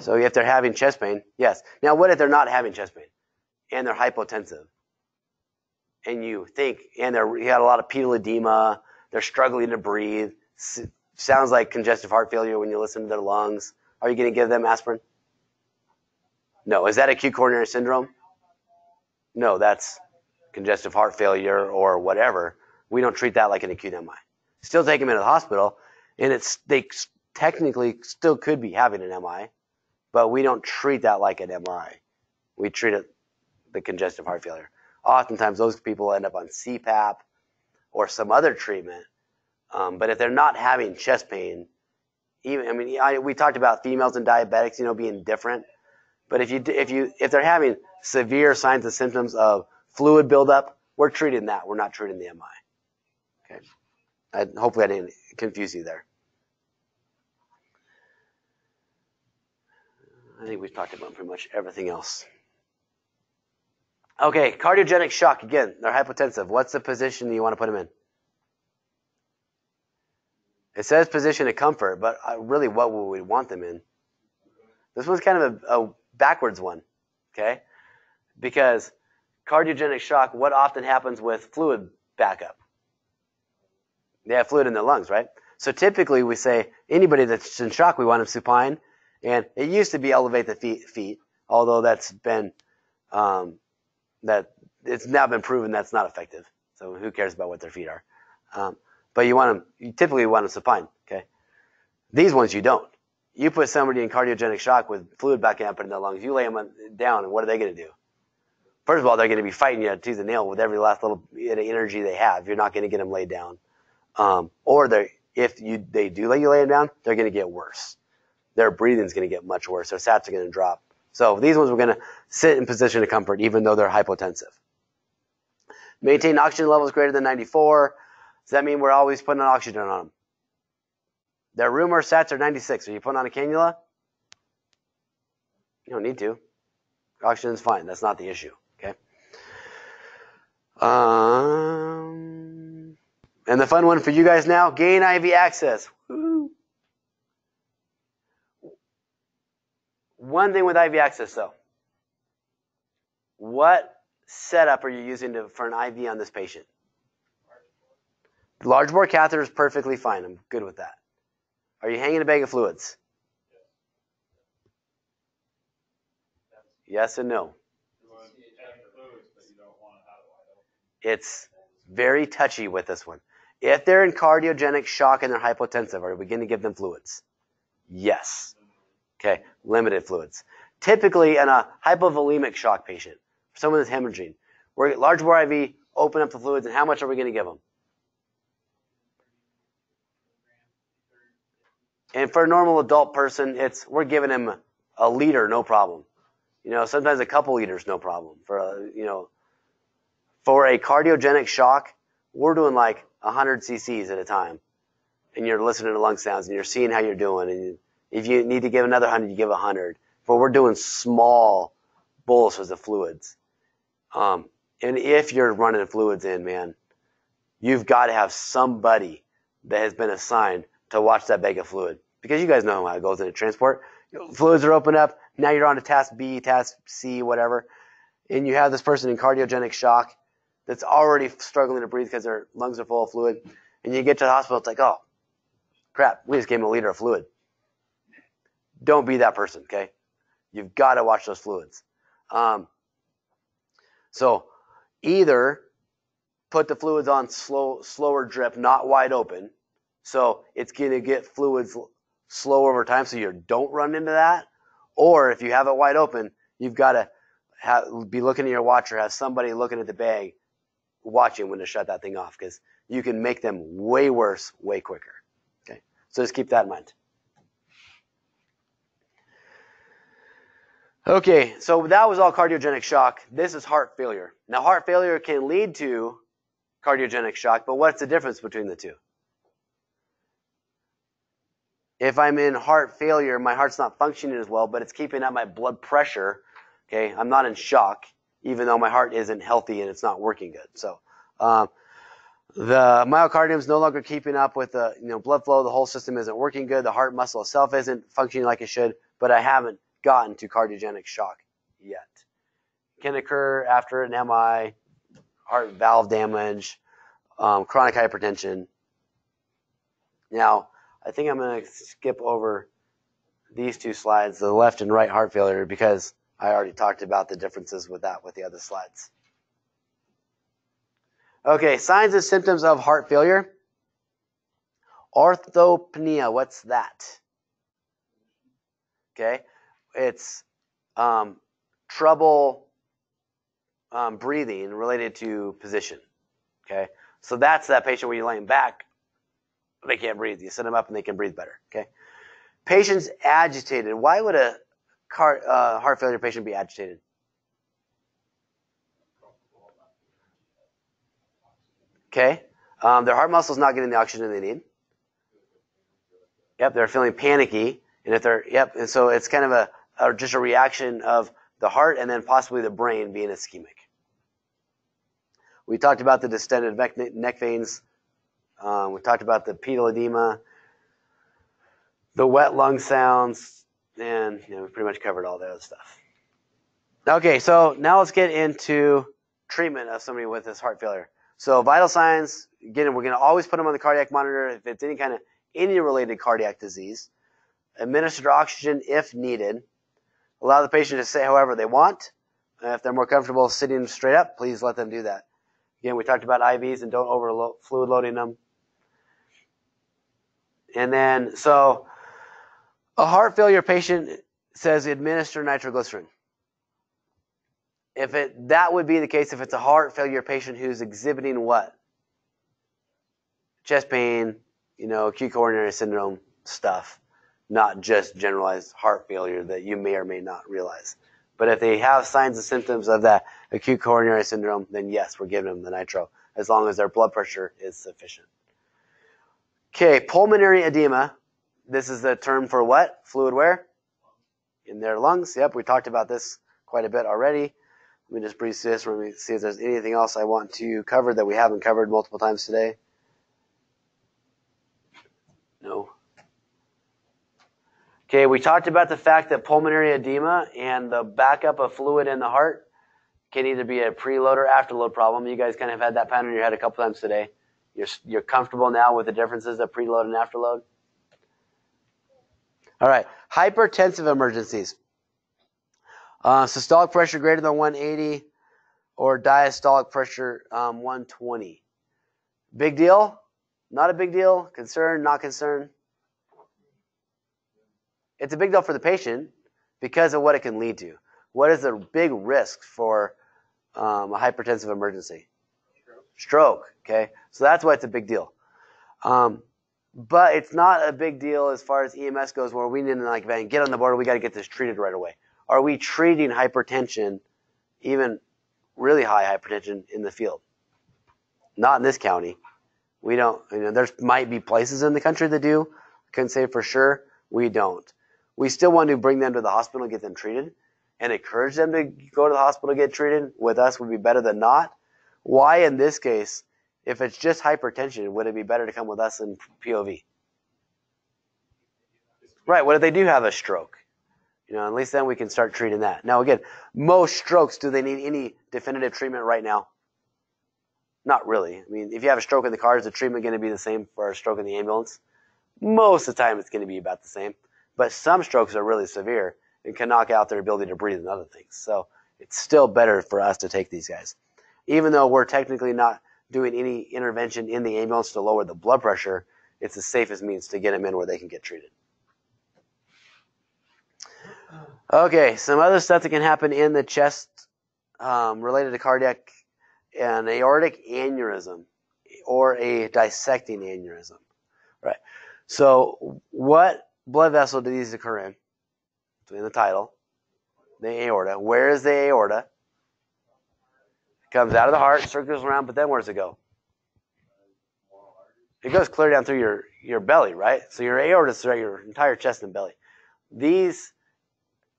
So if they're having chest pain, yes. Now, what if they're not having chest pain and they're hypotensive? And you think, and you got a lot of pedal edema, they're struggling to breathe, sounds like congestive heart failure when you listen to their lungs. Are you going to give them aspirin? No. Is that acute coronary syndrome? No, that's congestive heart failure or whatever. We don't treat that like an acute MI. Still take them into the hospital, and they technically still could be having an MI, but we don't treat that like an MI. We treat it the congestive heart failure. Oftentimes, those people end up on CPAP or some other treatment. But if they're not having chest pain, we talked about females and diabetics, being different. But if they're having severe signs and symptoms of fluid buildup, we're treating that. We're not treating the MI. Okay. Hopefully, I didn't confuse you there. I think we've talked about pretty much everything else. Okay, cardiogenic shock. Again, they're hypotensive. What's the position you want to put them in? It says position of comfort, but really what would we want them in? This one's kind of a backwards one, okay? Because cardiogenic shock, what often happens with fluid backup? They have fluid in their lungs, right? So typically we say anybody that's in shock, we want them supine. And it used to be elevate the feet, although that's been that it's now been proven that's not effective. So who cares about what their feet are? But you typically want them supine, okay? These ones you don't. You put somebody in cardiogenic shock with fluid backing up in their lungs, you lay them down, and what are they going to do? First of all, they're going to be fighting you tooth and nail with every last little bit of energy they have. You're not going to get them laid down. Or if they do let you lay them down, they're going to get worse. Their breathing is going to get much worse. Their sats are going to drop. So these ones we're going to sit in position of comfort even though they're hypotensive. Maintain oxygen levels greater than 94. Does that mean we're always putting on oxygen on them? Their room or sats are 96. Are you putting on a cannula? You don't need to. Oxygen is fine. That's not the issue. Okay. And the fun one for you guys now, gain IV access. Woo. One thing with IV access, though. What setup are you using for an IV on this patient? Large bore catheter is perfectly fine. I'm good with that. Are you hanging a bag of fluids? Yes and no. It's very touchy with this one. If they're in cardiogenic shock and they're hypotensive, are we going to give them fluids? Yes. Okay, limited fluids. Typically, in a hypovolemic shock patient, someone that's hemorrhaging, we're large bore IV, open up the fluids, and how much are we going to give them? And for a normal adult person, we're giving him a liter, no problem. Sometimes a couple liters, no problem. For a cardiogenic shock, we're doing like 100 cc's at a time. And you're listening to lung sounds, and you're seeing how you're doing. And if you need to give another 100, you give 100. But we're doing small boluses of fluids. And if you're running fluids in, man, you've got to have somebody that has been assigned to watch that bag of fluid. Because you guys know how it goes into transport. Fluids are opened up. Now you're on to task B, task C, whatever. And you have this person in cardiogenic shock that's already struggling to breathe because their lungs are full of fluid. And you get to the hospital, it's like, oh, crap, we just gave him a liter of fluid. Don't be that person, okay? You've got to watch those fluids. So either put the fluids on slower drip, not wide open. So it's going to get fluids slow over time so you don't run into that. Or if you have it wide open, you've got to be looking at your watch or have somebody looking at the bag watching when to shut that thing off, because you can make them way worse way quicker. Okay, so just keep that in mind. Okay, so that was all cardiogenic shock. This is heart failure. Now, heart failure can lead to cardiogenic shock, but what's the difference between the two? If I'm in heart failure, my heart's not functioning as well, but it's keeping up my blood pressure. Okay, I'm not in shock, even though my heart isn't healthy and it's not working good. So the myocardium is no longer keeping up with the blood flow. The whole system isn't working good. The heart muscle itself isn't functioning like it should, but I haven't gotten to cardiogenic shock yet. It can occur after an MI, heart valve damage, chronic hypertension. Now, I think I'm going to skip over these two slides, the left and right heart failure, because I already talked about the differences with that with the other slides. Okay, signs and symptoms of heart failure. Orthopnea, what's that? Okay, it's trouble breathing related to position. Okay, so that's that patient where you're laying back, they can't breathe. You set them up and they can breathe better. Okay, patient's agitated. Why would a heart failure patient be agitated? Okay, their heart muscle's not getting the oxygen they need. Yep, they're feeling panicky, and if they're and so it's kind of just a reaction of the heart and then possibly the brain being ischemic. We talked about the distended neck veins. We talked about the pedal edema, the wet lung sounds, and we pretty much covered all the other stuff. Okay, so now let's get into treatment of somebody with this heart failure. So vital signs, again, we're going to always put them on the cardiac monitor if it's any related cardiac disease. Administer oxygen if needed. Allow the patient to say however they want. If they're more comfortable sitting straight up, please let them do that. Again, we talked about IVs and don't overload fluid loading them. And then, so a heart failure patient says administer nitroglycerin. That would be the case if it's a heart failure patient who's exhibiting what? Chest pain, acute coronary syndrome stuff, not just generalized heart failure that you may or may not realize. But if they have signs and symptoms of that acute coronary syndrome, then yes, we're giving them the nitro, as long as their blood pressure is sufficient. Okay, pulmonary edema. This is the term for what? Fluid where? In their lungs. Yep, we talked about this quite a bit already. Let me just breeze through this. Let me see if there's anything else I want to cover that we haven't covered multiple times today. No. Okay, we talked about the fact that pulmonary edema and the backup of fluid in the heart can either be a preload or afterload problem. You guys kind of had that pattern in your head a couple times today. You're comfortable now with the differences of preload and afterload? All right, hypertensive emergencies. Systolic pressure greater than 180 or diastolic pressure 120. Big deal? Not a big deal? Concern? Not concern? It's a big deal for the patient because of what it can lead to. What is the big risk for a hypertensive emergency? Stroke. Okay, so that's why it's a big deal. But it's not a big deal as far as EMS goes, where we need to get on the board. We got to get this treated right away. Are we treating hypertension, even really high hypertension, in the field? Not in this county. We don't. There might be places in the country that do. I couldn't say for sure. We don't. We still want to bring them to the hospital and get them treated, and encourage them to go to the hospital to get treated with us would be better than not. Why, in this case, if it's just hypertension, would it be better to come with us in POV? Right. What if they do have a stroke? At least then we can start treating that. Now, again, most strokes, do they need any definitive treatment right now? Not really. If you have a stroke in the car, is the treatment going to be the same for a stroke in the ambulance? Most of the time, it's going to be about the same. But some strokes are really severe and can knock out their ability to breathe and other things. So it's still better for us to take these guys. Even though we're technically not doing any intervention in the ambulance to lower the blood pressure, it's the safest means to get them in where they can get treated. Okay, some other stuff that can happen in the chest related to cardiac, an aortic aneurysm or a dissecting aneurysm. Right. So what blood vessel do these occur in? It's in the title, the aorta. Where is the aorta? It comes out of the heart, circles around, but then where does it go? It goes clear down through your belly, right? So your aorta is throughout your entire chest and belly. These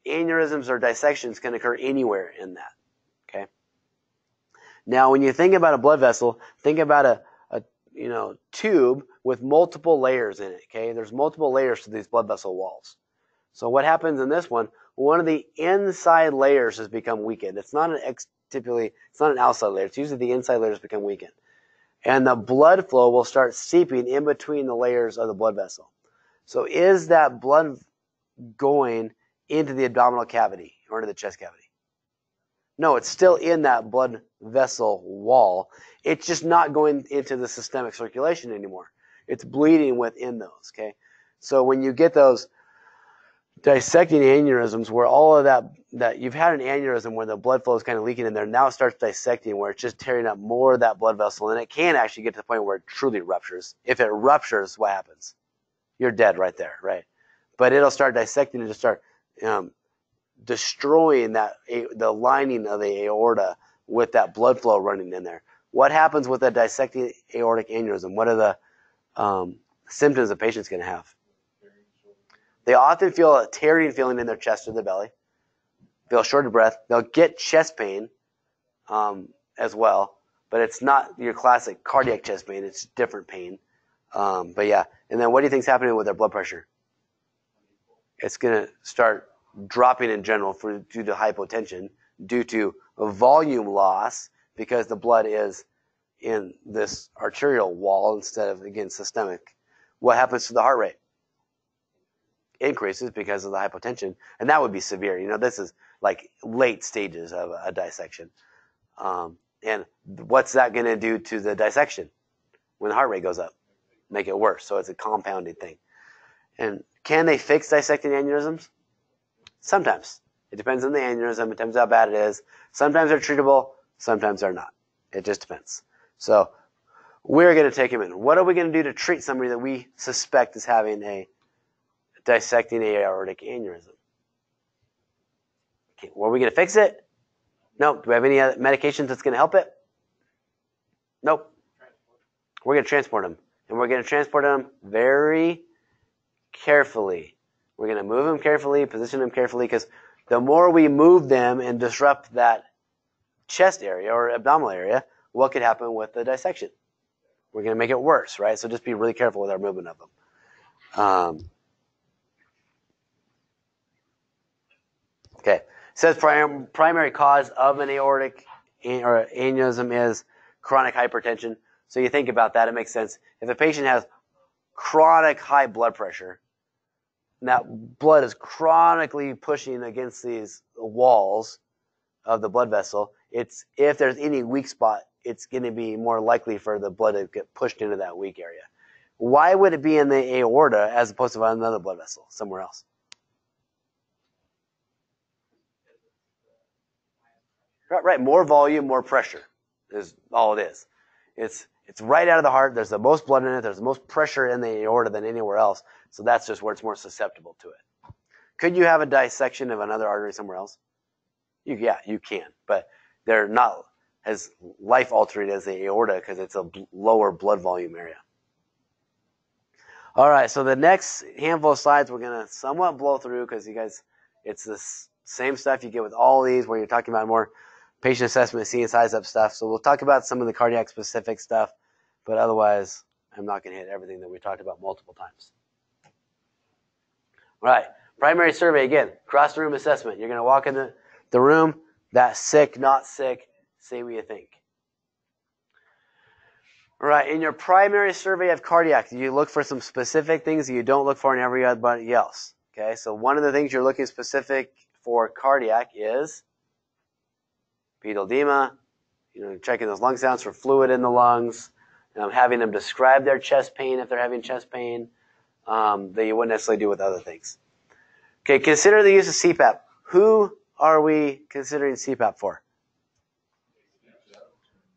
aneurysms or dissections can occur anywhere in that. Okay. Now, when you think about a blood vessel, think about a tube with multiple layers in it. Okay, there's multiple layers to these blood vessel walls. So what happens in this one? One of the inside layers has become weakened. It's not it's not an outside layer. It's usually the inside layers become weakened, and the blood flow will start seeping in between the layers of the blood vessel. So is that blood going into the abdominal cavity or into the chest cavity? No, it's still in that blood vessel wall. It's just not going into the systemic circulation anymore. It's bleeding within those, okay? So when you get those dissecting aneurysms where all of that you've had an aneurysm where the blood flow is kind of leaking in there, now it starts dissecting where it's just tearing up more of that blood vessel, and it can actually get to the point where it truly ruptures. If it ruptures, what happens? You're dead right there, right? But it'll start dissecting and just start destroying the lining of the aorta with that blood flow running in there. What happens with a dissecting aortic aneurysm? What are the symptoms the patient's going to have? They often feel a tearing feeling in their chest or their belly. Feel short of breath. They'll get chest pain as well, but it's not your classic cardiac chest pain. It's different pain. But yeah, and then what do you think's happening with their blood pressure? It's going to start dropping in general due to hypotension, due to a volume loss because the blood is in this arterial wall instead of, again, systemic. What happens to the heart rate? Increases because of the hypotension, and that would be severe. This is like late stages of a dissection. And what's that going to do to the dissection when the heart rate goes up? Make it worse. So it's a compounding thing. And can they fix dissecting aneurysms? Sometimes. It depends on the aneurysm. It depends how bad it is. Sometimes they're treatable. Sometimes they're not. It just depends. So we're going to take him in. What are we going to do to treat somebody that we suspect is having a dissecting aortic aneurysm? Okay, well, are we going to fix it? No. Do we have any other medications that's going to help it? Nope. We're going to transport him. And we're going to transport him very carefully. We're going to move them carefully, position them carefully, because the more we move them and disrupt that chest area or abdominal area, what could happen with the dissection? We're going to make it worse, right? So just be really careful with our movement of them. Okay. It says primary cause of an aortic or aneurysm is chronic hypertension. So you think about that, it makes sense. If a patient has chronic high blood pressure, and that blood is chronically pushing against these walls of the blood vessel, if there's any weak spot, it's going to be more likely for the blood to get pushed into that weak area. Why would it be in the aorta as opposed to another blood vessel somewhere else? Right. More volume, more pressure is all it is. It's right out of the heart. There's the most blood in it. There's the most pressure in the aorta than anywhere else. So that's just where it's more susceptible to it. Could you have a dissection of another artery somewhere else? Yeah, you can. But they're not as life-altering as the aorta because it's a lower blood volume area. All right, so the next handful of slides we're going to somewhat blow through because you guys, it's the same stuff you get with all these where you're talking about more patient assessment, seeing size up stuff. So we'll talk about some of the cardiac specific stuff, but otherwise I'm not going to hit everything that we talked about multiple times. All right, primary survey again, cross the room assessment. You're going to walk in the room, that's sick, not sick, say what you think. All right, in your primary survey of cardiac, you look for some specific things that you don't look for in everybody else. Okay, so one of the things you're looking specific for cardiac is pedal edema, checking those lung sounds for fluid in the lungs, having them describe their chest pain if they're having chest pain that you wouldn't necessarily do with other things. Okay, consider the use of CPAP. Who are we considering CPAP for?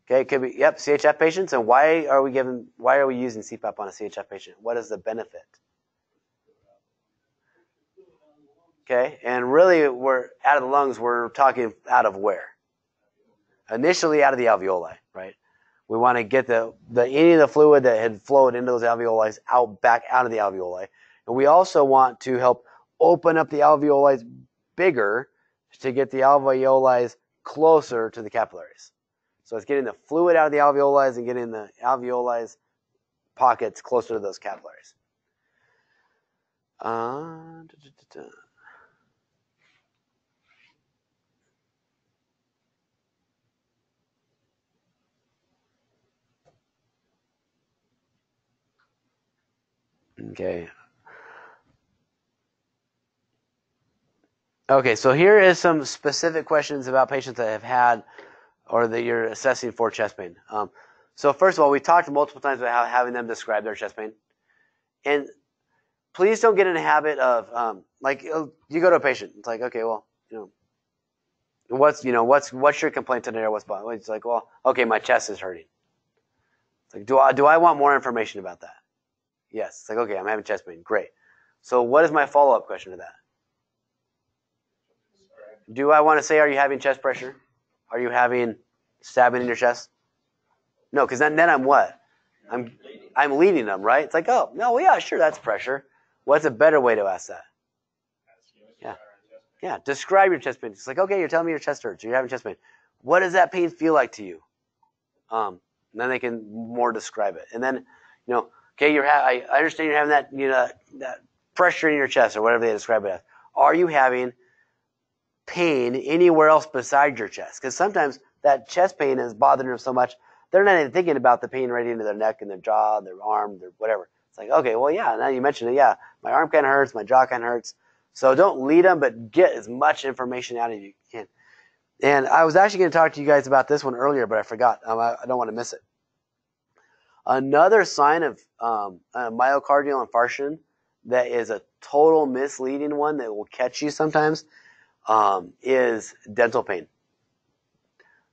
Okay, it could be, CHF patients. And why are we using CPAP on a CHF patient? What is the benefit? Okay, and really we're out of the lungs, we're talking out of where? Initially out of the alveoli, right? We want to get any of the fluid that had flowed into those alveoli back out of the alveoli. And we also want to help open up the alveoli bigger to get the alveoli closer to the capillaries. So it's getting the fluid out of the alveoli and getting the alveoli pockets closer to those capillaries. Okay, so here is some specific questions about patients that have had or that you're assessing for chest pain. So first of all, we talked multiple times about having them describe their chest pain. And please don't get in a habit of, you go to a patient. It's like, okay, well, what's your complaint today or what's bothering? It's like, well, okay, my chest is hurting. It's like, do I want more information about that? Yes. It's like, okay, I'm having chest pain. Great. So what is my follow-up question to that? Do I want to say, are you having chest pressure? Are you having stabbing in your chest? No, because then I'm what? I'm leading them, right? It's like, oh, no, yeah, sure, that's pressure. What's a better way to ask that? Yeah, describe your chest pain. It's like, okay, you're telling me your chest hurts. You're having chest pain. What does that pain feel like to you? And then they can more describe it. And then, okay, I understand you're having that pressure in your chest or whatever they describe it as. Are you having pain anywhere else besides your chest? Because sometimes that chest pain is bothering them so much, they're not even thinking about the pain right into their neck and their jaw, their arm, their whatever. It's like, okay, well, yeah, now you mentioned it. Yeah, my arm kind of hurts, my jaw kind of hurts. So don't lead them, but get as much information out of you can. And I was actually going to talk to you guys about this one earlier, but I forgot. I don't want to miss it. Another sign of a myocardial infarction that is a total misleading one that will catch you sometimes is dental pain.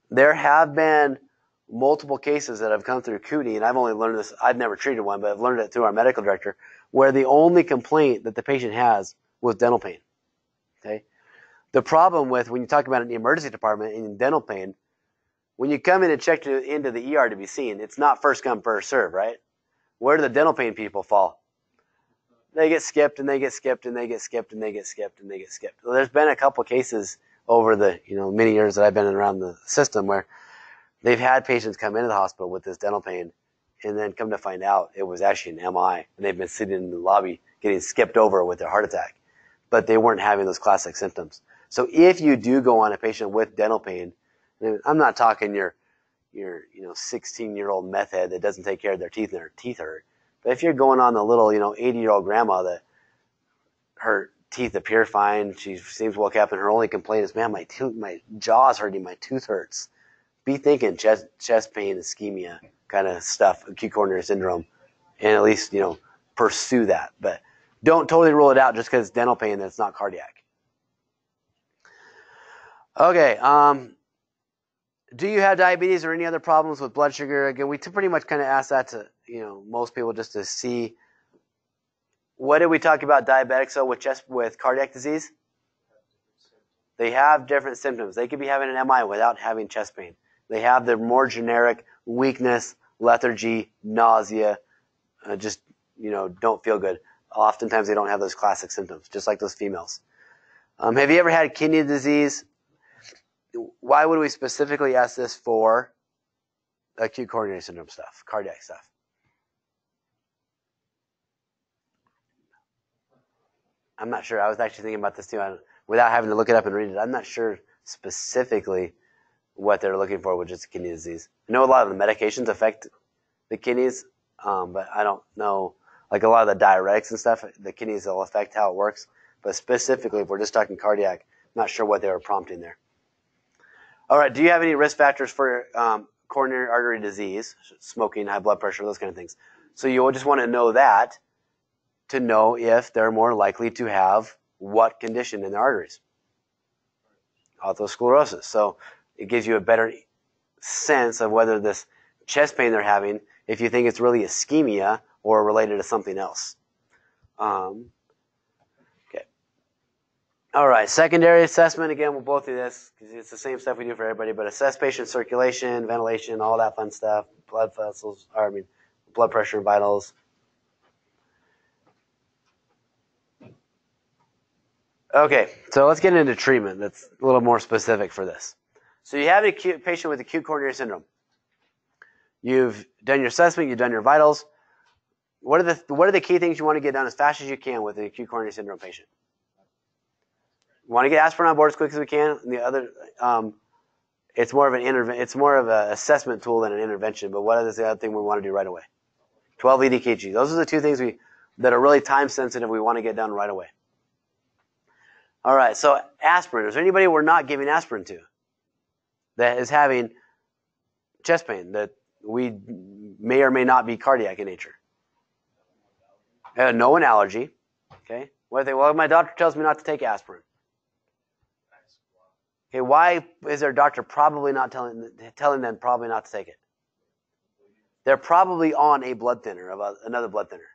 There have been multiple cases that have come through CUNY, and I've only learned this, I've never treated one, but I've learned it through our medical director, where the only complaint that the patient has was dental pain. Okay? The problem with when you talk about an emergency department and dental pain, when you come in and check into the ER to be seen, it's not first come, first serve, right? Where do the dental pain people fall? They get skipped and they get skipped and they get skipped and they get skipped and they get skipped. Well, there's been a couple cases over the many years that I've been around the system where they've had patients come into the hospital with this dental pain and then come to find out it was actually an MI and they've been sitting in the lobby getting skipped over with their heart attack, but they weren't having those classic symptoms. So if you do go on a patient with dental pain, I'm not talking your 16-year-old meth head that doesn't take care of their teeth and their teeth hurt. But if you're going on the little 80-year-old grandma that her teeth appear fine, she seems woke up, and her only complaint is, man, my jaw's hurting, my tooth hurts. Be thinking chest pain, ischemia kind of stuff, acute coronary syndrome, and at least pursue that. But don't totally rule it out just because it's dental pain that's not cardiac. Okay. Do you have diabetes or any other problems with blood sugar? Again, we pretty much kind of ask that to most people just to see. What did we talk about diabetics with cardiac disease? They have different symptoms. They could be having an MI without having chest pain. They have the more generic weakness, lethargy, nausea, don't feel good. Oftentimes they don't have those classic symptoms, just like those females. Have you ever had kidney disease? Why would we specifically ask this for acute coronary syndrome stuff, cardiac stuff? I'm not sure. I was actually thinking about this too. Without having to look it up and read it, I'm not sure specifically what they're looking for with just kidney disease. I know a lot of the medications affect the kidneys, but I don't know. Like a lot of the diuretics and stuff, the kidneys will affect how it works. But specifically, if we're just talking cardiac, I'm not sure what they were prompting there. All right, do you have any risk factors for coronary artery disease, smoking, high blood pressure, those kind of things? So you just want to know that to know if they're more likely to have what condition in their arteries. Atherosclerosis. So it gives you a better sense of whether this chest pain they're having, if you think it's really ischemia or related to something else. Okay. All right, secondary assessment. Again, we'll both do this because it's the same stuff we do for everybody, but assess patient circulation, ventilation, all that fun stuff, blood vessels, blood pressure and vitals. Okay, so let's get into treatment that's a little more specific for this. So you have an acute patient with acute coronary syndrome. You've done your assessment, you've done your vitals. What are the key things you want to get done as fast as you can with an acute coronary syndrome patient? We want to get aspirin on board as quick as we can. And the other, it's more of an assessment tool than an intervention. But what is the other thing we want to do right away? 12 lead EKG. Those are the two things that are really time sensitive. We want to get done right away. All right. So aspirin. Is there anybody we're not giving aspirin to that is having chest pain that we may or may not be cardiac in nature? No one allergy. Okay. Well, my doctor tells me not to take aspirin. Okay, why is their doctor probably not telling them probably not to take it? They're probably on a blood thinner, another blood thinner.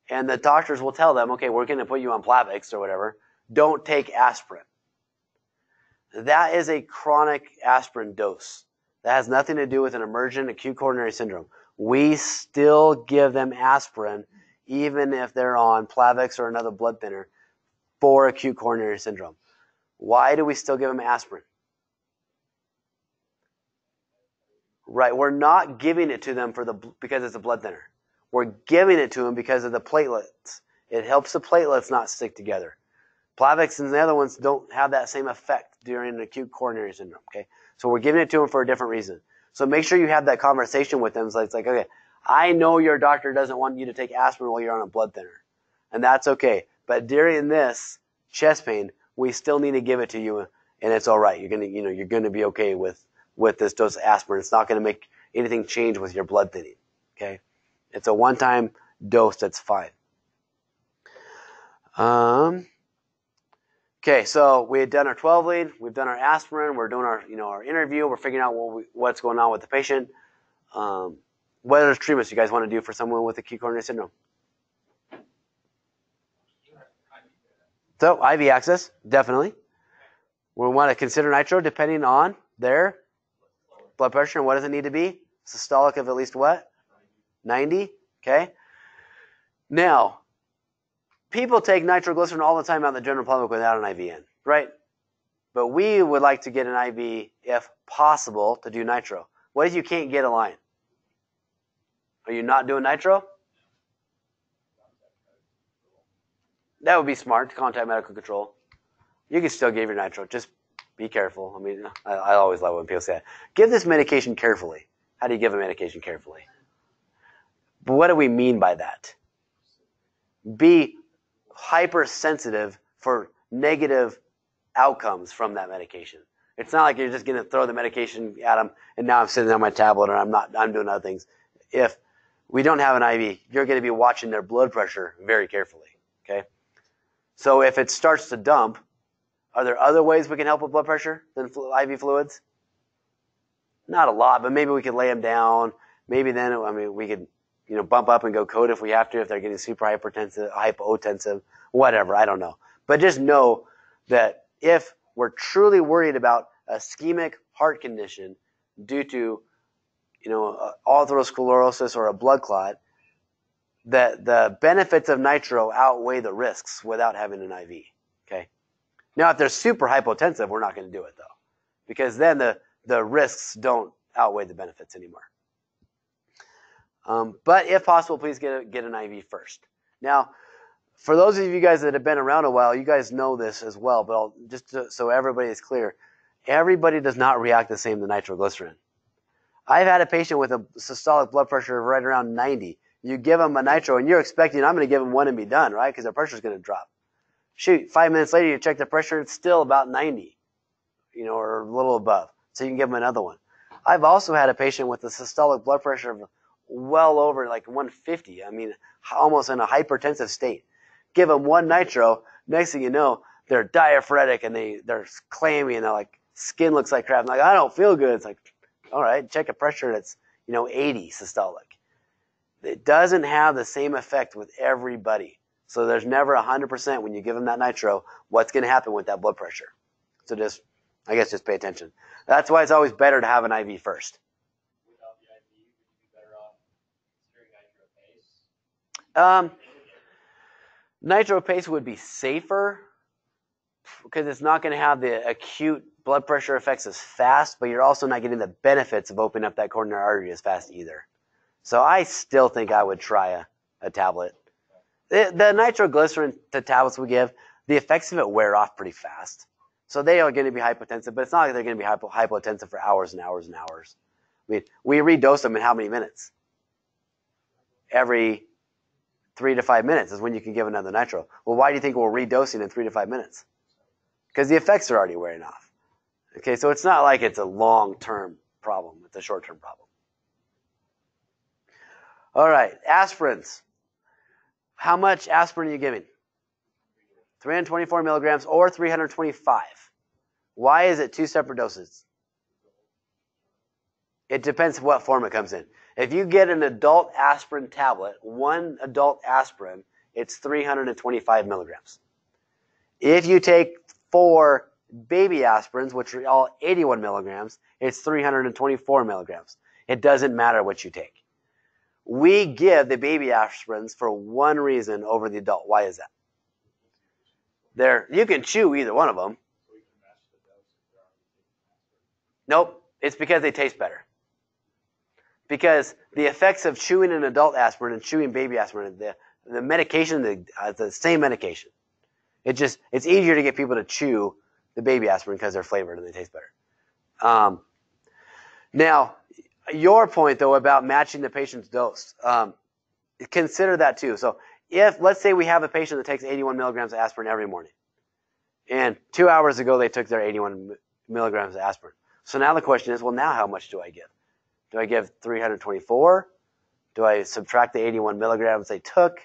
And the doctors will tell them, okay, we're going to put you on Plavix or whatever. Don't take aspirin. That is a chronic aspirin dose. That has nothing to do with an emergent acute coronary syndrome. We still give them aspirin even if they're on Plavix or another blood thinner for acute coronary syndrome. Why do we still give them aspirin? Right, we're not giving it to them because it's a blood thinner. We're giving it to them because of the platelets. It helps the platelets not stick together. Plavix and the other ones don't have that same effect during an acute coronary syndrome. Okay, so we're giving it to them for a different reason. So make sure you have that conversation with them. So it's like, okay, I know your doctor doesn't want you to take aspirin while you're on a blood thinner, and that's okay. But during this chest pain, we still need to give it to you, and it's all right. You're gonna be okay with this dose of aspirin. It's not gonna make anything change with your blood thinning. Okay, it's a one-time dose that's fine. Okay, so we had done our 12 lead, we've done our aspirin, we're doing our interview, we're figuring out what's going on with the patient. What other treatments you guys want to do for someone with acute coronary syndrome? So IV access, definitely. We want to consider nitro depending on their blood pressure and what does it need to be? Systolic of at least what? 90. Okay. Now, people take nitroglycerin all the time out in the general public without an IV in, right? But we would like to get an IV, if possible, to do nitro. What if you can't get a line? Are you not doing nitro? That would be smart to contact medical control. You can still give your nitro. Just be careful. I mean, I always love when people say that. Give this medication carefully. How do you give a medication carefully? But what do we mean by that? Be hypersensitive for negative outcomes from that medication. It's not like you're just going to throw the medication at them and now I'm sitting on my tablet or I'm doing other things. If we don't have an IV, you're going to be watching their blood pressure very carefully. Okay? So if it starts to dump, are there other ways we can help with blood pressure than IV fluids? Not a lot, but maybe we could lay them down. Maybe then, we could, bump up and go code if we have to, if they're getting super hypertensive, hypotensive, whatever, I don't know. But just know that if we're truly worried about a ischemic heart condition due to, atherosclerosis or a blood clot, that the benefits of nitro outweigh the risks without having an IV. Okay. Now, if they're super hypotensive, we're not going to do it though, because then the risks don't outweigh the benefits anymore. But if possible, please get an IV first. Now, for those of you guys that have been around a while, you guys know this as well, but so everybody is clear, everybody does not react the same to nitroglycerin. I've had a patient with a systolic blood pressure of right around 90. You give them a nitro, and you're expecting I'm going to give them one and be done, right? Because their pressure is going to drop. Shoot, 5 minutes later, you check the pressure, it's still about 90, or a little above. so you can give them another one. I've also had a patient with a systolic blood pressure of well over like 150. I mean, almost in a hypertensive state. Give them one nitro. Next thing you know, they're diaphoretic and they're clammy and they're like, skin looks like crap. I'm like, I don't feel good. It's like, all right, check a pressure that's 80 systolic. It doesn't have the same effect with everybody. So there's never 100% when you give them that nitro, what's going to happen with that blood pressure. So just pay attention. That's why it's always better to have an IV first. Without the IV, would you be better off considering nitro pace? Nitro pace would be safer because it's not going to have the acute blood pressure effects as fast, but you're also not getting the benefits of opening up that coronary artery as fast either. So I still think I would try a tablet. The nitroglycerin, the tablets we give, the effects of it wear off pretty fast. So they are going to be hypotensive, but it's not like they're going to be hypotensive for hours and hours and hours. I mean, we redose them in how many minutes? Every 3 to 5 minutes is when you can give another nitro. Well, why do you think we're redosing in 3 to 5 minutes? Because the effects are already wearing off. Okay, so it's not like it's a long-term problem. It's a short-term problem. All right, aspirins. How much aspirin are you giving? 324 milligrams or 325. Why is it 2 separate doses? It depends what form it comes in. If you get an adult aspirin tablet, one adult aspirin, it's 325 milligrams. If you take 4 baby aspirins, which are all 81 milligrams, it's 324 milligrams. It doesn't matter what you take. We give the baby aspirins for one reason over the adult. Why is that? You can chew either one of them. Nope, it's because they taste better. Because the effects of chewing an adult aspirin and chewing baby aspirin, the medication, the same medication. It's easier to get people to chew the baby aspirin because they're flavored and they taste better. Now, your point, though, about matching the patient's dose, consider that too. So let's say we have a patient that takes 81 milligrams of aspirin every morning, and 2 hours ago they took their 81 milligrams of aspirin. So now the question is, well, now how much do I give? Do I give 324? Do I subtract the 81 milligrams they took?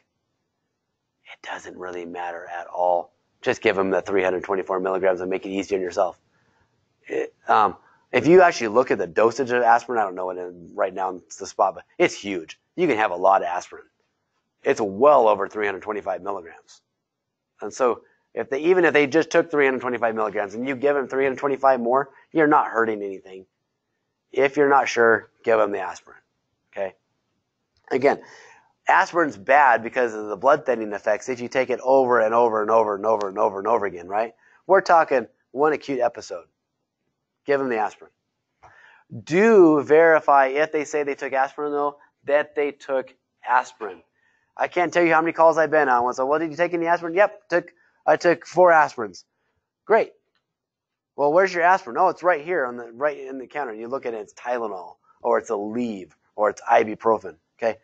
It doesn't really matter at all. Just give them the 324 milligrams and make it easier on yourself. If you actually look at the dosage of aspirin, I don't know it right now it's the spot, but it's huge. You can have a lot of aspirin. It's well over 325 milligrams. And so even if they just took 325 milligrams and you give them 325 more, you're not hurting anything. If you're not sure, give them the aspirin. Okay? Again, aspirin's bad because of the blood thinning effects if you take it over and over and over and over and over and over again, right? We're talking one acute episode. Give them the aspirin. Do verify if they say they took aspirin, though, that they took aspirin. I can't tell you how many calls I've been on. So, well, did you take any aspirin? Yep, I took 4 aspirins. Great. Well, where's your aspirin? Oh, it's right here right in the counter. You look at it, it's Tylenol, or it's Aleve, or it's ibuprofen. Okay.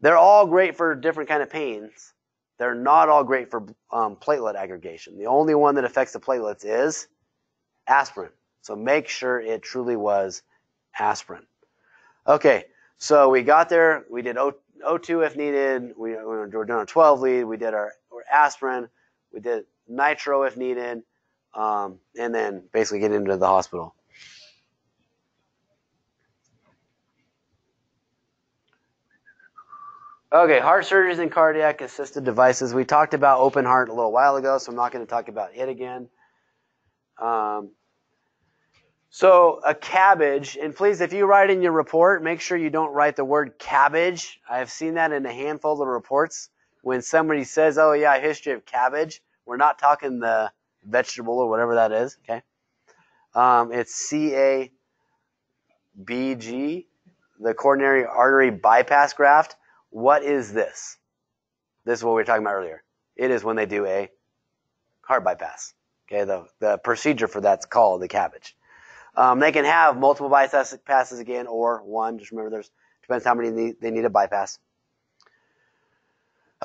They're all great for different kind of pains. They're not all great for platelet aggregation. The only one that affects the platelets is aspirin. So make sure it truly was aspirin. Okay, so we got there. We did O2 if needed. We were doing our 12 lead. We did our aspirin. We did nitro if needed. And then basically get into the hospital. Okay, heart surgeries and cardiac assisted devices. We talked about open heart a little while ago, so I'm not going to talk about it again. So a cabbage, and please, if you write in your report, make sure you don't write the word cabbage. I have seen that in a handful of reports. When somebody says, oh yeah, history of cabbage, we're not talking the vegetable or whatever that is, okay? It's CABG, the coronary artery bypass graft. What is this? This is what we were talking about earlier. It is when they do a heart bypass. Okay, the procedure for that's called the cabbage. They can have multiple bypasses again, or one. Just remember, depends how many they need a bypass.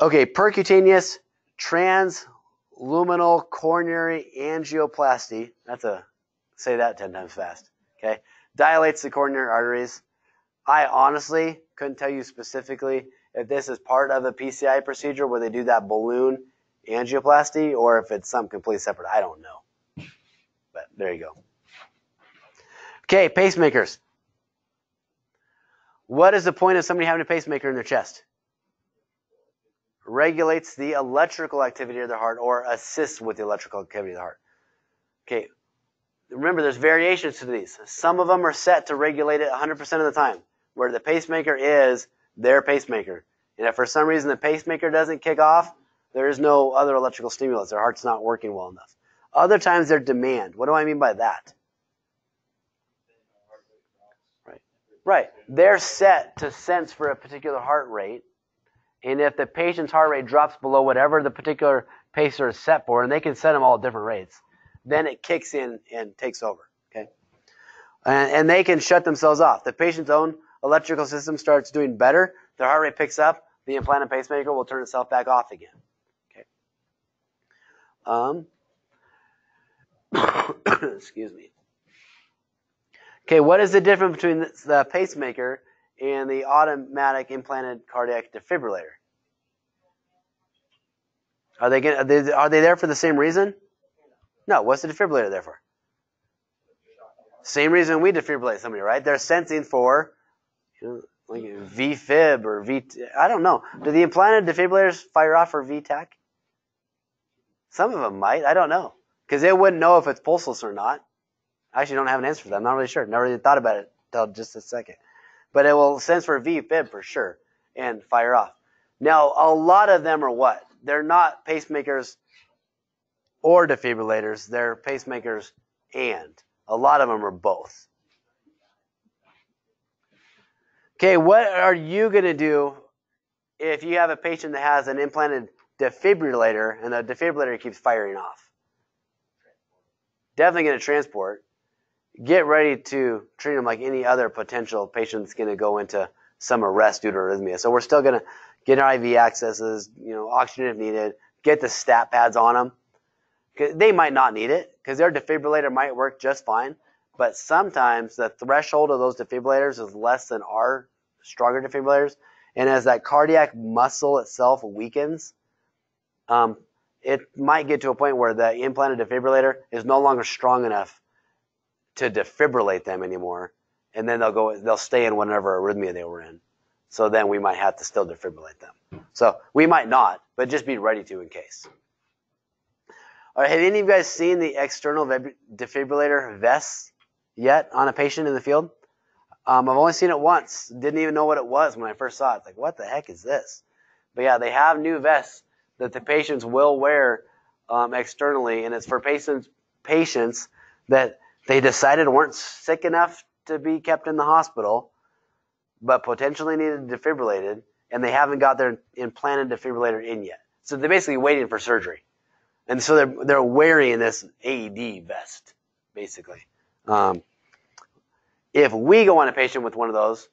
Okay, percutaneous transluminal coronary angioplasty. That's a Say that 10 times fast. Okay. Dilates the coronary arteries. I honestly couldn't tell you specifically if this is part of a PCI procedure where they do that balloon angioplasty or if it's something completely separate. I don't know. But there you go. Okay, pacemakers. What is the point of somebody having a pacemaker in their chest? Regulates the electrical activity of the heart or assists with the electrical activity of the heart. Okay, remember there's variations to these. Some of them are set to regulate it 100% of the time, where the pacemaker is their pacemaker. And if for some reason the pacemaker doesn't kick off, there is no other electrical stimulus. Their heart's not working well enough. Other times they're demand. What do I mean by that? Right. They're set to sense for a particular heart rate. And if the patient's heart rate drops below whatever the particular pacer is set for, and they can set them all at different rates, then it kicks in and takes over. Okay, and they can shut themselves off. The patient's own electrical system starts doing better. Their heart rate picks up. The implanted pacemaker will turn itself back off again. Okay. Excuse me. Okay, what is the difference between the pacemaker and the automatic implanted cardiac defibrillator? Are they there for the same reason? No. What's the defibrillator there for? Same reason we defibrillate somebody, right? They're sensing for like V-fib or I don't know. Do the implanted defibrillators fire off for V-Tach? Some of them might. I don't know. Because they wouldn't know if it's pulseless or not. I actually don't have an answer for that. I'm not really sure. Never really thought about it until just a second. But it will sense for V-fib for sure and fire off. Now, a lot of them are what? They're not pacemakers or defibrillators. They're pacemakers and. A lot of them are both. Okay, what are you going to do if you have a patient that has an implanted defibrillator and the defibrillator keeps firing off? Definitely going to transport. Get ready to treat them like any other potential patient that's going to go into some arrest due to arrhythmia. So we're still going to get our IV accesses, oxygen if needed, get the stat pads on them. They might not need it because their defibrillator might work just fine, but sometimes the threshold of those defibrillators is less than our stronger defibrillators, and as that cardiac muscle itself weakens, it might get to a point where the implanted defibrillator is no longer strong enough to defibrillate them anymore, and then they'll stay in whatever arrhythmia they were in. So then we might have to still defibrillate them. So we might not, but just be ready to in case. All right, have any of you guys seen the external defibrillator vests yet on a patient in the field? I've only seen it once. Didn't even know what it was when I first saw it. It's like, what the heck is this? But yeah, they have new vests that the patients will wear externally, and it's for patients that they decided weren't sick enough to be kept in the hospital, but potentially needed defibrillated, and they haven't got their implanted defibrillator in yet. So they're basically waiting for surgery. And so they're wearing this AED vest, basically. If we go on a patient with one of those,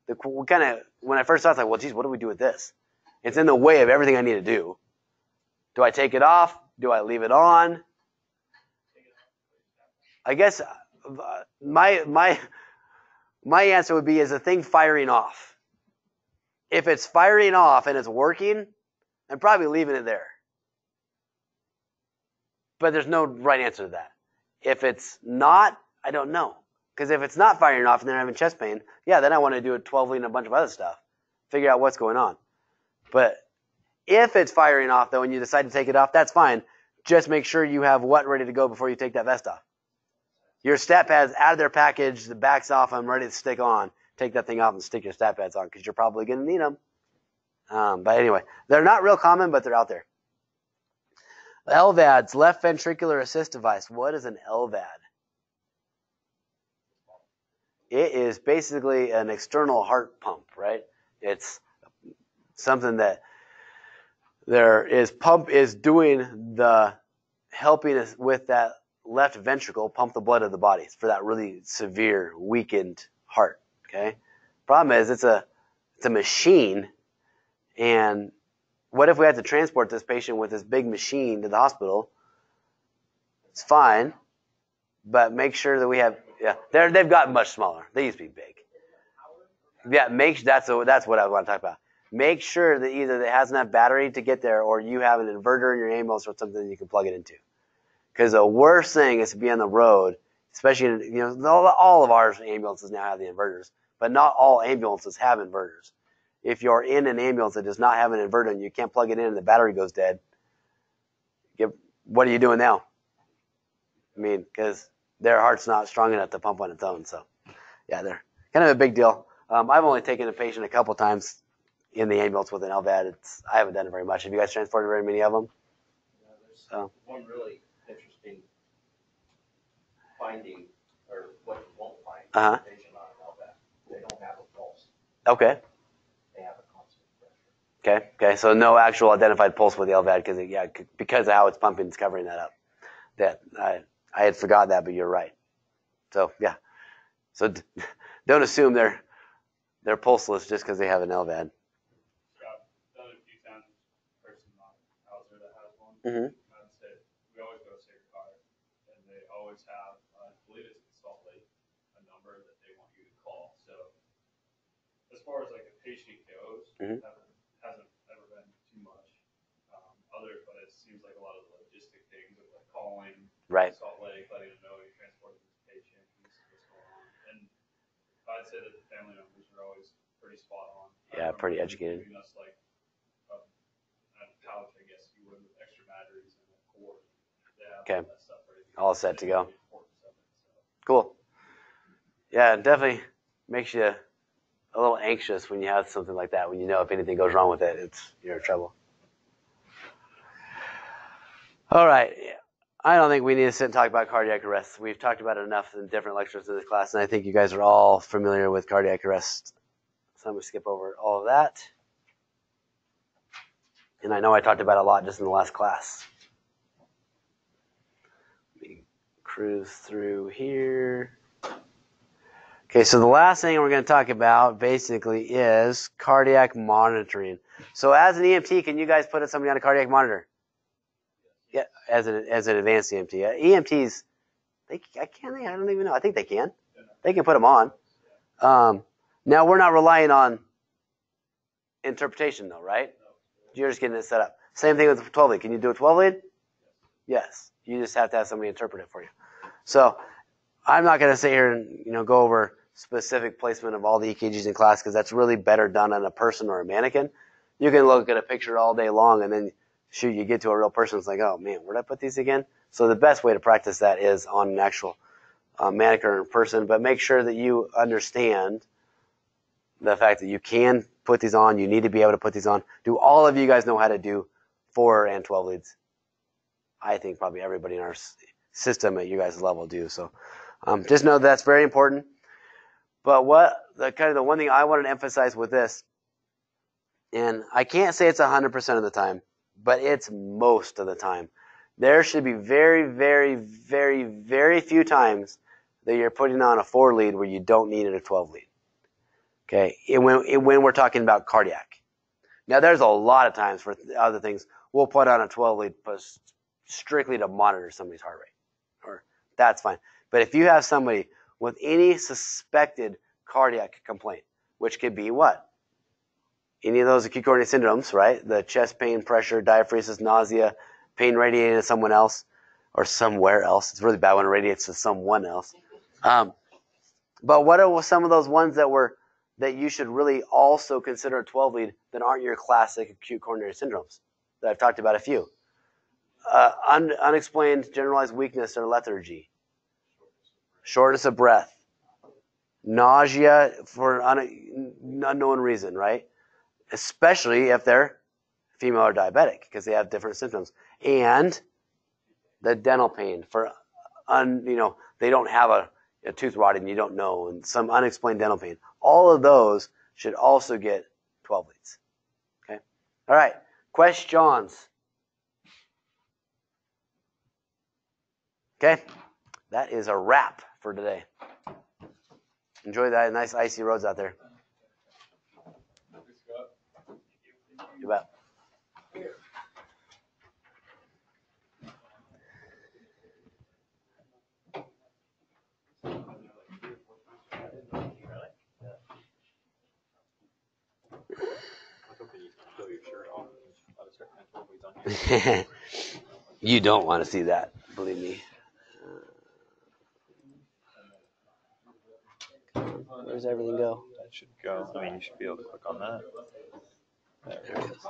when I first saw it, I was like, well, geez, what do we do with this? It's in the way of everything I need to do. Do I take it off? Do I leave it on? I guess my answer would be, is the thing firing off? If it's firing off and it's working, I'm probably leaving it there. But there's no right answer to that. If it's not, I don't know. Because if it's not firing off and they're having chest pain, yeah, then I want to do a 12 lead and a bunch of other stuff. Figure out what's going on. But if it's firing off, though, and you decide to take it off, that's fine. Just make sure you have what ready to go before you take that vest off. Your stat pads out of their package, the back's off, I'm ready to stick on. Take that thing off and stick your stat pads on because you're probably going to need them. But anyway, they're not real common, but they're out there. LVADs, left ventricular assist device. What is an LVAD? It is basically an external heart pump, right? It's something that pump is doing the helping us with that left ventricle pump the blood of the body for that really severe weakened heart. Okay. Problem is it's a machine, and what if we had to transport this patient with this big machine to the hospital? It's fine, But make sure that we have, they've gotten much smaller. They used to be big. Yeah, that's what I want to talk about. Make sure that either it has enough battery to get there, or you have an inverter in your ambulance or something that you can plug it into. Because the worst thing is to be on the road, especially all of our ambulances now have the inverters, but not all ambulances have inverters. If you're in an ambulance that does not have an inverter and you can't plug it in and the battery goes dead, what are you doing now? I mean, because their heart's not strong enough to pump on its own. So, yeah, they're kind of a big deal. I've only taken a patient a couple times in the ambulance with an LVAD. I haven't done it very much. Have you guys transported very many of them? Yeah, there's one really interesting finding, or what you won't find in a patient on an LVAD. They don't have a pulse. Okay. They have a constant pressure. Okay. So no actual identified pulse with the LVAD because of how it's pumping, it's covering that up. That I had forgot that, but you're right. So yeah. So don't assume they're pulseless just because they have an LVAD. I've done it a few times. Person on Hauser that has one. Mm-hmm. I'd say we always go to Sacred Heart, and they always have, I believe it's in Salt Lake, a number that they want you to call. So as far as like a patient goes, hasn't ever been too much. But it seems like a lot of the logistic things of like calling Salt Lake, letting them know you're transporting this patient, and this is what's going on. And I'd say that the family members are always pretty spot on. Yeah, pretty educated. Giving us like a pouch, I guess you would, with extra batteries and a cord. Okay. All that stuff ready. All set to go. Cool. Yeah, it definitely makes you a little anxious when you have something like that. When you know if anything goes wrong with it, you're in trouble. All right. I don't think we need to sit and talk about cardiac arrest. We've talked about it enough in different lectures in this class, and I think you guys are all familiar with cardiac arrest. So I'm going to skip over all of that. And I know I talked about it a lot just in the last class. Let me cruise through here. Okay, so the last thing we're going to talk about basically is cardiac monitoring. So as an EMT, can you guys put somebody on a cardiac monitor? Yeah, as an advanced EMT. EMTs, can they? I don't even know. I think they can. They can put them on. Now, we're not relying on interpretation, though, right? You're just getting it set up. Same thing with 12 lead. Can you do a 12 lead? Yes. You just have to have somebody interpret it for you. So I'm not going to sit here and go over specific placement of all the EKGs in class, because that's really better done on a person or a mannequin. You can look at a picture all day long, and then you get to a real person. It's like, oh man, where'd I put these again? So the best way to practice that is on an actual mannequin or person. But make sure that you understand the fact that you can put these on. You need to be able to put these on. Do all of you guys know how to do 4 and 12 leads? I think probably everybody in our system at you guys' level do. So just know that's very important. But the one thing I wanted to emphasize with this, and I can't say it's 100% of the time, but it's most of the time. There should be very, very, very, very few times that you're putting on a 4 lead where you don't need a 12 lead. Okay, when we're talking about cardiac. Now, there's a lot of times for other things we'll put on a 12 lead strictly to monitor somebody's heart rate, or that's fine. But if you have somebody with any suspected cardiac complaint, which could be what? Any of those acute coronary syndromes, right? The chest pain, pressure, diaphoresis, nausea, pain radiating to someone else or somewhere else. It's really bad when it radiates to someone else. But what are some of those ones that you should really also consider a 12 lead that aren't your classic acute coronary syndromes? That I've talked about a few. Unexplained generalized weakness or lethargy, shortness of breath, nausea for an unknown reason, right? Especially if they're female or diabetic, because they have different symptoms. And the dental pain for, they don't have a tooth rotting, you don't know, and some unexplained dental pain. All of those should also get 12 leads. Okay? All right. Questions? Okay? That is a wrap for today. Enjoy that nice icy roads out there. You bet. peel your shirt off and let us start kind of on here. You don't want to see that, believe me. Where's everything go? That should go. I mean, you should be able to click on that. There it is.